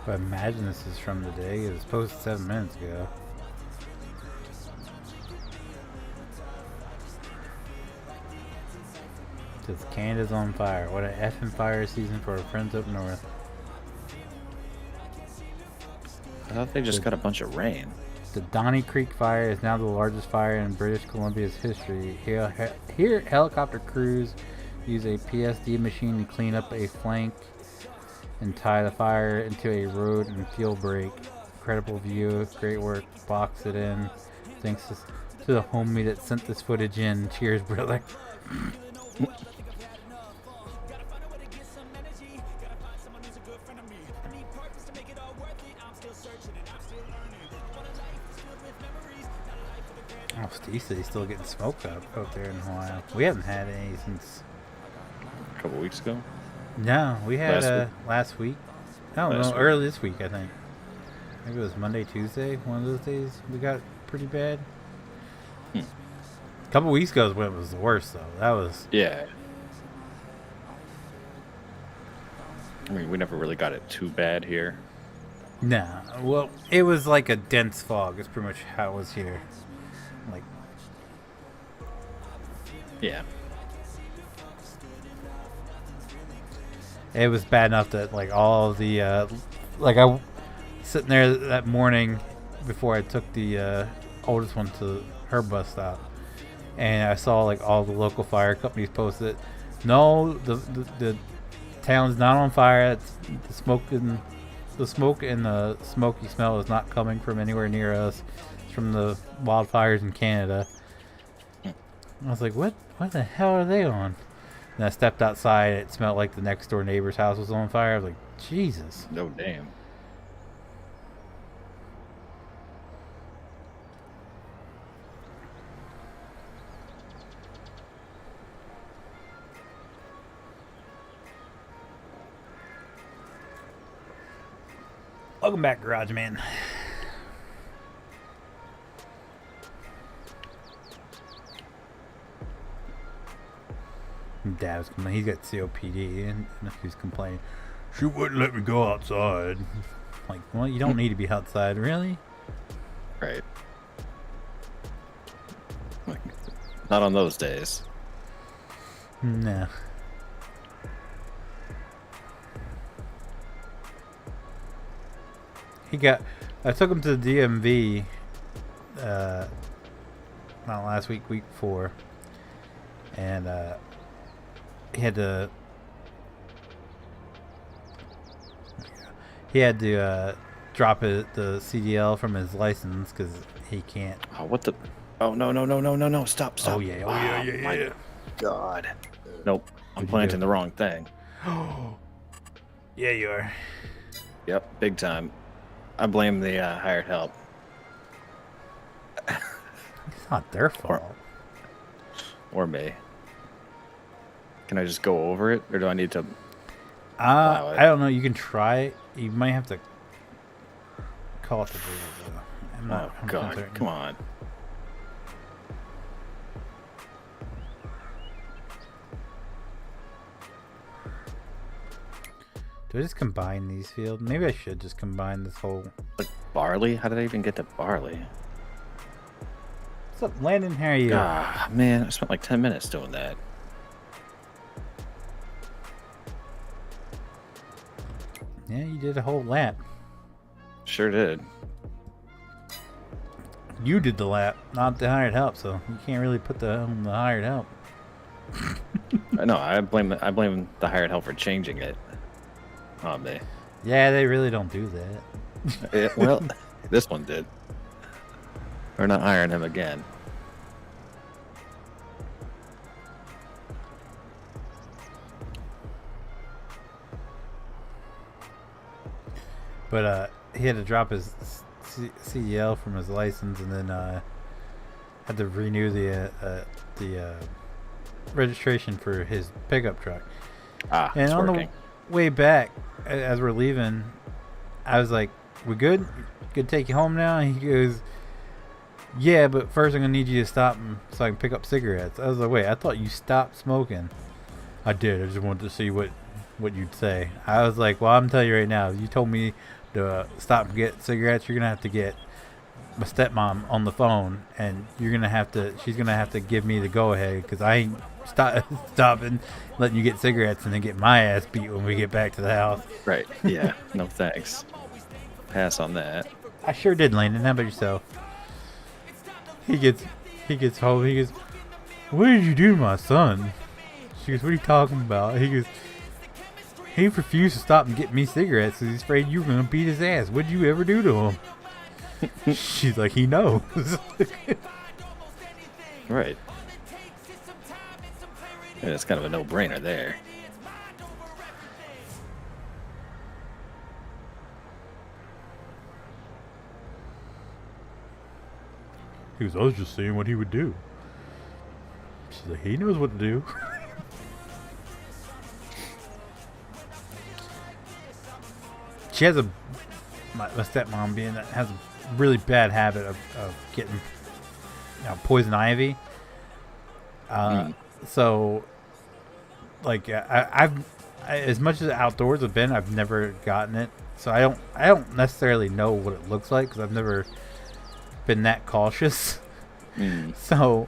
[SPEAKER 1] But imagine this is from the day. It was posted 7 minutes ago. Says Canada's on fire. What an effing fire season for our friends up north.
[SPEAKER 2] I thought they just got a bunch of rain.
[SPEAKER 1] The Donny Creek fire is now the largest fire in British Columbia's history. Here, helicopter crews use a PSD machine to clean up a flank and tie the fire into a road and fuel break. Incredible view, great work. Box it in. Thanks to the homie that sent this footage in. Cheers, brother. Oh, Steve said he's still getting smoked out there in Hawaii. We haven't had any since
[SPEAKER 2] A couple weeks ago?
[SPEAKER 1] No, we had
[SPEAKER 2] Last week?
[SPEAKER 1] No,
[SPEAKER 2] Last
[SPEAKER 1] no,
[SPEAKER 2] week.
[SPEAKER 1] early this week I think. Maybe it was Monday, Tuesday. One of those days we got pretty bad. A couple weeks ago is when it was the worst though. That was
[SPEAKER 2] Yeah. I mean, we never really got it too bad here.
[SPEAKER 1] nah. Well, it was like a dense fog. It's pretty much how it was here. Like
[SPEAKER 2] Yeah.
[SPEAKER 1] it was bad enough that like all of the like I sitting there that morning before I took the oldest one to her bus stop, and I saw like all the local fire companies posted, no, the town's not on fire. It's the smoke and the smoky smell is not coming from anywhere near us. It's from the wildfires in Canada. I was like, what the hell are they on? And I stepped outside. It smelled like the next door neighbor's house was on fire. I was like, Jesus.
[SPEAKER 2] No damn.
[SPEAKER 1] Welcome back, Garage Man. Dad was complaining. He's got COPD, and he's complaining. She wouldn't let me go outside. Like, well, you don't need to be outside, really?
[SPEAKER 2] Right. Like, not on those days.
[SPEAKER 1] No. I took him to the DMV, not last week, week before, and he had to drop the CDL from his license because he can't.
[SPEAKER 2] Oh, what the? Oh, no. Stop.
[SPEAKER 1] Oh, yeah.
[SPEAKER 2] My God. Nope. I'm
[SPEAKER 1] What'd you
[SPEAKER 2] planting
[SPEAKER 1] do?
[SPEAKER 2] the wrong thing.
[SPEAKER 1] Yeah, you are.
[SPEAKER 2] Yep, big time. I blame the hired help.
[SPEAKER 1] It's not their fault.
[SPEAKER 2] Or me. Can I just go over it, or do I need to plow it?
[SPEAKER 1] I don't know. You can try it. You might have to call it the board, though. I'm not
[SPEAKER 2] Oh,
[SPEAKER 1] 100%
[SPEAKER 2] God.
[SPEAKER 1] certain.
[SPEAKER 2] Come on.
[SPEAKER 1] Do I just combine these fields? Maybe I should just combine this whole...
[SPEAKER 2] Like barley? How did I even get to barley?
[SPEAKER 1] What's up, Landon? How are you?
[SPEAKER 2] Ah, man. I spent like 10 minutes doing that.
[SPEAKER 1] Yeah, you did a whole lap.
[SPEAKER 2] Sure did.
[SPEAKER 1] You did the lap, not the hired help, so you can't really put the hired help.
[SPEAKER 2] No, I blame the hired help for changing it on me.
[SPEAKER 1] Yeah, they really don't do that.
[SPEAKER 2] Well, this one did. We're not hiring him again.
[SPEAKER 1] But he had to drop his CDL from his license, and then had to renew the registration for his pickup truck.
[SPEAKER 2] Ah,
[SPEAKER 1] And
[SPEAKER 2] it's
[SPEAKER 1] on
[SPEAKER 2] working.
[SPEAKER 1] the way back, as we're leaving, I was like, "We good? Good to take you home now?" And he goes, "Yeah, but first I'm gonna need you to stop so I can pick up cigarettes." I was like, "Wait, I thought you stopped smoking." I did. I just wanted to see what you'd say. I was like, "Well, I'm telling you right now. You told me to stop and get cigarettes. You're gonna have to get my stepmom on the phone, and you're gonna have to. She's gonna have to give me the go ahead because I ain't stopping, letting you get cigarettes and then get my ass beat when we get back to the house."
[SPEAKER 2] Right. Yeah. No thanks. Pass on that.
[SPEAKER 1] I sure did, Landon. How about yourself? He gets home. He goes, "What did you do to my son?" She goes, "What are you talking about?" He goes, "He refused to stop and get me cigarettes because he's afraid you were going to beat his ass. What'd you ever do to him?" She's like, "He knows."
[SPEAKER 2] Right. Yeah, it's kind of a no-brainer there.
[SPEAKER 1] He goes, "I was just saying what he would do." She's like, "He knows what to do." She has my stepmom being that has a really bad habit of getting poison ivy. So, like, I've as much as outdoors have been, I've never gotten it. So I don't necessarily know what it looks like because I've never been that cautious. So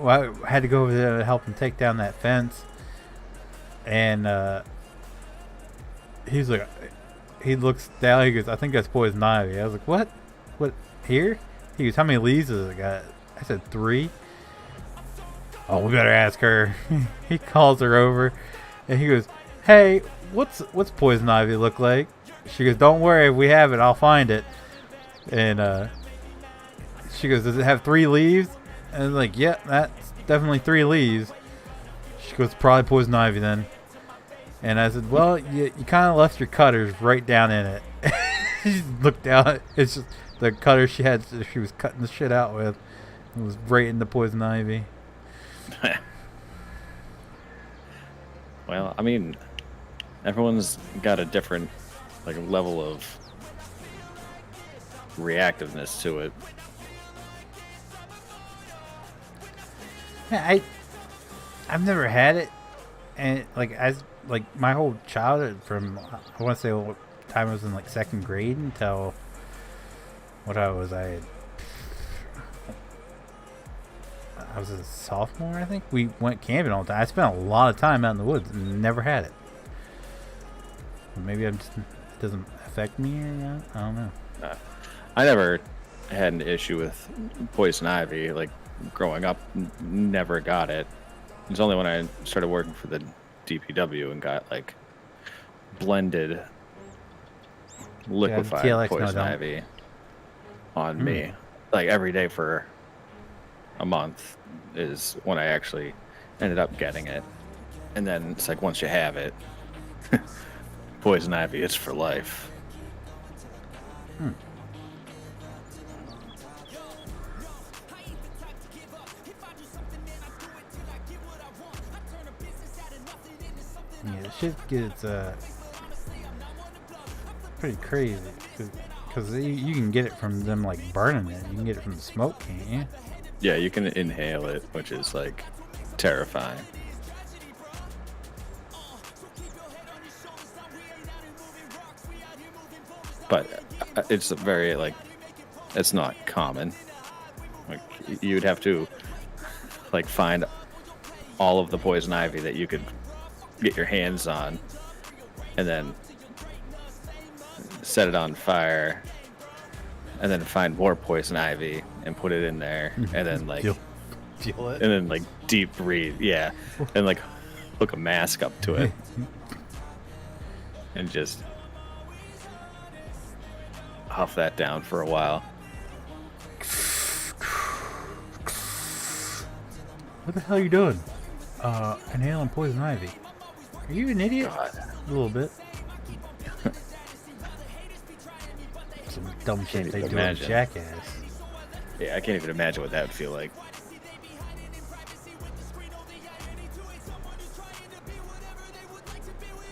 [SPEAKER 1] I had to go over there to help him take down that fence, and he's like, he looks down. He goes, "I think that's poison ivy." I was like, "What? What here?" He goes, "How many leaves has it got?" I said 3. "Oh, we better ask her." He calls her over, and he goes, "Hey, what's poison ivy look like?" She goes, "Don't worry, if we have it, I'll find it." And she goes, "Does it have 3 leaves?" And I'm like, "Yeah, that's definitely 3 leaves." She goes, "Probably poison ivy then." And I said, "Well, you kind of left your cutters right down in it." She looked out. It's just the cutter she was cutting the shit out with. It was right in the poison ivy.
[SPEAKER 2] Well, I mean, everyone's got a different level of reactiveness to it.
[SPEAKER 1] Yeah, I've never had it, and my whole childhood from I want to say what time I was in 2nd grade until I was a sophomore, I think. We went camping all the time. I spent a lot of time out in the woods and never had it. Maybe it doesn't affect me or not. I don't know.
[SPEAKER 2] I never had an issue with poison ivy. Growing up, never got it. It's only when I started working for the DPW and got blended liquefied
[SPEAKER 1] TLX,
[SPEAKER 2] poison
[SPEAKER 1] no,
[SPEAKER 2] ivy on me every day for a month is when I actually ended up getting it. And then it's once you have it, poison ivy, it's for life.
[SPEAKER 1] Yeah, shit gets pretty crazy because you can get it from them burning it. You can get it from the smoke, can't you?
[SPEAKER 2] Yeah, you can inhale it, which is terrifying. But it's very it's not common. You'd have to find all of the poison ivy that you could get your hands on, and then set it on fire, and then find more poison ivy and put it in there, and then
[SPEAKER 1] Feel it.
[SPEAKER 2] and then deep breathe, yeah, and hook a mask up to it and just huff that down for a while.
[SPEAKER 1] What the hell are you doing? Inhaling poison ivy. Are you an idiot?
[SPEAKER 2] God.
[SPEAKER 1] A little bit. Some dumb shit
[SPEAKER 2] Can't
[SPEAKER 1] they
[SPEAKER 2] even
[SPEAKER 1] do in
[SPEAKER 2] imagine.
[SPEAKER 1] Jackass.
[SPEAKER 2] Yeah, I can't even imagine what that would feel like.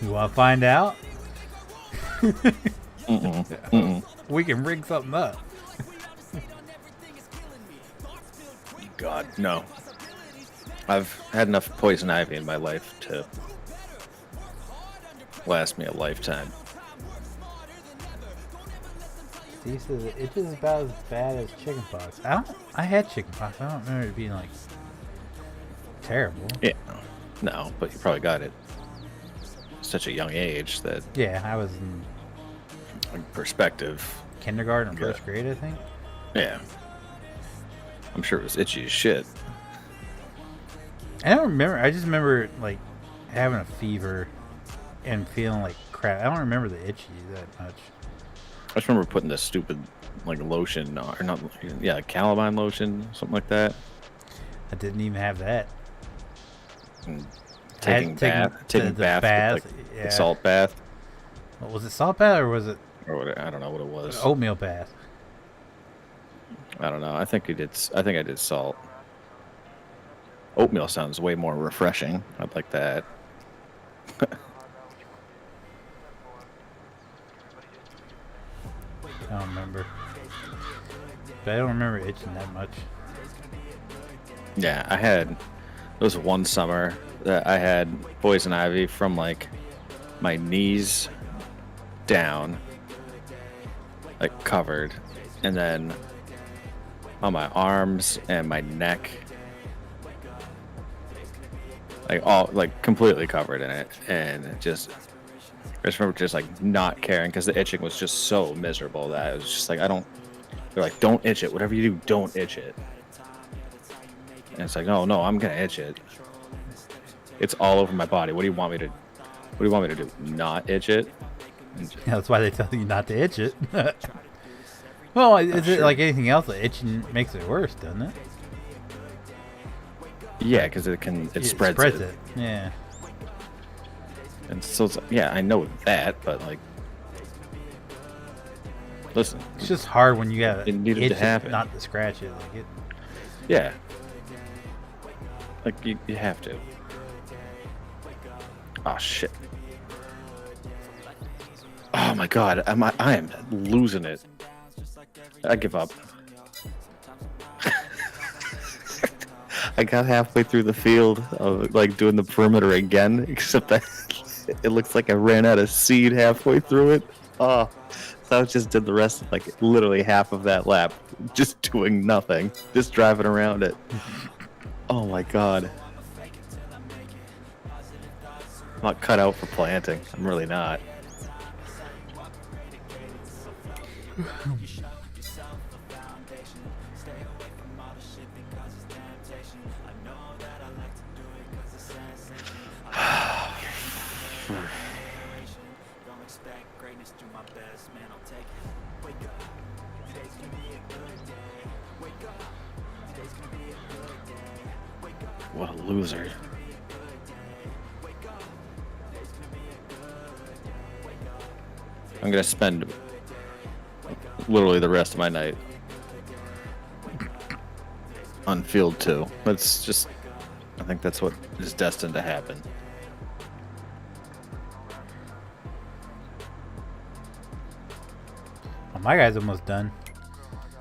[SPEAKER 1] You want to find out?
[SPEAKER 2] Mm-mm.
[SPEAKER 1] We can rig something up.
[SPEAKER 2] God, no. I've had enough poison ivy in my life to last me a lifetime.
[SPEAKER 1] Steve says it itches about as bad as chickenpox. I had chickenpox. I don't remember it being like terrible.
[SPEAKER 2] Yeah, no, but you probably got it at such a young age that,
[SPEAKER 1] Yeah, I was in
[SPEAKER 2] like, perspective,
[SPEAKER 1] kindergarten or
[SPEAKER 2] Yeah.
[SPEAKER 1] first grade, I think.
[SPEAKER 2] yeah. I'm sure it was itchy as shit.
[SPEAKER 1] I don't remember. I just remember like having a fever and feeling like crap. I don't remember the itchy that much.
[SPEAKER 2] I just remember putting this stupid like lotion or not, yeah, calamine lotion, something like that.
[SPEAKER 1] I didn't even have that.
[SPEAKER 2] And
[SPEAKER 1] I had
[SPEAKER 2] taking taking
[SPEAKER 1] the
[SPEAKER 2] bath,
[SPEAKER 1] bath,
[SPEAKER 2] with, like,
[SPEAKER 1] yeah.
[SPEAKER 2] the salt bath,
[SPEAKER 1] What, was it salt bath or was it
[SPEAKER 2] or what, I don't know what it was.
[SPEAKER 1] oatmeal bath?
[SPEAKER 2] I don't know. I think I did salt. Oatmeal sounds way more refreshing. I'd like that.
[SPEAKER 1] I don't remember. But I don't remember itching that much.
[SPEAKER 2] Yeah, there was one summer that I had poison ivy from like my knees down, like covered, and then on my arms and my neck, like all like completely covered in it, and I just remember just like not caring because the itching was just so miserable that I was just like, they're like, don't itch it, whatever you do, don't itch it. And it's like, no, I'm gonna itch it. It's all over my body. What do you want me to do? Not itch it? And
[SPEAKER 1] Yeah, that's why they tell you not to itch it. Well, is it
[SPEAKER 2] sure.
[SPEAKER 1] like anything else? The itching makes it worse, doesn't it?
[SPEAKER 2] yeah, because it spreads it.
[SPEAKER 1] Yeah.
[SPEAKER 2] And so it's, yeah, I know that, but like, listen,
[SPEAKER 1] It's just hard when you got
[SPEAKER 2] It needed to
[SPEAKER 1] itch it,
[SPEAKER 2] happen.
[SPEAKER 1] not to scratch it. Like it.
[SPEAKER 2] yeah, like you have to. Oh shit. Oh my god, I am losing it. I give up. I got halfway through the field of like doing the perimeter again, except that it looks like I ran out of seed halfway through it. Oh, so I just did the rest of like literally half of that lap, just doing nothing, just driving around it. Oh my god. I'm not cut out for planting. I'm really not. What a loser. I'm gonna spend literally the rest of my night on field 2. I think that's what is destined to happen.
[SPEAKER 1] Well, my guy's almost done.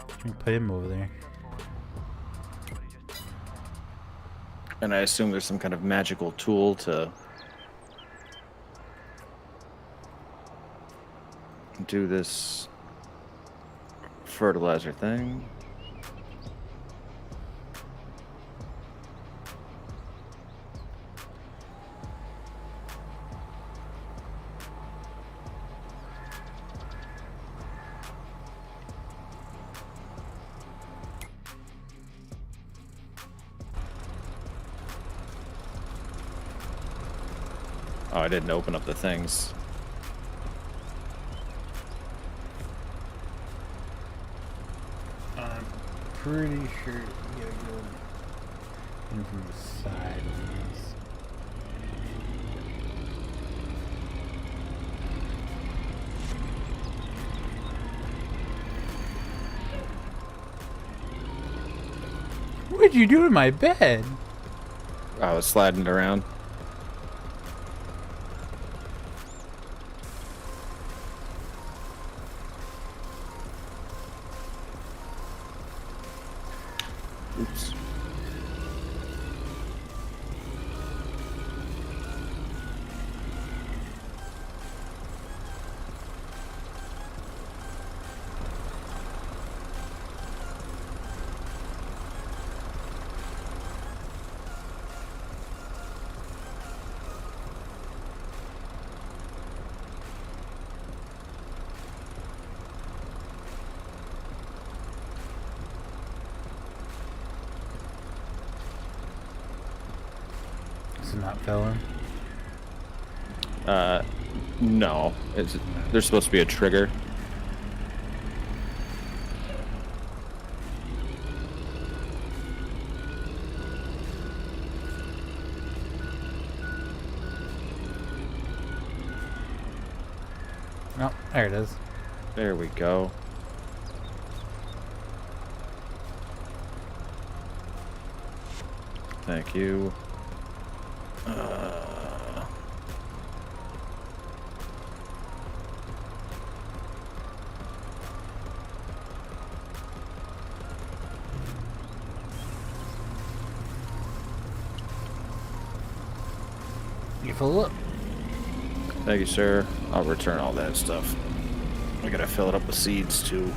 [SPEAKER 1] We can put him over there.
[SPEAKER 2] And I assume there's some kind of magical tool to do this fertilizer thing. Oh, I didn't open up the things.
[SPEAKER 1] I'm pretty sure you gotta go in from the side of these. What'd you do to my bed?
[SPEAKER 2] I was sliding it around. Oops.
[SPEAKER 1] This is not filling.
[SPEAKER 2] No. There's supposed to be a trigger.
[SPEAKER 1] Oh, there it is.
[SPEAKER 2] There we go. Thank you.
[SPEAKER 1] You fill up.
[SPEAKER 2] Thank you, sir. I'll return all that stuff. I gotta fill it up with seeds, too.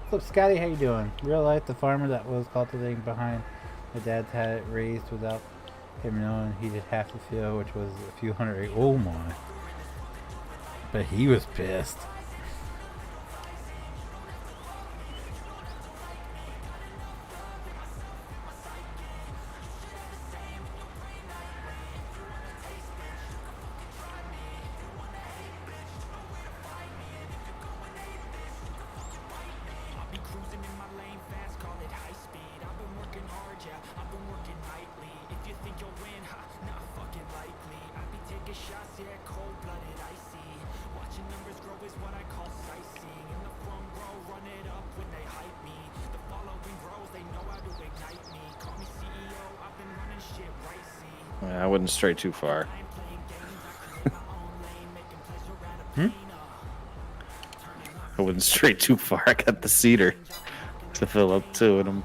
[SPEAKER 1] What's up, Scotty? How you doing? Real life, the farmer that was cultivating behind my dad's had it raised without him knowing. He did half the field, which was a few hundred. Oh my! But he was pissed.
[SPEAKER 2] I wouldn't stray too far. I wouldn't stray too far. I got the cedar to fill up too, and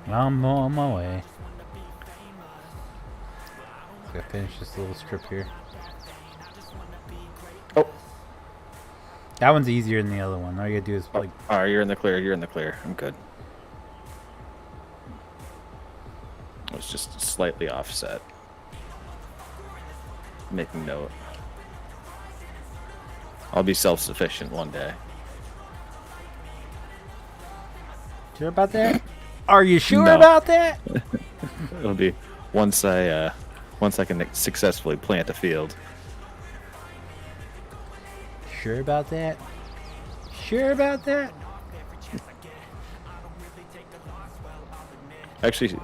[SPEAKER 1] I'm on my way. Gotta finish this little strip here.
[SPEAKER 2] Oh,
[SPEAKER 1] that one's easier than the other one. All you gotta do is like.
[SPEAKER 2] All right, you're in the clear. You're in the clear. I'm good. It's just slightly offset. Making note. I'll be self-sufficient one day.
[SPEAKER 1] Sure about that? Are you sure
[SPEAKER 2] No.
[SPEAKER 1] about that?
[SPEAKER 2] It'll be once I can successfully plant a field.
[SPEAKER 1] Sure about that? Sure about that?
[SPEAKER 2] Actually,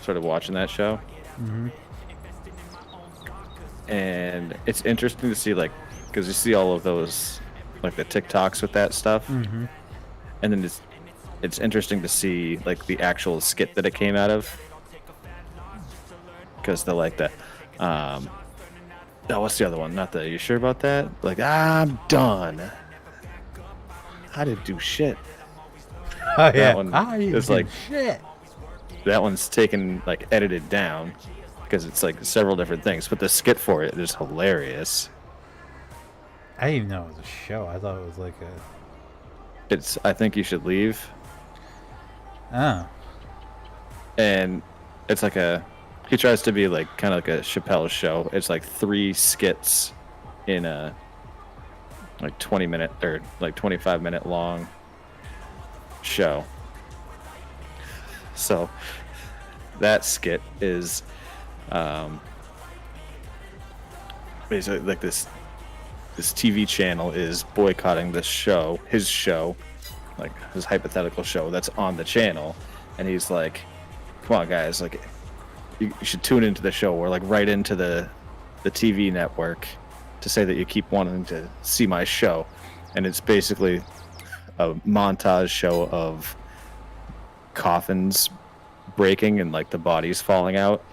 [SPEAKER 2] started watching that show, and it's interesting to see, like, because you see all of those, like the TikToks with that stuff, and then it's interesting to see like the actual skit that it came out of, because they're like the oh, what's the other one? Not the you sure about that? Like, I'm done. I didn't do shit.
[SPEAKER 1] Oh yeah.
[SPEAKER 2] That one
[SPEAKER 1] I
[SPEAKER 2] is like
[SPEAKER 1] shit.
[SPEAKER 2] that one's taken, like, edited down because it's like several different things. But the skit for it is hilarious.
[SPEAKER 1] I didn't even know it was a show. I thought it was like a.
[SPEAKER 2] It's I Think You Should Leave.
[SPEAKER 1] Oh.
[SPEAKER 2] And it's like he tries to be like kind of like a Chappelle show. It's like 3 skits in a like 20-minute or like 25-minute long show. So that skit is basically like this TV channel is boycotting this show, his show, like his hypothetical show that's on the channel, and he's like, come on guys, like you should tune into the show or like write into the TV network to say that you keep wanting to see my show. And it's basically a montage show of coffins breaking and like the bodies falling out.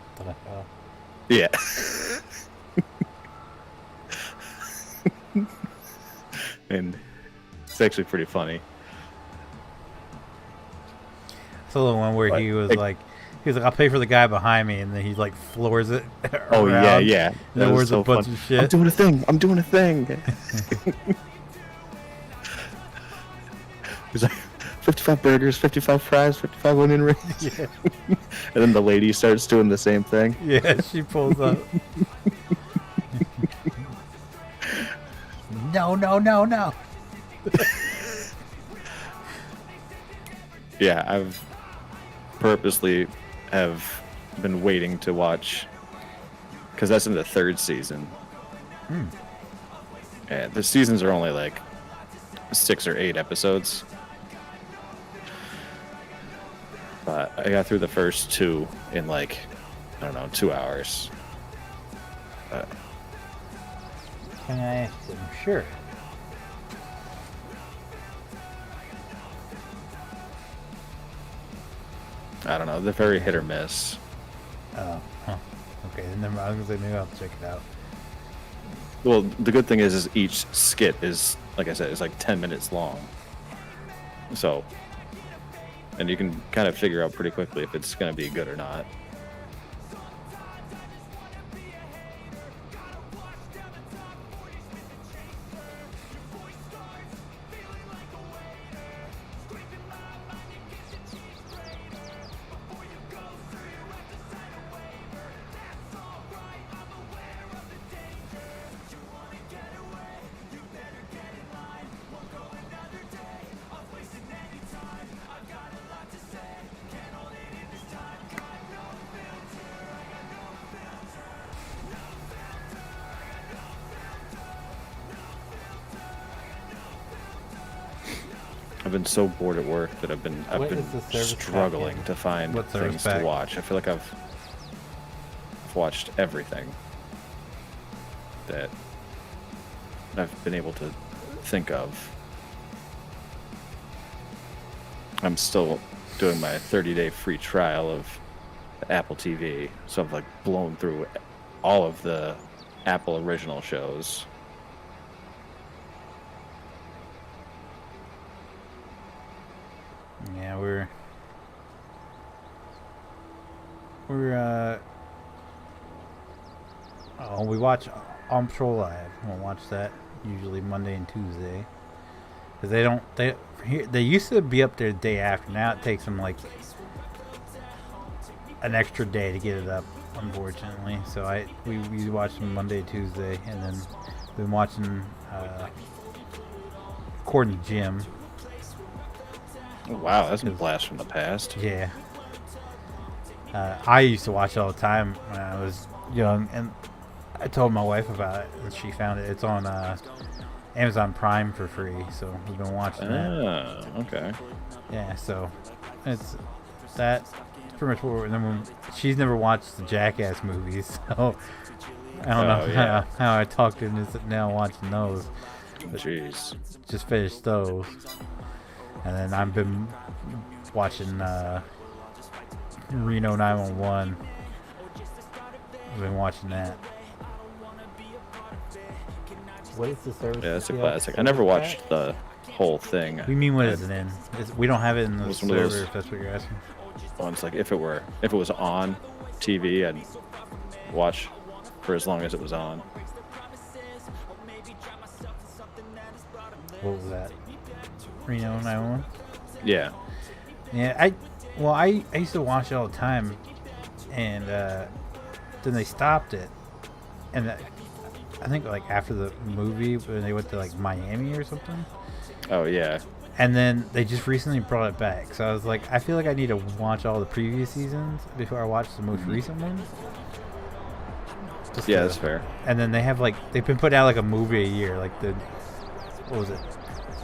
[SPEAKER 2] Yeah. And it's actually pretty funny.
[SPEAKER 1] It's a little one where he was like, I'll pay for the guy behind me, and then he like floors it.
[SPEAKER 2] Oh
[SPEAKER 1] around,
[SPEAKER 2] yeah.
[SPEAKER 1] And then wears a bunch of shit.
[SPEAKER 2] I'm doing a thing. He's like 55 burgers, 55 fries, 55 onion rings.
[SPEAKER 1] Yeah.
[SPEAKER 2] And then the lady starts doing the same thing.
[SPEAKER 1] Yeah, she pulls up. No.
[SPEAKER 2] Yeah, I've purposely have been waiting to watch because that's in the 3rd season. And the seasons are only like 6 or 8 episodes. But I got through the first 2 in like, I don't know, 2 hours.
[SPEAKER 1] Can I ask them? Sure.
[SPEAKER 2] I don't know, they're very hit or miss.
[SPEAKER 1] Oh, huh. Okay, then never mind. I was gonna say maybe I'll check it out.
[SPEAKER 2] Well, the good thing is each skit is, like I said, is like 10 minutes long. So, and you can kind of figure out pretty quickly if it's going to be good or not. I've been so bored at work that I've been struggling to find things to watch. I feel like I've watched everything that I've been able to think of. I'm still doing my 30-day free trial of Apple TV, so I've like blown through all of the Apple original shows.
[SPEAKER 1] Yeah, we're we watch On Patrol Live. We'll watch that usually Monday and Tuesday, because they used to be up there the day after. Now it takes them like an extra day to get it up, unfortunately. So we watch them Monday, Tuesday, and then been watching according to Jim.
[SPEAKER 2] Oh, wow, that's a blast from the past.
[SPEAKER 1] Yeah. I used to watch it all the time when I was young, and I told my wife about it, and she found it. It's on Amazon Prime for free, so we've been watching that.
[SPEAKER 2] Oh, okay.
[SPEAKER 1] Yeah, so it's pretty much what we're. And then she's never watched the Jackass movies, so I don't know how I talked her into now watching those. But
[SPEAKER 2] jeez.
[SPEAKER 1] Just finished those. And then I've been watching Reno 911. I've been watching that. What is the service?
[SPEAKER 2] Yeah, that's a classic. I never watched the whole thing.
[SPEAKER 1] What do you mean what is it in? We don't have it in the server, if that's what you're asking.
[SPEAKER 2] Well, it's like if it was on TV, I'd watch for as long as it was on.
[SPEAKER 1] What was that? Reno 911?
[SPEAKER 2] Yeah.
[SPEAKER 1] Yeah, I used to watch it all the time, and then they stopped it, and I think like after the movie when they went to like Miami or something,
[SPEAKER 2] Oh yeah.
[SPEAKER 1] and then they just recently brought it back. So I was like, I feel like I need to watch all the previous seasons before I watch the most recent one.
[SPEAKER 2] Yeah, that's fair.
[SPEAKER 1] And then they've been putting out like a movie a year, like what was it,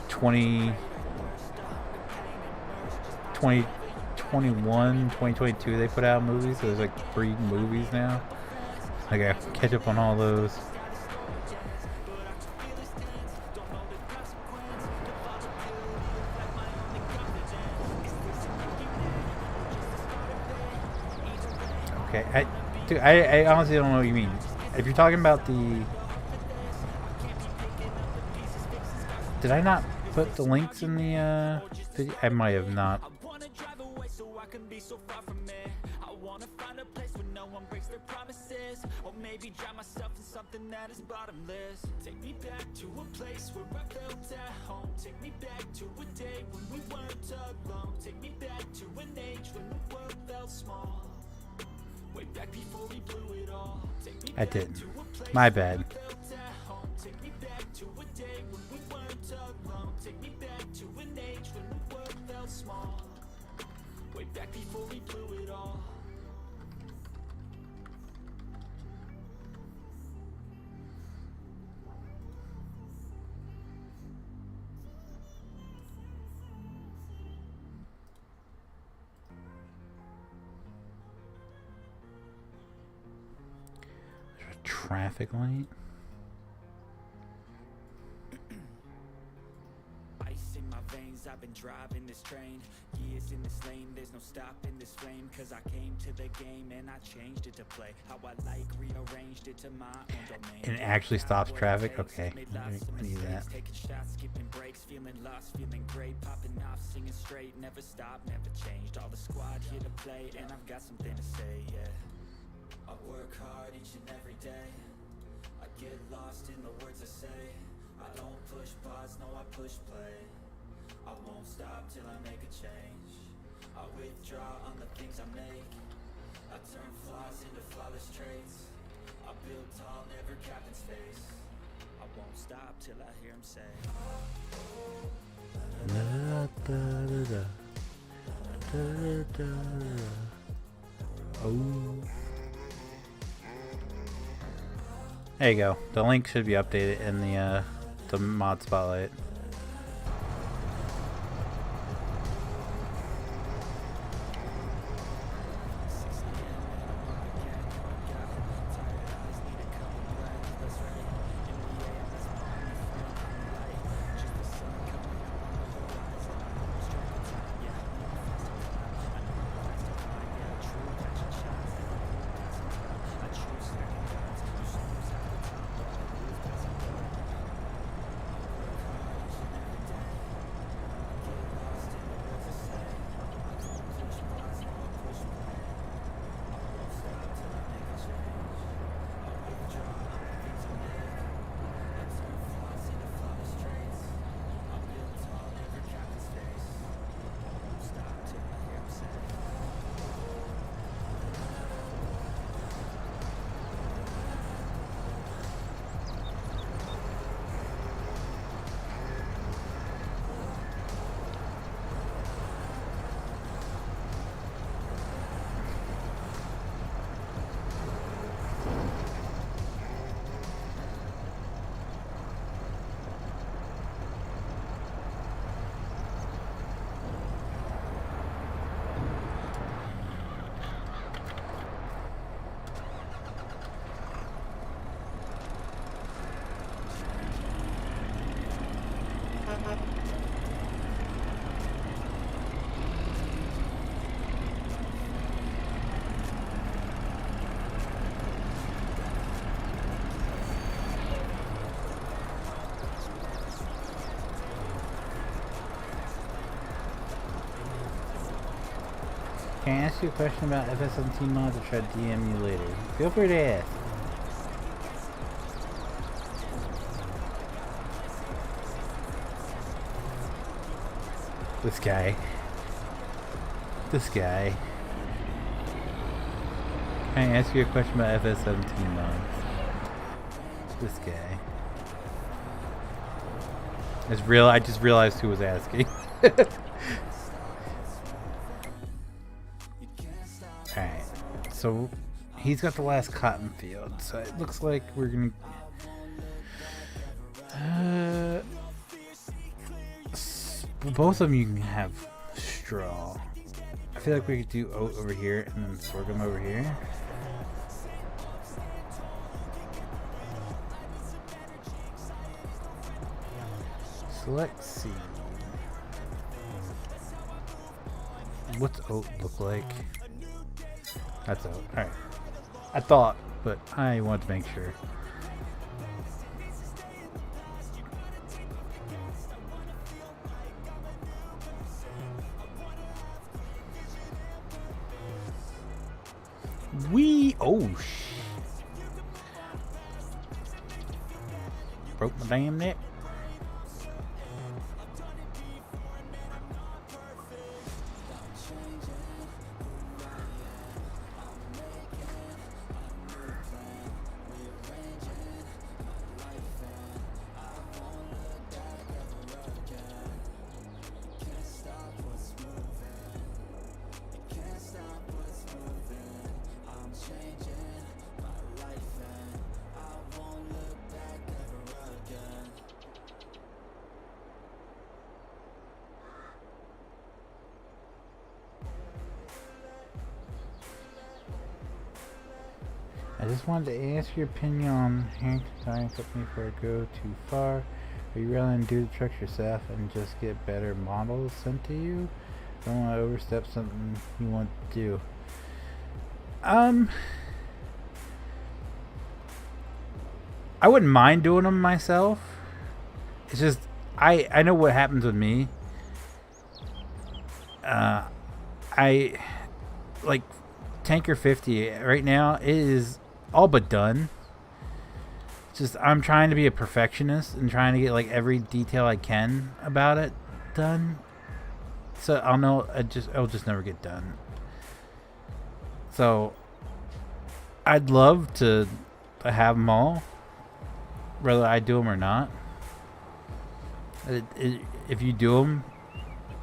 [SPEAKER 1] 2022 they put out movies, so there's like 3 movies now. I gotta catch up on all those. Okay, I honestly don't know what you mean. If you're talking about did I not put the links in the video? I might have not.
[SPEAKER 3] Take me back to a place where I felt at home. Take me back to a day when we weren't alone. Take me back to an age when the world felt small. Way back before we blew it all. Take me
[SPEAKER 1] I
[SPEAKER 3] back
[SPEAKER 1] didn't.
[SPEAKER 3] to a place
[SPEAKER 1] My bad.
[SPEAKER 3] where I felt at home. Take me back to a day when we weren't alone. Take me back to an age when the world felt small. Way back before we blew it all.
[SPEAKER 1] Traffic light.
[SPEAKER 3] Ice in my veins, I've been driving this train. Years in this lane, there's no stopping this flame. Cause I came to the game and I changed it to play how I like, rearranged it to my own domain.
[SPEAKER 1] And it actually stops traffic? Okay, I need that.
[SPEAKER 3] Taking shots, skipping breaks, feeling lost, feeling great. Popping off, singing straight, never stopped, never changed. All the squad here to play, and I've got something to say, yeah. I work hard each and every day. I get lost in the words I say. I don't push pause, no I push play. I won't stop till I make a change. I withdraw on the things I make. I turn flaws into flawless traits. I build tall, never capped in space. I won't stop till I hear him say.
[SPEAKER 1] Oh. There you go. The link should be updated in the mod spotlight. Can I ask you a question about FS17 mods or try to DM you later? Feel free to ask. This guy. This guy. Can I ask you a question about FS17 mods? This guy. I just realized who was asking. Alright. So he's got the last cotton field. So it looks like we're gonna both of them you can have straw. I feel like we could do oat over here and then sorghum over here. Select seed. What's oat look like? That's oat. Alright. I thought, but I wanted to make sure. Broke my damn neck. I just wanted to ask your opinion on hair design company before I go too far. Are you willing to do the tricks yourself and just get better models sent to you? Don't want to overstep something you want to do. I wouldn't mind doing them myself. It's just I know what happens with me. I like Tanker 50 right now. It is all but done. Just I'm trying to be a perfectionist and trying to get like every detail I can about it done. So I'll know it'll just never get done. So I'd love to have them all, whether I do them or not. If you do them,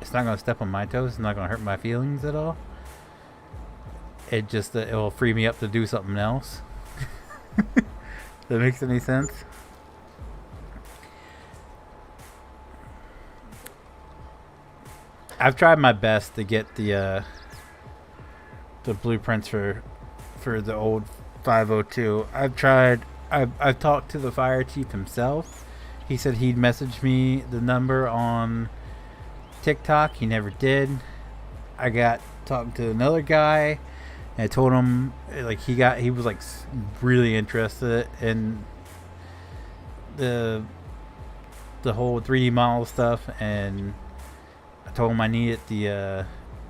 [SPEAKER 1] it's not gonna step on my toes. It's not gonna hurt my feelings at all. It just it will free me up to do something else. That makes any sense? I've tried my best to get the blueprints for the old 502. I've talked to the fire chief himself. He said he'd message me the number on TikTok. He never did. I got talking to another guy. And I told him like he was like really interested in the whole 3D model stuff, and I told him I needed the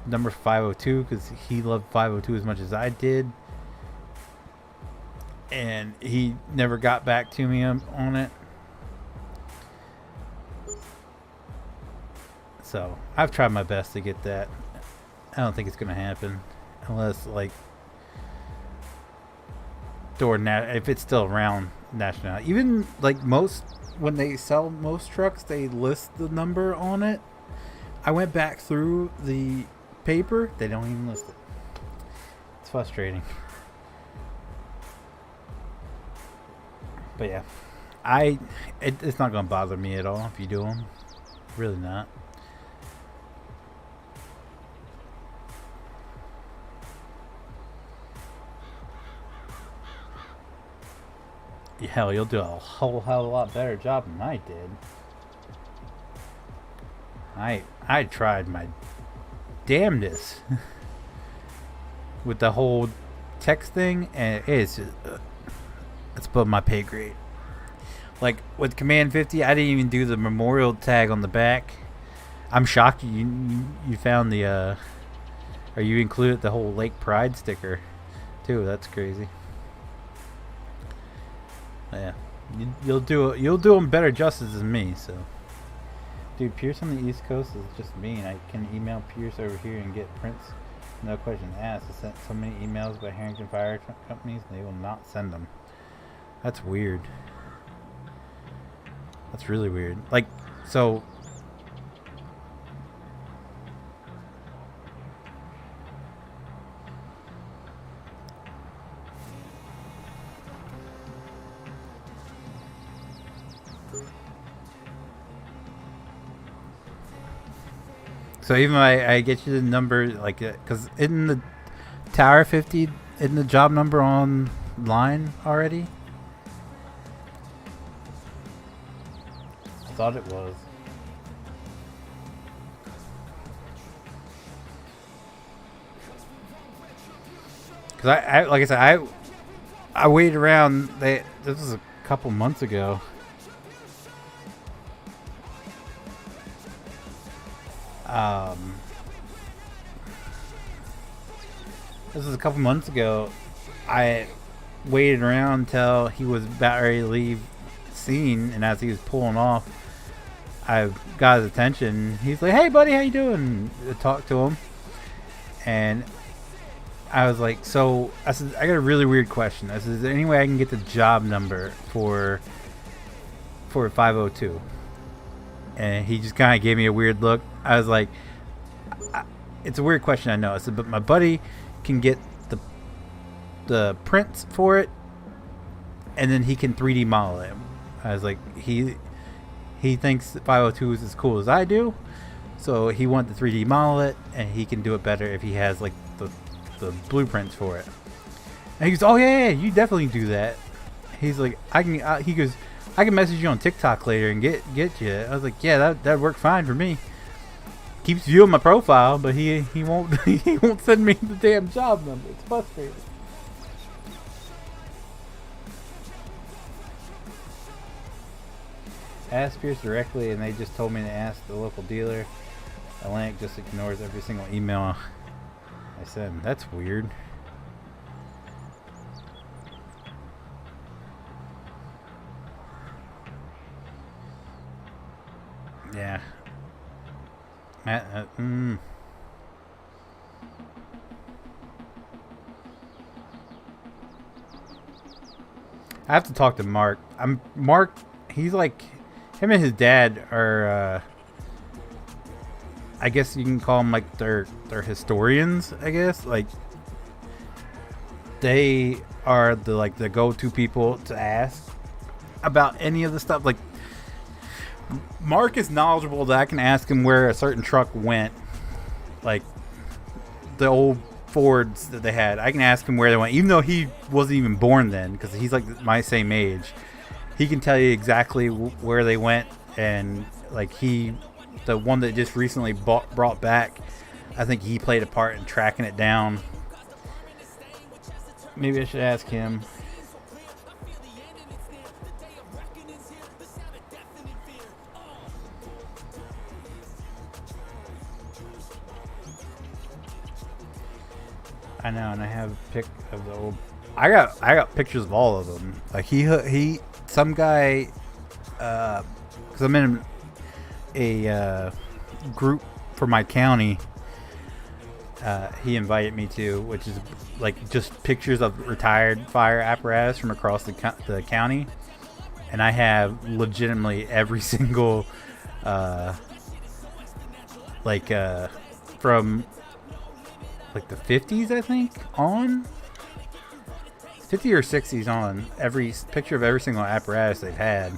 [SPEAKER 1] number 502 because he loved 502 as much as I did, and he never got back to me on it. So I've tried my best to get that. I don't think it's gonna happen. Unless like if it's still around national, even like most when they sell most trucks, they list the number on it. I went back through the paper; they don't even list it. It's frustrating. But yeah, it's not gonna bother me at all if you do them. Really not. Hell, you'll do a whole hell of a lot better job than I did. I tried my damnedest with the whole text thing, and it's above my pay grade. Like with Command 50, I didn't even do the memorial tag on the back. I'm shocked you found the Or you included the whole Lake Pride sticker, too. That's crazy. Yeah, you'll do them better justice than me. So, dude, Pierce on the East Coast is just mean. I can email Pierce over here and get prints, no question asked. I sent so many emails by Harrington Fire Companies, and they will not send them. That's weird. That's really weird. Like, so. So even when I get you the number, like, because in the Tower 50, in the job number online already? I thought it was. Because I like I said, I waited around. This was a couple months ago. This was a couple months ago. I waited around until he was about ready to leave the scene, and as he was pulling off, I got his attention. He's like, "Hey, buddy, how you doing?" I talked to him, and I was like, "So," I said, "I got a really weird question." I said, "Is there any way I can get the job number for 502?" And he just kind of gave me a weird look. I was like, "It's a weird question, I know." I said, "But my buddy can get the prints for it, and then he can 3D model it." I was like, he thinks that 502 is as cool as I do, so he wants to 3D model it, and he can do it better if he has like the blueprints for it. And he goes, "Oh yeah, you definitely do that." He's like, "I can." He goes, "I can message you on TikTok later and get you." I was like, "Yeah, that worked fine for me." Keeps viewing my profile, but he won't he won't send me the damn job number. It's frustrating. Asked Pierce directly, and they just told me to ask the local dealer. Atlantic just ignores every single email I send. That's weird. Yeah. I have to talk to Mark. Mark. He's like, him and his dad are. I guess you can call them like they're historians. I guess like they are the go-to people to ask about any of the stuff. Like, Mark is knowledgeable that I can ask him where a certain truck went, like the old Fords that they had. I can ask him where they went, even though he wasn't even born then, because he's like my same age. He can tell you exactly where they went, and like the one that just recently brought back, I think he played a part in tracking it down. Maybe I should ask him. I know, and I have a pic of the old. I got pictures of all of them. Like some guy, because I'm in a group for my county. He invited me to, which is like just pictures of retired fire apparatus from across the county, and I have legitimately every single, from like the 50s, I think, on 50 or 60s on every picture of every single apparatus they've had.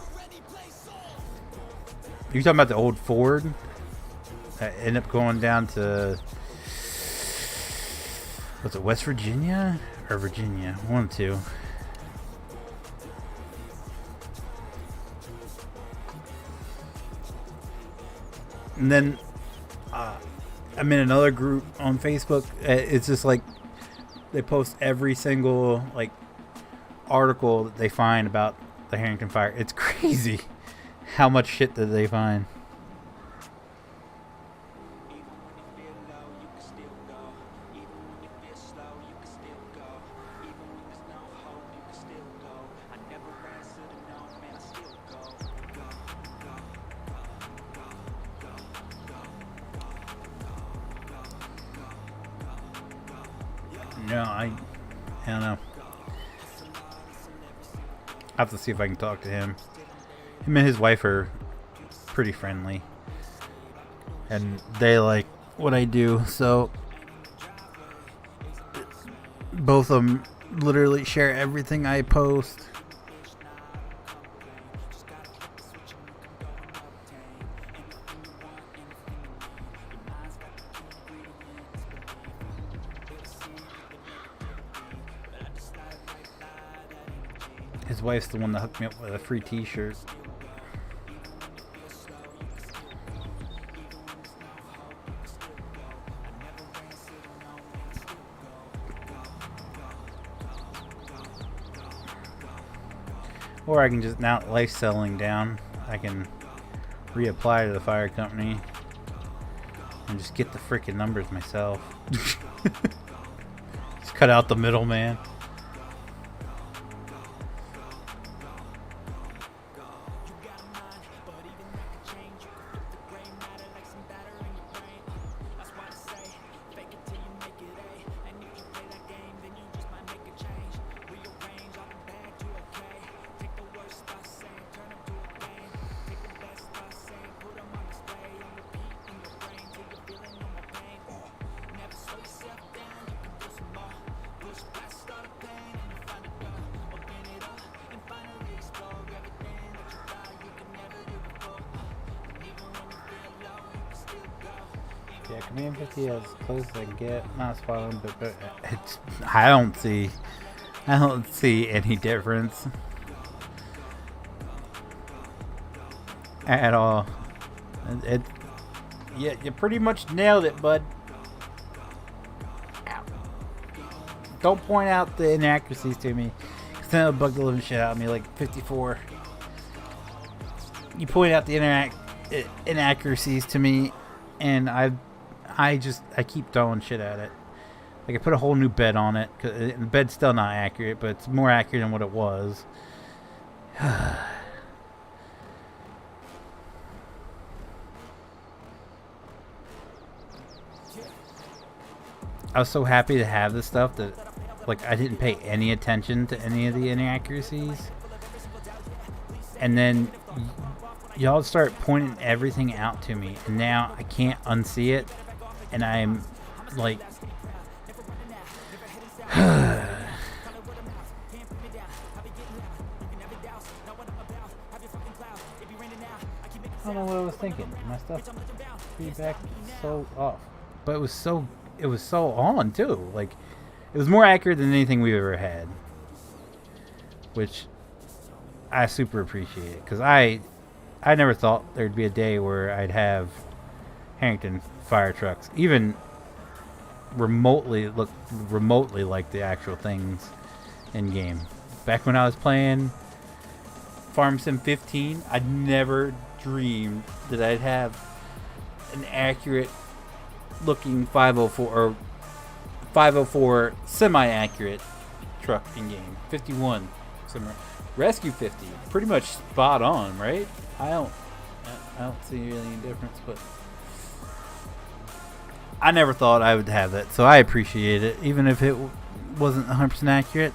[SPEAKER 1] You talking about the old Ford that ended up going down to, was it West Virginia or Virginia? One of the two. And then I'm in another group on Facebook. It's just like they post every single like article that they find about the Harrington fire. It's crazy how much shit that they find. No, I don't know. I have to see if I can talk to him. Him and his wife are pretty friendly, and they like what I do. So both of them literally share everything I post. His wife's the one that hooked me up with a free t-shirt. Or I can just, now that life's settling down, I can reapply to the fire company and just get the freaking numbers myself. Just cut out the middleman. Yeah, Command 50 as close as I can get. Not spot but it's, I don't see any difference at all. Yeah, you pretty much nailed it, bud. Ow. Don't point out the inaccuracies to me, because then it'll bug the living shit out of me. Like 54. You point out the inaccuracies to me, and I keep throwing shit at it. Like I put a whole new bed on it. Cause the bed's still not accurate, but it's more accurate than what it was. I was so happy to have this stuff that, like, I didn't pay any attention to any of the inaccuracies. And then y'all start pointing everything out to me, and now I can't unsee it, and I'm like, I don't know what I was thinking. My stuff feedback is so off, but it was so on too. Like, it was more accurate than anything we've ever had, which I super appreciate, because I never thought there'd be a day where I'd have Harrington fire trucks even remotely like the actual things in game. Back when I was playing Farm Sim 15, I'd never dreamed that I'd have an accurate looking 504 or 504 semi-accurate truck in game. 51 Rescue 50, pretty much spot on, right? I don't see really any difference, but I never thought I would have that, so I appreciate it, even if it wasn't 100% accurate.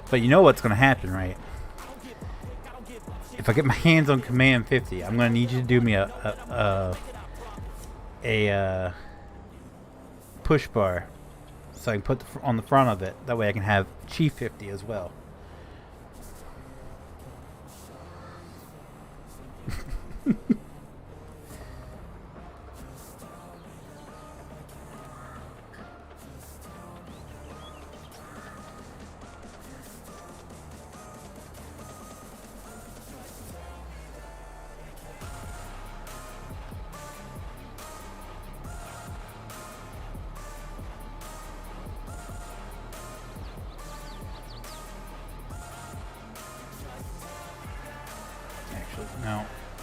[SPEAKER 1] But you know what's going to happen, right? If I get my hands on Command 50, I'm going to need you to do me a push bar, so I can put on the front of it. That way I can have Chief 50 as well.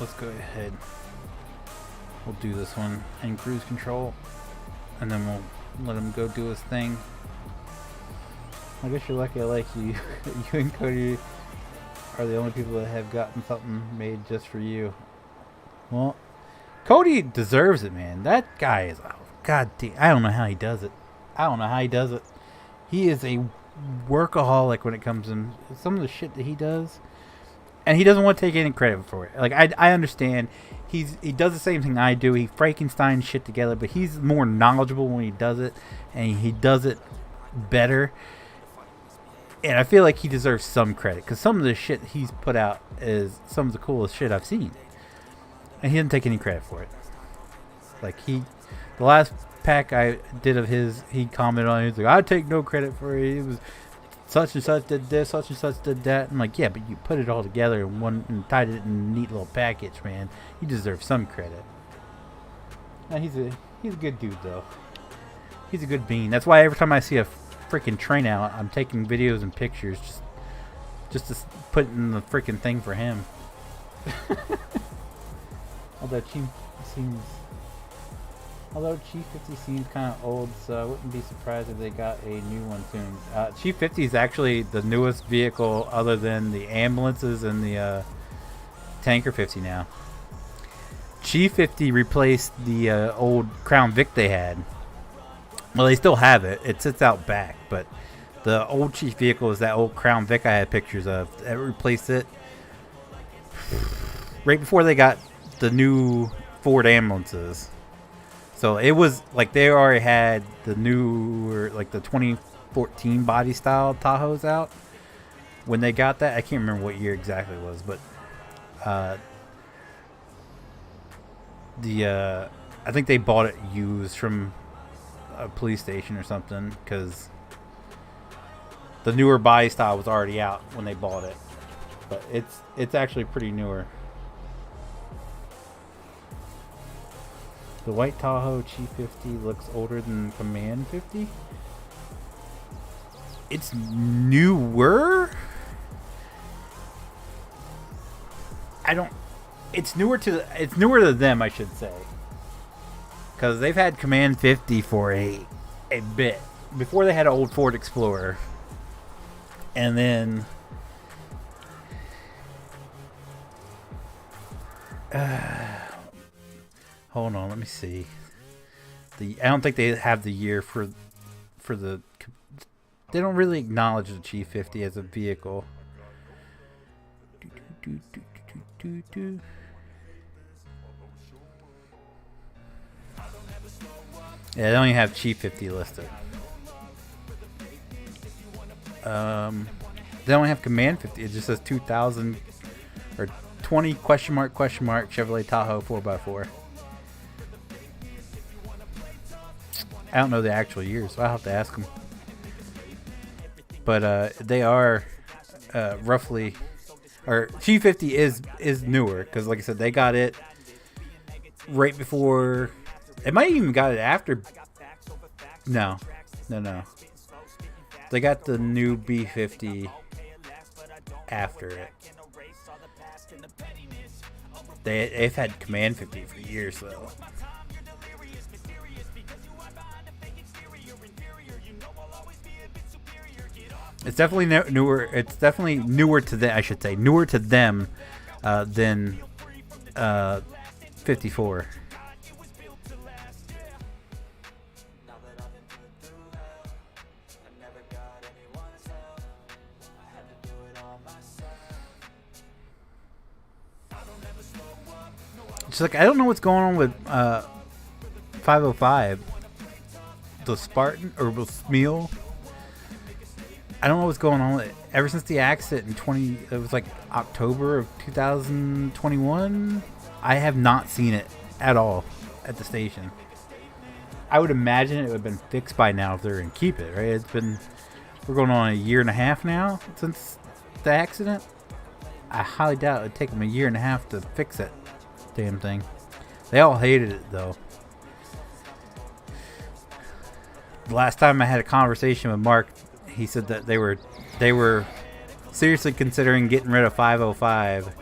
[SPEAKER 1] let's go ahead. We'll do this one in cruise control, and then we'll let him go do his thing. I guess you're lucky I like you. You and Cody are the only people that have gotten something made just for you. Well, Cody deserves it, man. That guy is, oh, god damn, I don't know how he does it. I don't know how he does it. He is a workaholic when it comes in some of the shit that he does, and he doesn't want to take any credit for it. Like, I understand he does the same thing I do. He Frankenstein shit together, but he's more knowledgeable when he does it, and he does it better. And I feel like he deserves some credit, because some of the shit he's put out is some of the coolest shit I've seen, and he didn't take any credit for it. Like, the last pack I did of his, he commented on it. He's like, I take no credit for it. It was such and such did this, such and such did that. I'm like, yeah, but you put it all together in one and tied it in a neat little package, man. You deserve some credit. Now, he's a good dude, though. He's a good bean. That's why every time I see a freaking train out, I'm taking videos and pictures just to put in the freaking thing for him. Although Chief 50 seems kind of old, so I wouldn't be surprised if they got a new one soon. Chief 50 is actually the newest vehicle other than the ambulances and the Tanker 50 now. Chief 50 replaced the old Crown Vic they had. Well, they still have it. It sits out back, but the old Chief vehicle is that old Crown Vic I had pictures of. It replaced it right before they got the new Ford ambulances. So it was like they already had the new, like the 2014 body style Tahoes out when they got that. I can't remember what year exactly it was, but I think they bought it used from a police station or something, because the newer body style was already out when they bought it. But it's actually pretty newer. The white Tahoe Chief 50 looks older than Command 50. It's newer. It's newer to them, I should say. Because they've had Command 50 for a bit. Before they had an old Ford Explorer. And then hold on, let me see. I don't think they have the year for the. They don't really acknowledge the Chief 50 as a vehicle. Yeah, they only have Chief 50 listed. They don't have Command 50. It just says 2000 or 20 question mark Chevrolet Tahoe 4x4. I don't know the actual year, so I'll have to ask them. But they are roughly, or Chief 50 is newer, because like I said, they got it right before. It might even got it after. No. They got the new B50 after it. They've had Command 50 for years though. It's definitely newer. It's definitely newer to them. I should say newer to them than 54. It's like I don't know what's going on with 505, the Spartan or Smeel. I don't know what's going on with it. Ever since the accident in it was like October of 2021, I have not seen it at all at the station. I would imagine it would have been fixed by now if they're going to keep it, right? We're going on a year and a half now since the accident. I highly doubt it would take them a year and a half to fix it. Damn thing. They all hated it though. The last time I had a conversation with Mark, he said that they were seriously considering getting rid of 505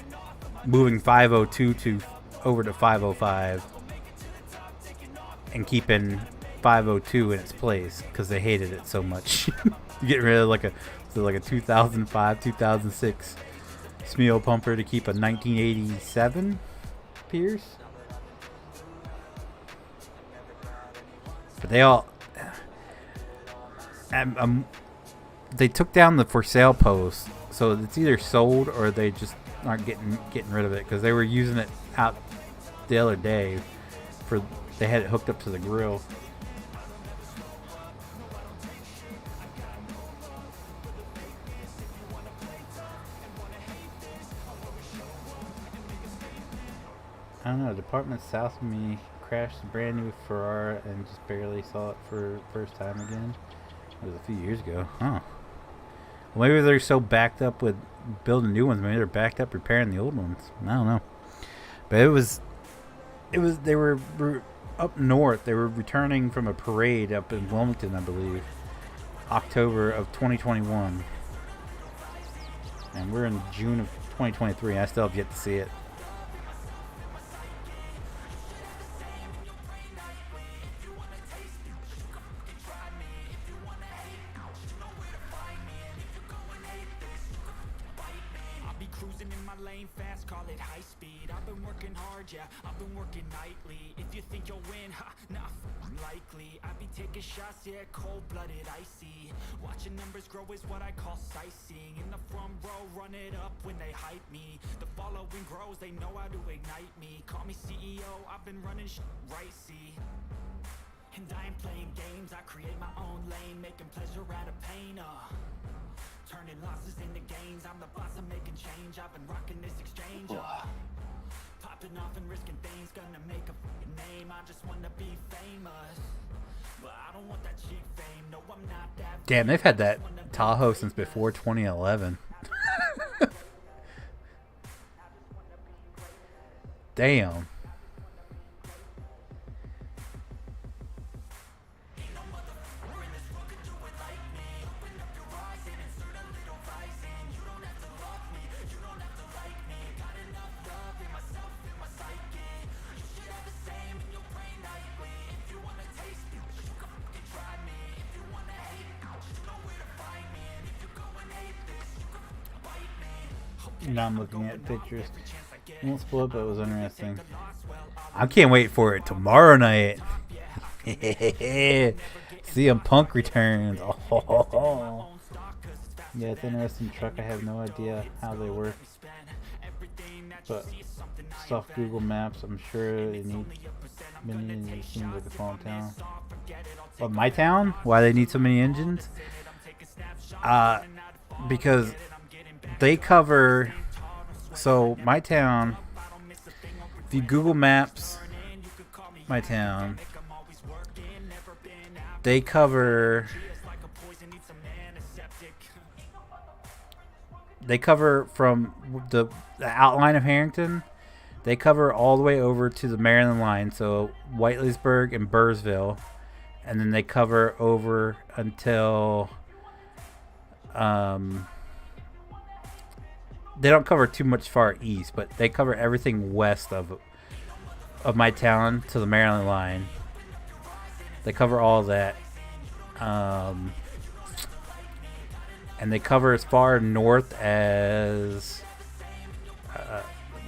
[SPEAKER 1] moving 502 to over to 505 and keeping 502 in its place because they hated it so much. Getting rid of like a 2005, 2006 Smeo pumper to keep a 1987 Pierce. But they all, they took down the for sale post, so it's either sold or they just aren't getting rid of it because they were using it out the other day for they had it hooked up to the grill. I don't know. Department south of me crashed a brand new Ferrari and just barely saw it for the first time again. It was a few years ago. Huh. Well, maybe they're so backed up with building new ones. Maybe they're backed up repairing the old ones. I don't know. But they were up north. They were returning from a parade up in Wilmington, I believe. October of 2021. And we're in June of 2023. I still have yet to see it.
[SPEAKER 3] Yeah, cold-blooded, icy. Watching numbers grow is what I call sightseeing. In the front row, run it up when they hype me. The following grows, they know how to ignite me. Call me CEO, I've been running right, see. And I ain't playing games, I create my own lane, making pleasure out of pain, turning losses into gains, I'm the boss, I'm making change. I've been rocking this exchange, popping off and risking things, gonna make a name. I just wanna be famous.
[SPEAKER 1] Damn, they've had that Tahoe since before 2011. Damn. Now I'm looking at pictures. I won't spoil it, but it was interesting. I can't wait for it tomorrow night. CM Punk returns. Oh. Yeah, it's an interesting truck. I have no idea how they work. But stuff Google Maps, I'm sure they need many engines. Seems like a small town. But my town? Why they need so many engines? Because they cover, so my town, if you Google Maps my town, they cover from the outline of Harrington, they cover all the way over to the Maryland line, so Whiteleysburg and Burrsville, and then they cover over until they don't cover too much far east, but they cover everything west of my town to the Maryland line. They cover all of that. And they cover as far north as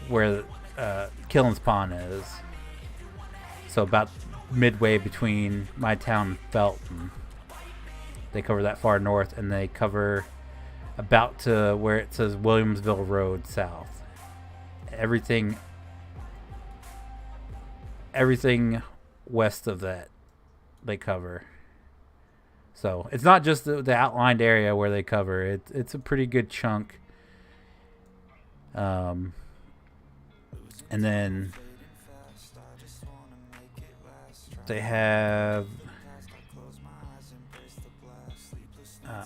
[SPEAKER 1] where Killen's Pond is. So about midway between my town and Felton. They cover that far north, and they cover about to where it says Williamsville Road south. Everything west of that they cover. So it's not just the outlined area where they cover. It's a pretty good chunk. And then they have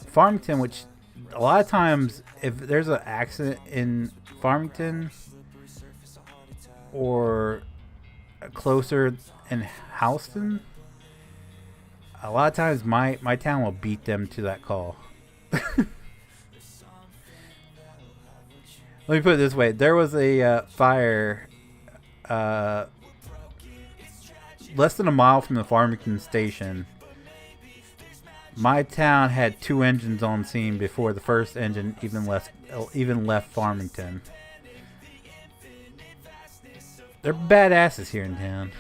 [SPEAKER 1] Farmington, which a lot of times if there's an accident in Farmington or closer in Houston, a lot of times my town will beat them to that call. Let me put it this way: there was a fire less than a mile from the Farmington station. My town had 2 engines on scene before the first engine even left Farmington. They're badasses here in town.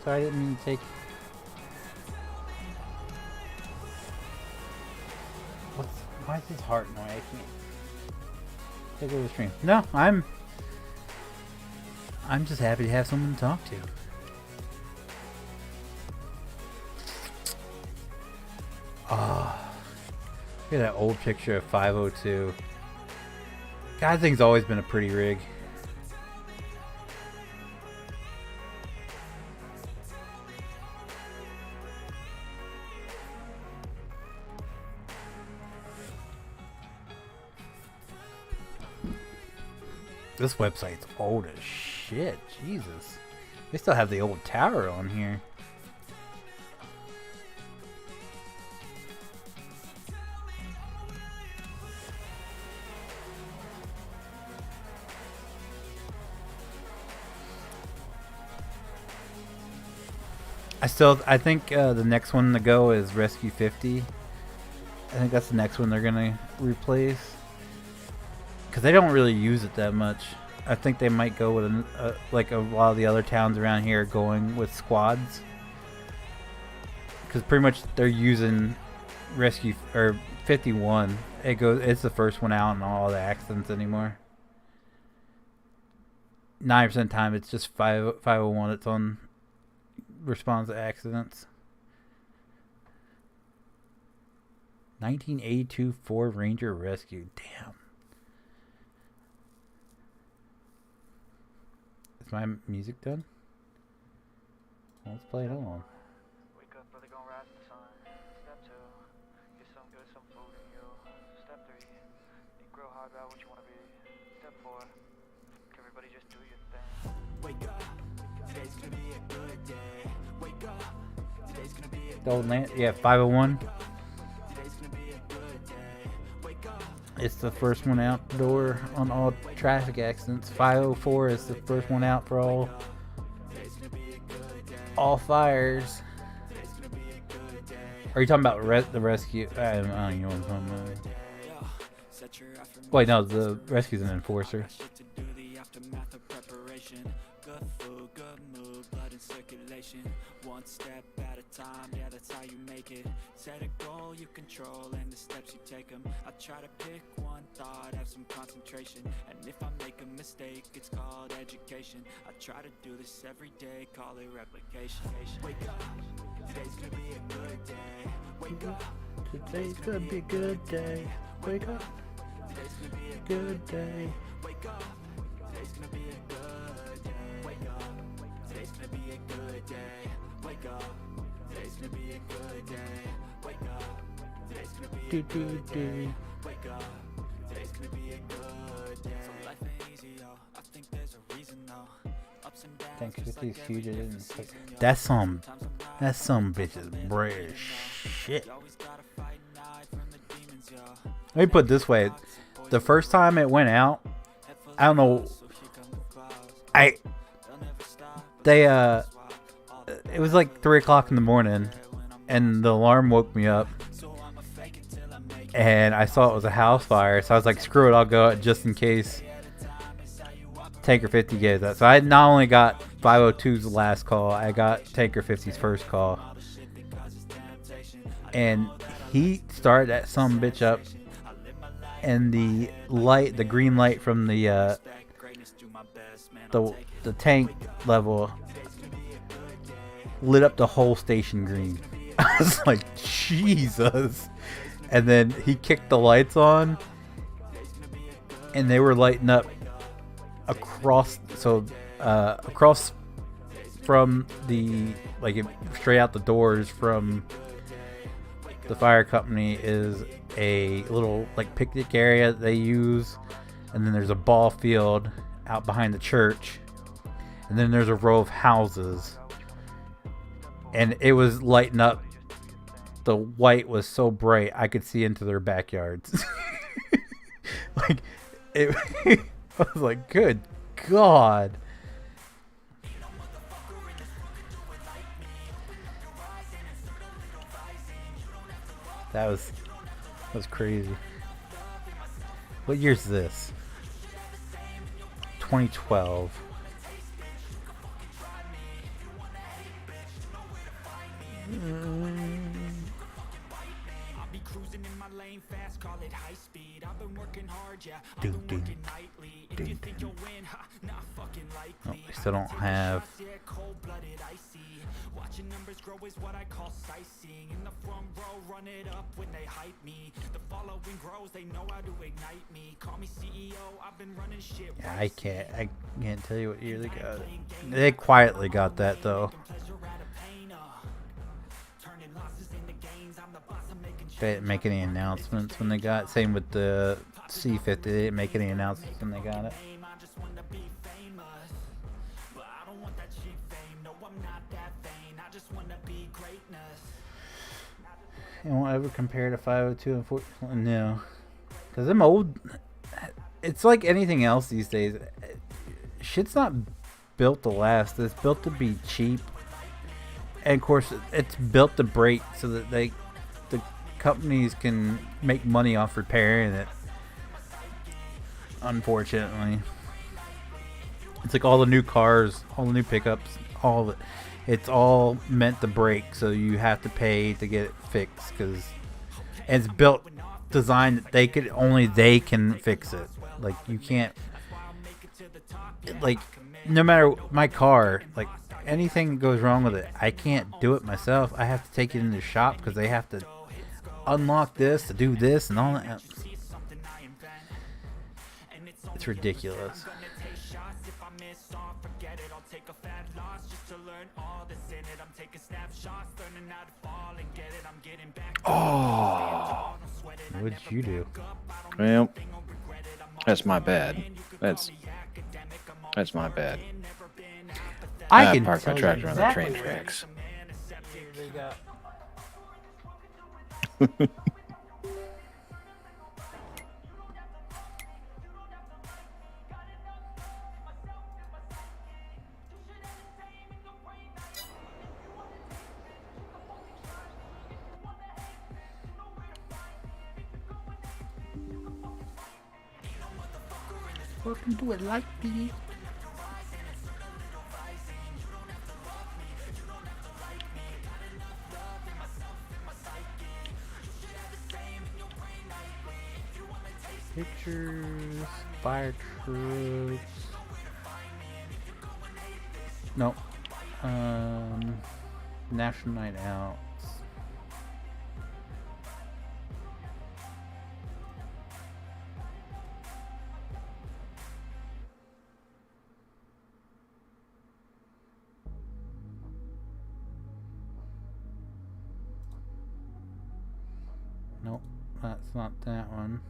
[SPEAKER 1] Sorry, I didn't mean to take... Why is this heart noise? I can't take over the stream. No, I'm just happy to have someone to talk to. Ah, look at that old picture of 502. God, that thing's always been a pretty rig. This website's old as shit. Jesus. They still have the old tower on here. I think the next one to go is Rescue 50. I think that's the next one they're gonna replace. Because they don't really use it that much. I think they might go with like a lot of the other towns around here going with squads. Because pretty much they're using Rescue or 51. It's the first one out in all the accidents anymore. 9% of the time it's just 501 that's on responds to accidents. 1982 Ford Ranger Rescue. Damn. My music done? Let's play it on.
[SPEAKER 4] Wake up, brother, gonna rise in the sun. Step 2, get some good, some food in you. Step 3, think real hard about what you wanna be. Step 4, everybody just do your thing.
[SPEAKER 3] Wake up, today's gonna be a good day. Wake up, today's gonna be a
[SPEAKER 1] The old land, yeah, 501.
[SPEAKER 3] today's gonna be a good day. Wake up.
[SPEAKER 1] It's the first one out the door on all traffic accidents. 504 is the first one out for all fires. Are you talking about the rescue? I don't know what I'm talking about. Wait, no, the rescue's an enforcer. One step at a time, yeah, that's how you make it. Set a goal you control and the steps you take them. I try to pick one thought, have some concentration. And if I make a mistake, it's called education. I try to do this every day, call it replication. Wake up, today's gonna be a good day. Wake up, today's gonna be a good day. Wake up, today's gonna be a good day. Wake up, today's gonna be a good day. Wake up, today's gonna be a good day. Wake up, today's gonna be a good day. Wake up, today's gonna be a good day. Wake up, today's gonna be a good day. So life ain't easy, yo. I think there's a reason, though. Ups and downs. Thanks, 50's huge. I didn't say. That's some bitch's brave shit. Let me put it this way. The first time it went out, I don't know. It was like 3 o'clock in the morning, and the alarm woke me up, and I saw it was a house fire, so I was like, screw it, I'll go out just in case Tanker 50 gave that. So I not only got 502's last call, I got Tanker 50's first call, and he started that some bitch up, and the green light from the tank level lit up the whole station green. I was like, Jesus. And then he kicked the lights on, and they were lighting up across from the, like, straight out the doors from the fire company is a little, like, picnic area that they use, and then there's a ball field out behind the church. and then there's a row of houses, and it was lighting up. The white was so bright I could see into their backyards. Like it, I was like, good God. That was crazy. What year's this? 2012. Oh, I still don't have. Watching numbers grow is what I call sightseeing. In the front row, run it up when they hype me. The following grows, they know how to ignite me. Call me CEO, I've been running shit. Yeah, I can't tell you what year they got it. They quietly got that though. They didn't make any announcements when they got it. Same with the C50, they didn't make any announcements when they got it. It won't ever compare to 502 and 4. No, because them old. It's like anything else these days. Shit's not built to last. It's built to be cheap, and of course, it's built to break so that the companies can make money off repairing it. Unfortunately, it's like all the new cars, all the new pickups, all of it. It's all meant to break, so you have to pay to get it fixed, because it's built, designed that only they can fix it. Like, you can't, like, no matter my car, like, anything that goes wrong with it, I can't do it myself. I have to take it in the shop because they have to unlock this to do this and all that. It's ridiculous. Oh, what'd you do?
[SPEAKER 2] Well, that's my bad. That's my bad.
[SPEAKER 1] I can
[SPEAKER 2] park my tractor on the train tracks.
[SPEAKER 1] Welcome to a light beat. Pictures, fire trucks. No. National Night Out. Nope, that's not that one.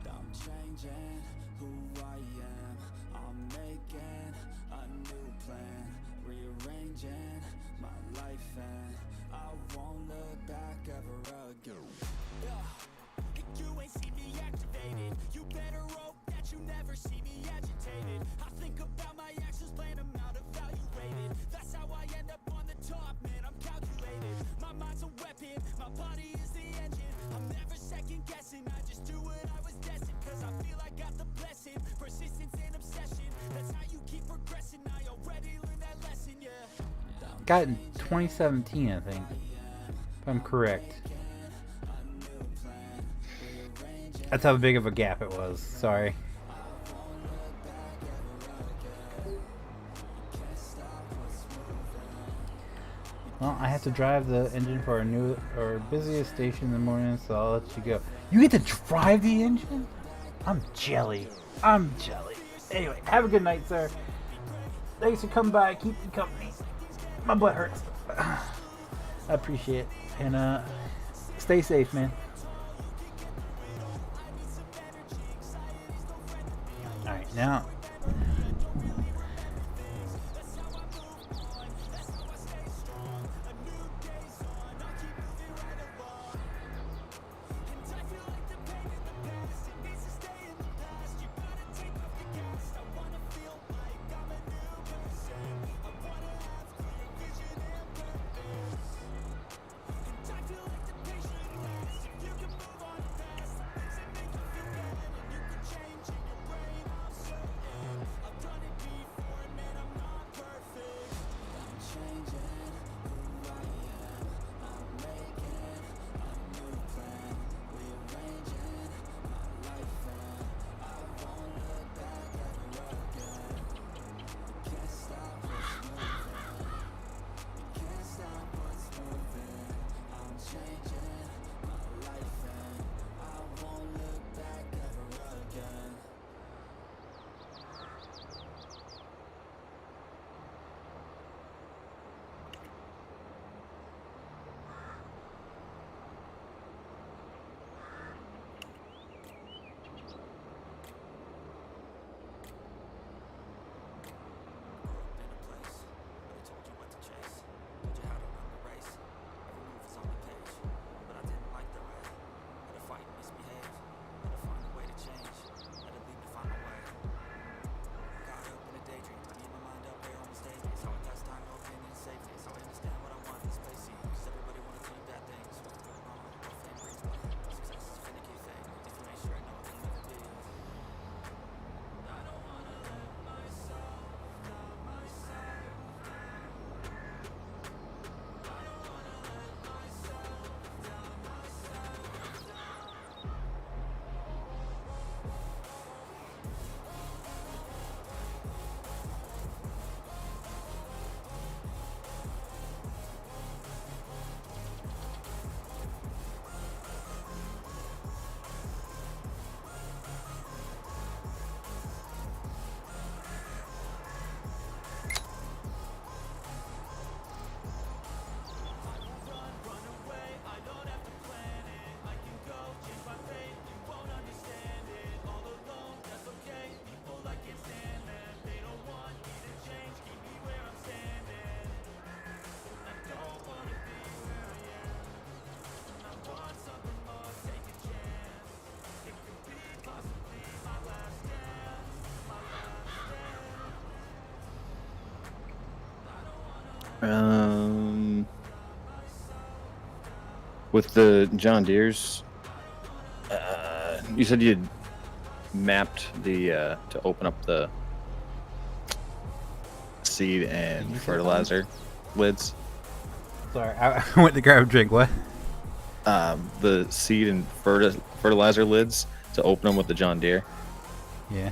[SPEAKER 3] I'm changing who I am. I'm making a new plan, rearranging my life, and I won't look back ever again. You ain't see me activated. You better hope that you never see me agitated. I think about my actions, plan them out, evaluated. That's how I end up on the top, man. I'm calculated. My mind's a weapon, my body is the engine. I'm never second guessing. I just do what I was destined, cause I feel I got the blessing. Persistence and obsession, that's how you keep progressing. I already learned that lesson, yeah.
[SPEAKER 1] Got it in 2017, I think, if I'm correct. That's how big of a gap it was. Sorry. Well, I have to drive the engine for our busiest station in the morning, so I'll let you go. You get to drive the engine? I'm jelly. I'm jelly. Anyway, have a good night, sir. Thanks for coming by. Keep me company. My butt hurts. I appreciate it. And stay safe, man. Now,
[SPEAKER 2] With the John Deere's, you said you mapped the to open up the seed and fertilizer lids.
[SPEAKER 1] sorry, I went to grab a drink. What?
[SPEAKER 2] The seed and fertilizer lids to open them with the John Deere.
[SPEAKER 1] Yeah.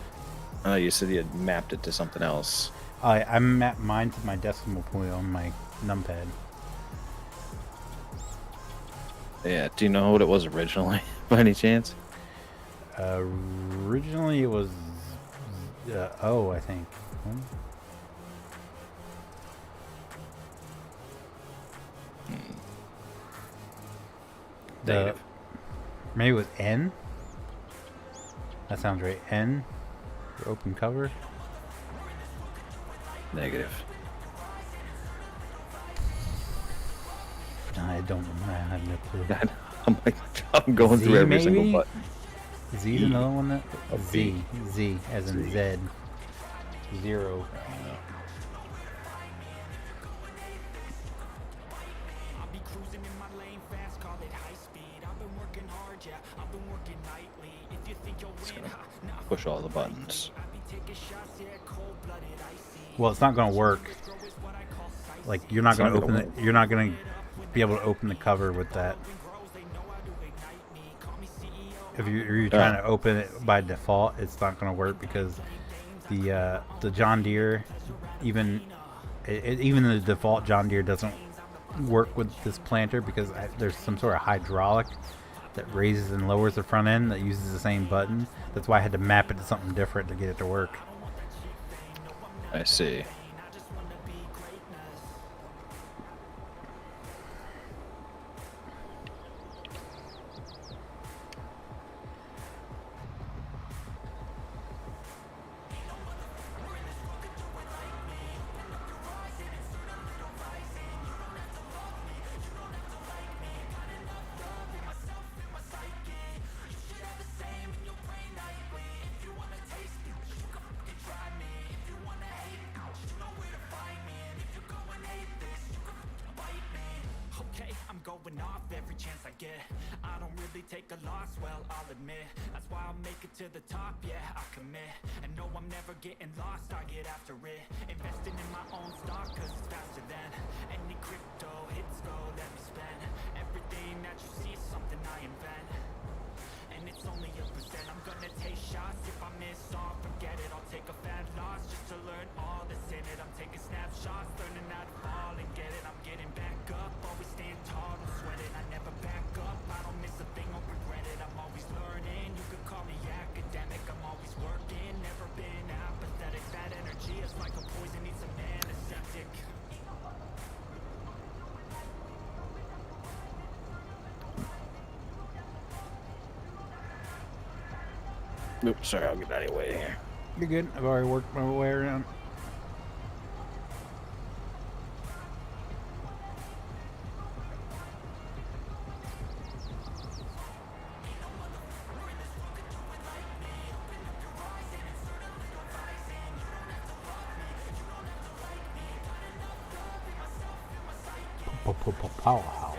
[SPEAKER 2] You said you had mapped it to something else.
[SPEAKER 1] I mapped mine to my decimal point on my numpad.
[SPEAKER 2] Yeah. Do you know what it was originally, by any chance?
[SPEAKER 1] Originally, it was O, I think.
[SPEAKER 2] Negative.
[SPEAKER 1] Maybe it was N. That sounds right. N for open cover.
[SPEAKER 2] Negative.
[SPEAKER 1] I don't. I have no clue.
[SPEAKER 2] God, I'm going
[SPEAKER 1] Z,
[SPEAKER 2] through every
[SPEAKER 1] maybe?
[SPEAKER 2] single button.
[SPEAKER 1] Z's another one that
[SPEAKER 2] A
[SPEAKER 1] Z.
[SPEAKER 2] B.
[SPEAKER 1] Z as in
[SPEAKER 2] Z.
[SPEAKER 1] Z. 0.
[SPEAKER 2] It's gonna push all the buttons.
[SPEAKER 1] Well, it's not going to work. Like you're not going to open it. You're not going to be able to open the cover with that. If you're trying to open it by default, it's not going to work because the John Deere, even the default John Deere doesn't work with this planter because there's some sort of hydraulic that raises and lowers the front end that uses the same button. That's why I had to map it to something different to get it to work.
[SPEAKER 2] I see.
[SPEAKER 3] showing off every chance I get. I don't really take a loss, well, I'll admit. That's why I'll make it to the top, yeah, I commit. And no, I'm never getting lost, I get after it. Investing in my own stock, cause it's faster than any crypto hits go, let me spend. Everything that you see is something I invent. And it's only a percent. I'm gonna take shots. If I miss all, forget it. I'll take a fat loss just to learn all that's in it. I'm taking snapshots, learning how to fall and get it. I'm getting back up, always stand tall, don't sweat it. I never back up, I don't miss a thing, I'll regret it. I'm always learning, you could call me academic. I'm always working, never been apathetic. That energy is like a poison, needs some antiseptic.
[SPEAKER 2] Oops, sorry, I'll get out of your way here.
[SPEAKER 1] You're good. I've already worked my way around. Powerhouse.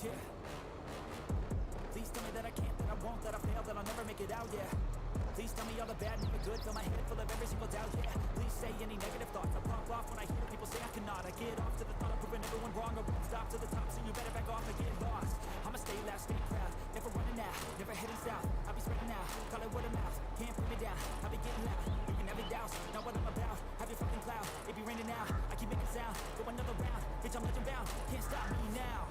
[SPEAKER 3] Yeah. Please tell me that I can't, that I won't, that I fail, that I'll never make it out, yeah. Please tell me all the bad, never good, fill my head full of every single doubt, yeah. Please say any negative thoughts, I pop off when I hear people say I cannot. I get off to the thought of proving everyone wrong, I won't stop to the top, so you better back off and get lost. I'ma stay loud, stay proud, never running out, never heading south. I'll be spreading out, call it word of mouth, can't put me down, I'll be getting loud. You can never doubt, not what I'm about, have your fucking cloud. It be raining now, I keep making sound, go another round, bitch I'm legend bound, can't stop me now.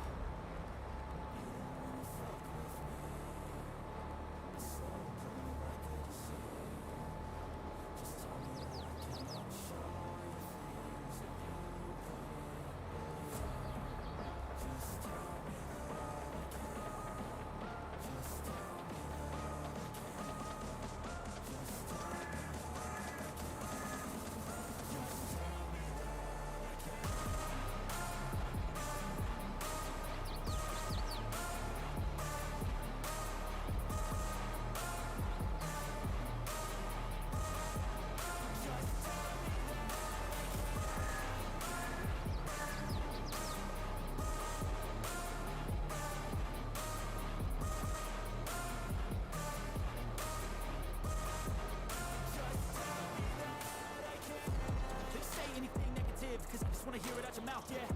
[SPEAKER 3] wanna hear it out your mouth, yeah.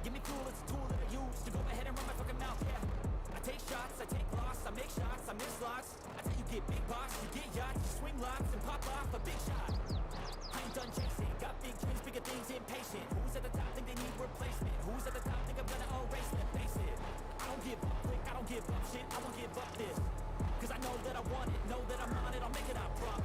[SPEAKER 3] Give me fuel, it's a tool that I use to go ahead and run my fucking mouth, yeah. I take shots, I take loss, I make shots, I miss lots. I tell you get big box, you get yachts, you swing lots and pop off a big shot. I ain't done chasing, got big dreams, bigger things, impatient. Who's at the top think they need replacement? Who's at the top think I'm gonna erase them? Face it, I don't give up, quick, I don't give up shit, I won't give up this. Cause I know that I want it, know that I'm on it, I'll make it, I promise.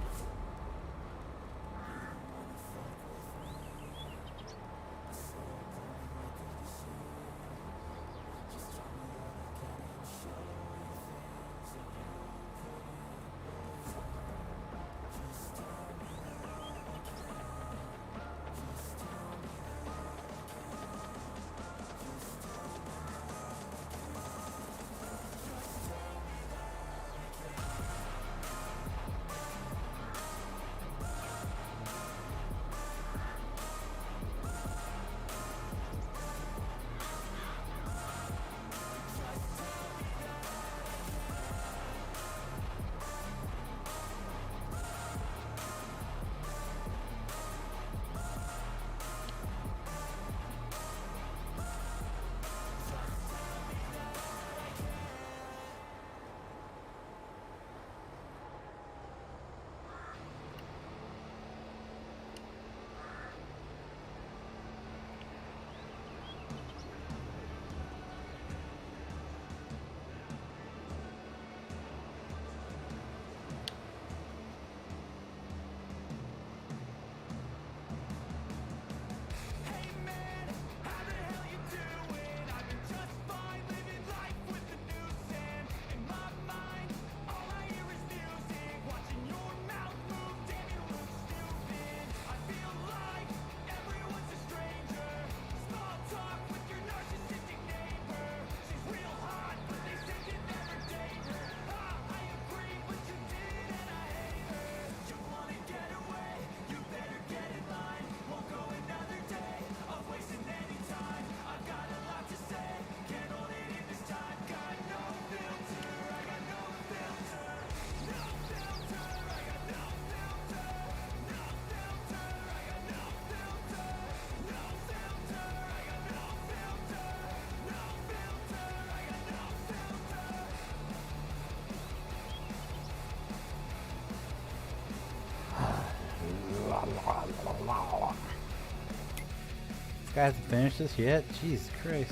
[SPEAKER 1] This guy hasn't finished this yet? Jesus Christ.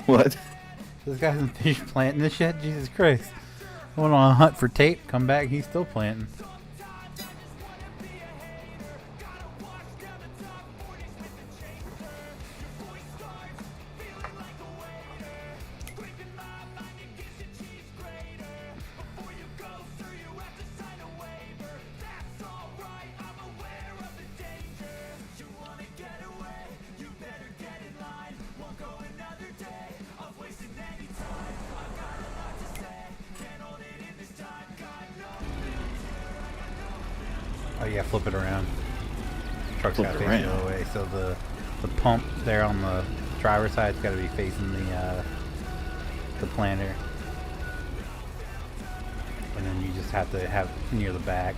[SPEAKER 2] What?
[SPEAKER 1] This guy hasn't finished planting this yet? Jesus Christ. I went on a hunt for tape, come back, he's still planting. Oh yeah, flip it around. Truck's got to face the other way, so the pump there on the driver's side's got to be facing the planter, and then you just have to have near the back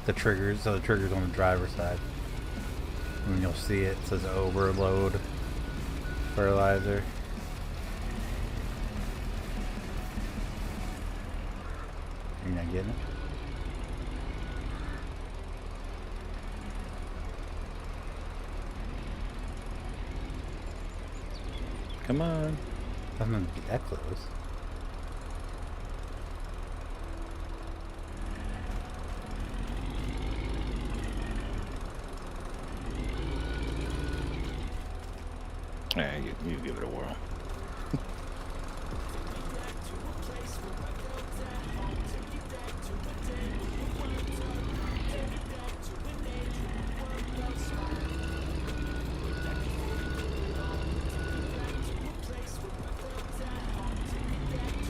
[SPEAKER 1] the triggers, so the trigger's on the driver's side, and you'll see it says overload fertilizer. You're not getting it? Come on. I'm gonna be that close.
[SPEAKER 2] Yeah, you give it a whirl.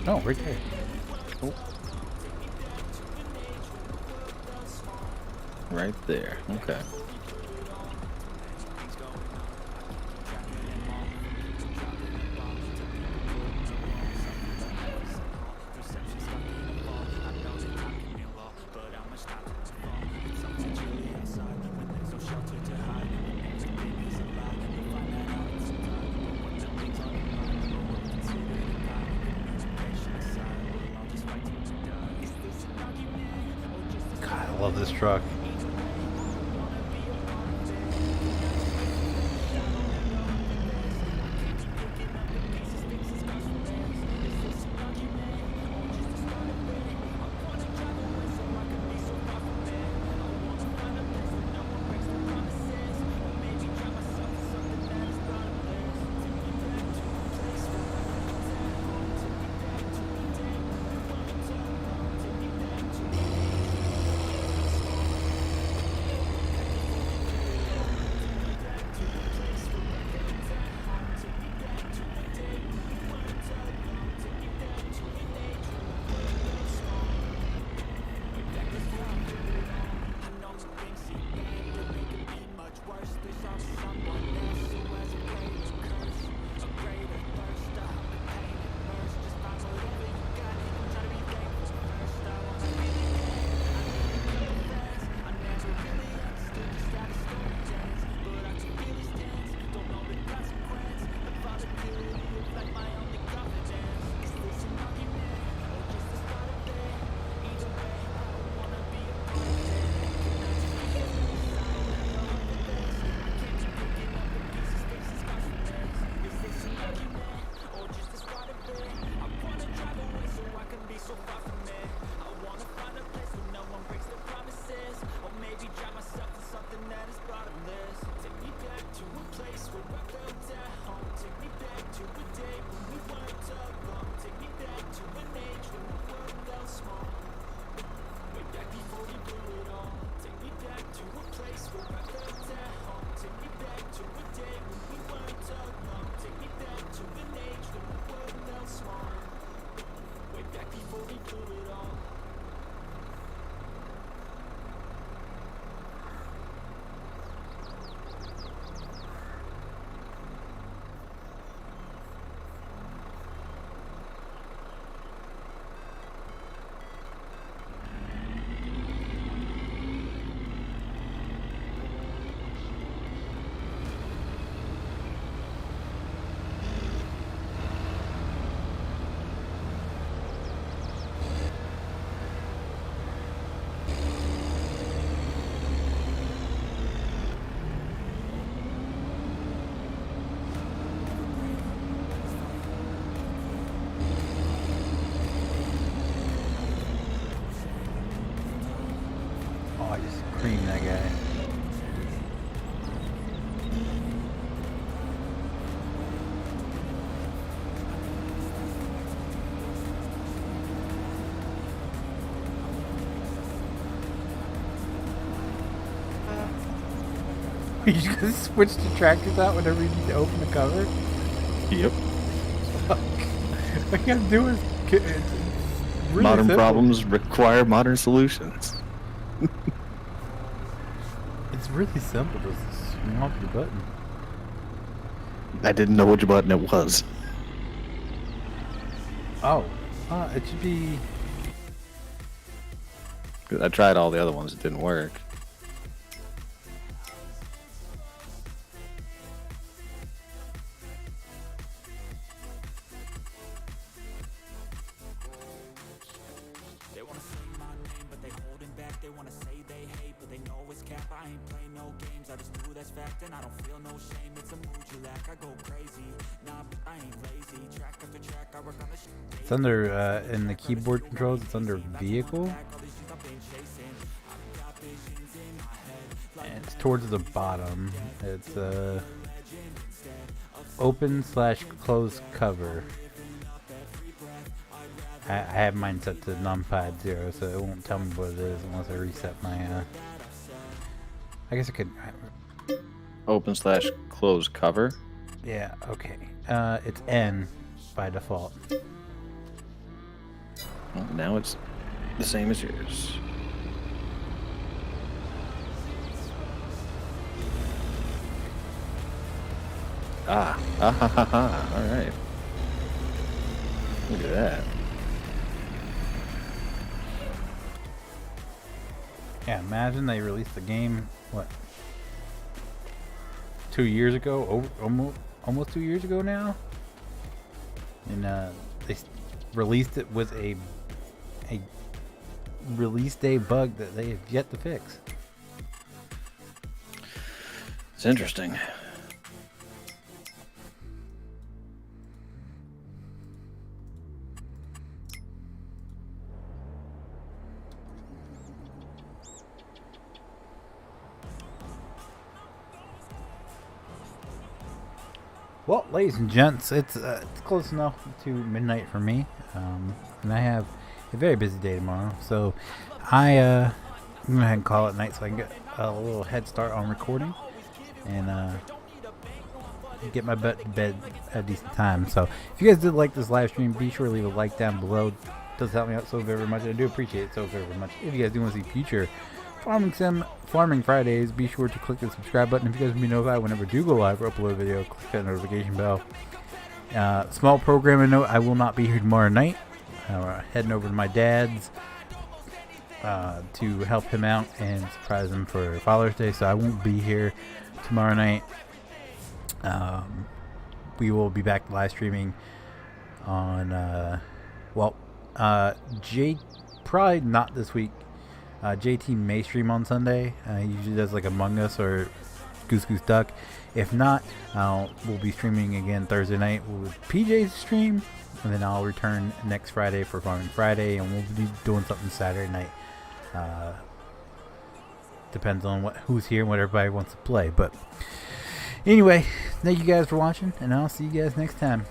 [SPEAKER 1] Oh, right there.
[SPEAKER 2] Oh. Right there. Okay.
[SPEAKER 1] Love this truck. I just creamed that guy. You just gonna switch the tractors out whenever you need to open the cover?
[SPEAKER 2] Yep.
[SPEAKER 1] All you gotta do is... It's really
[SPEAKER 2] Modern
[SPEAKER 1] simple.
[SPEAKER 2] problems require modern solutions.
[SPEAKER 1] It's really simple. Just swap the button.
[SPEAKER 2] I didn't know which button it was.
[SPEAKER 1] Oh. It should be...
[SPEAKER 2] 'Cause I tried all the other ones, it didn't work.
[SPEAKER 3] They wanna say my name, but they holding back. They wanna say they hate, but they know it's cap. I ain't play no games, I just do that's fact. And I don't feel no shame, it's a mood you lack. I go crazy, nah, but I ain't lazy. Track after track, I work on the shit.
[SPEAKER 1] It's under, in the keyboard controls, it's under vehicle. And it's towards the bottom. It's, open/close cover. I have mine set to numpad 0, so it won't tell me what it is unless I reset my, I guess I could...
[SPEAKER 2] Open/close cover.
[SPEAKER 1] Yeah, okay. It's N by default.
[SPEAKER 2] Well, now it's the same as yours. Ah, alright. Look at that.
[SPEAKER 1] Yeah, imagine they released the game, what, 2 years ago? Almost 2 years ago now? And they released it with a release day bug that they have yet to fix.
[SPEAKER 2] It's interesting.
[SPEAKER 1] Well, ladies and gents, it's close enough to midnight for me, and I have a very busy day tomorrow. So I'm gonna go ahead and call it night so I can get a little head start on recording and get my butt to bed at a decent time. So if you guys did like this live stream, be sure to leave a like down below. It does help me out so very much. I do appreciate it so very much. If you guys do want to see future Farming Fridays, be sure to click the subscribe button. If you guys want to be notified whenever I do go live or upload a video, click that notification bell. Small programming note, I will not be here tomorrow night. Heading over to my dad's to help him out and surprise him for Father's Day, so I won't be here tomorrow night. We will be back live streaming on probably not this week. JT may stream on Sunday. He usually does like Among Us or Goose Goose Duck. If not, we'll be streaming again Thursday night with PJ's stream, and then I'll return next Friday for Farming Friday, and we'll be doing something Saturday night. Depends on who's here and what everybody wants to play. But anyway, thank you guys for watching, and I'll see you guys next time.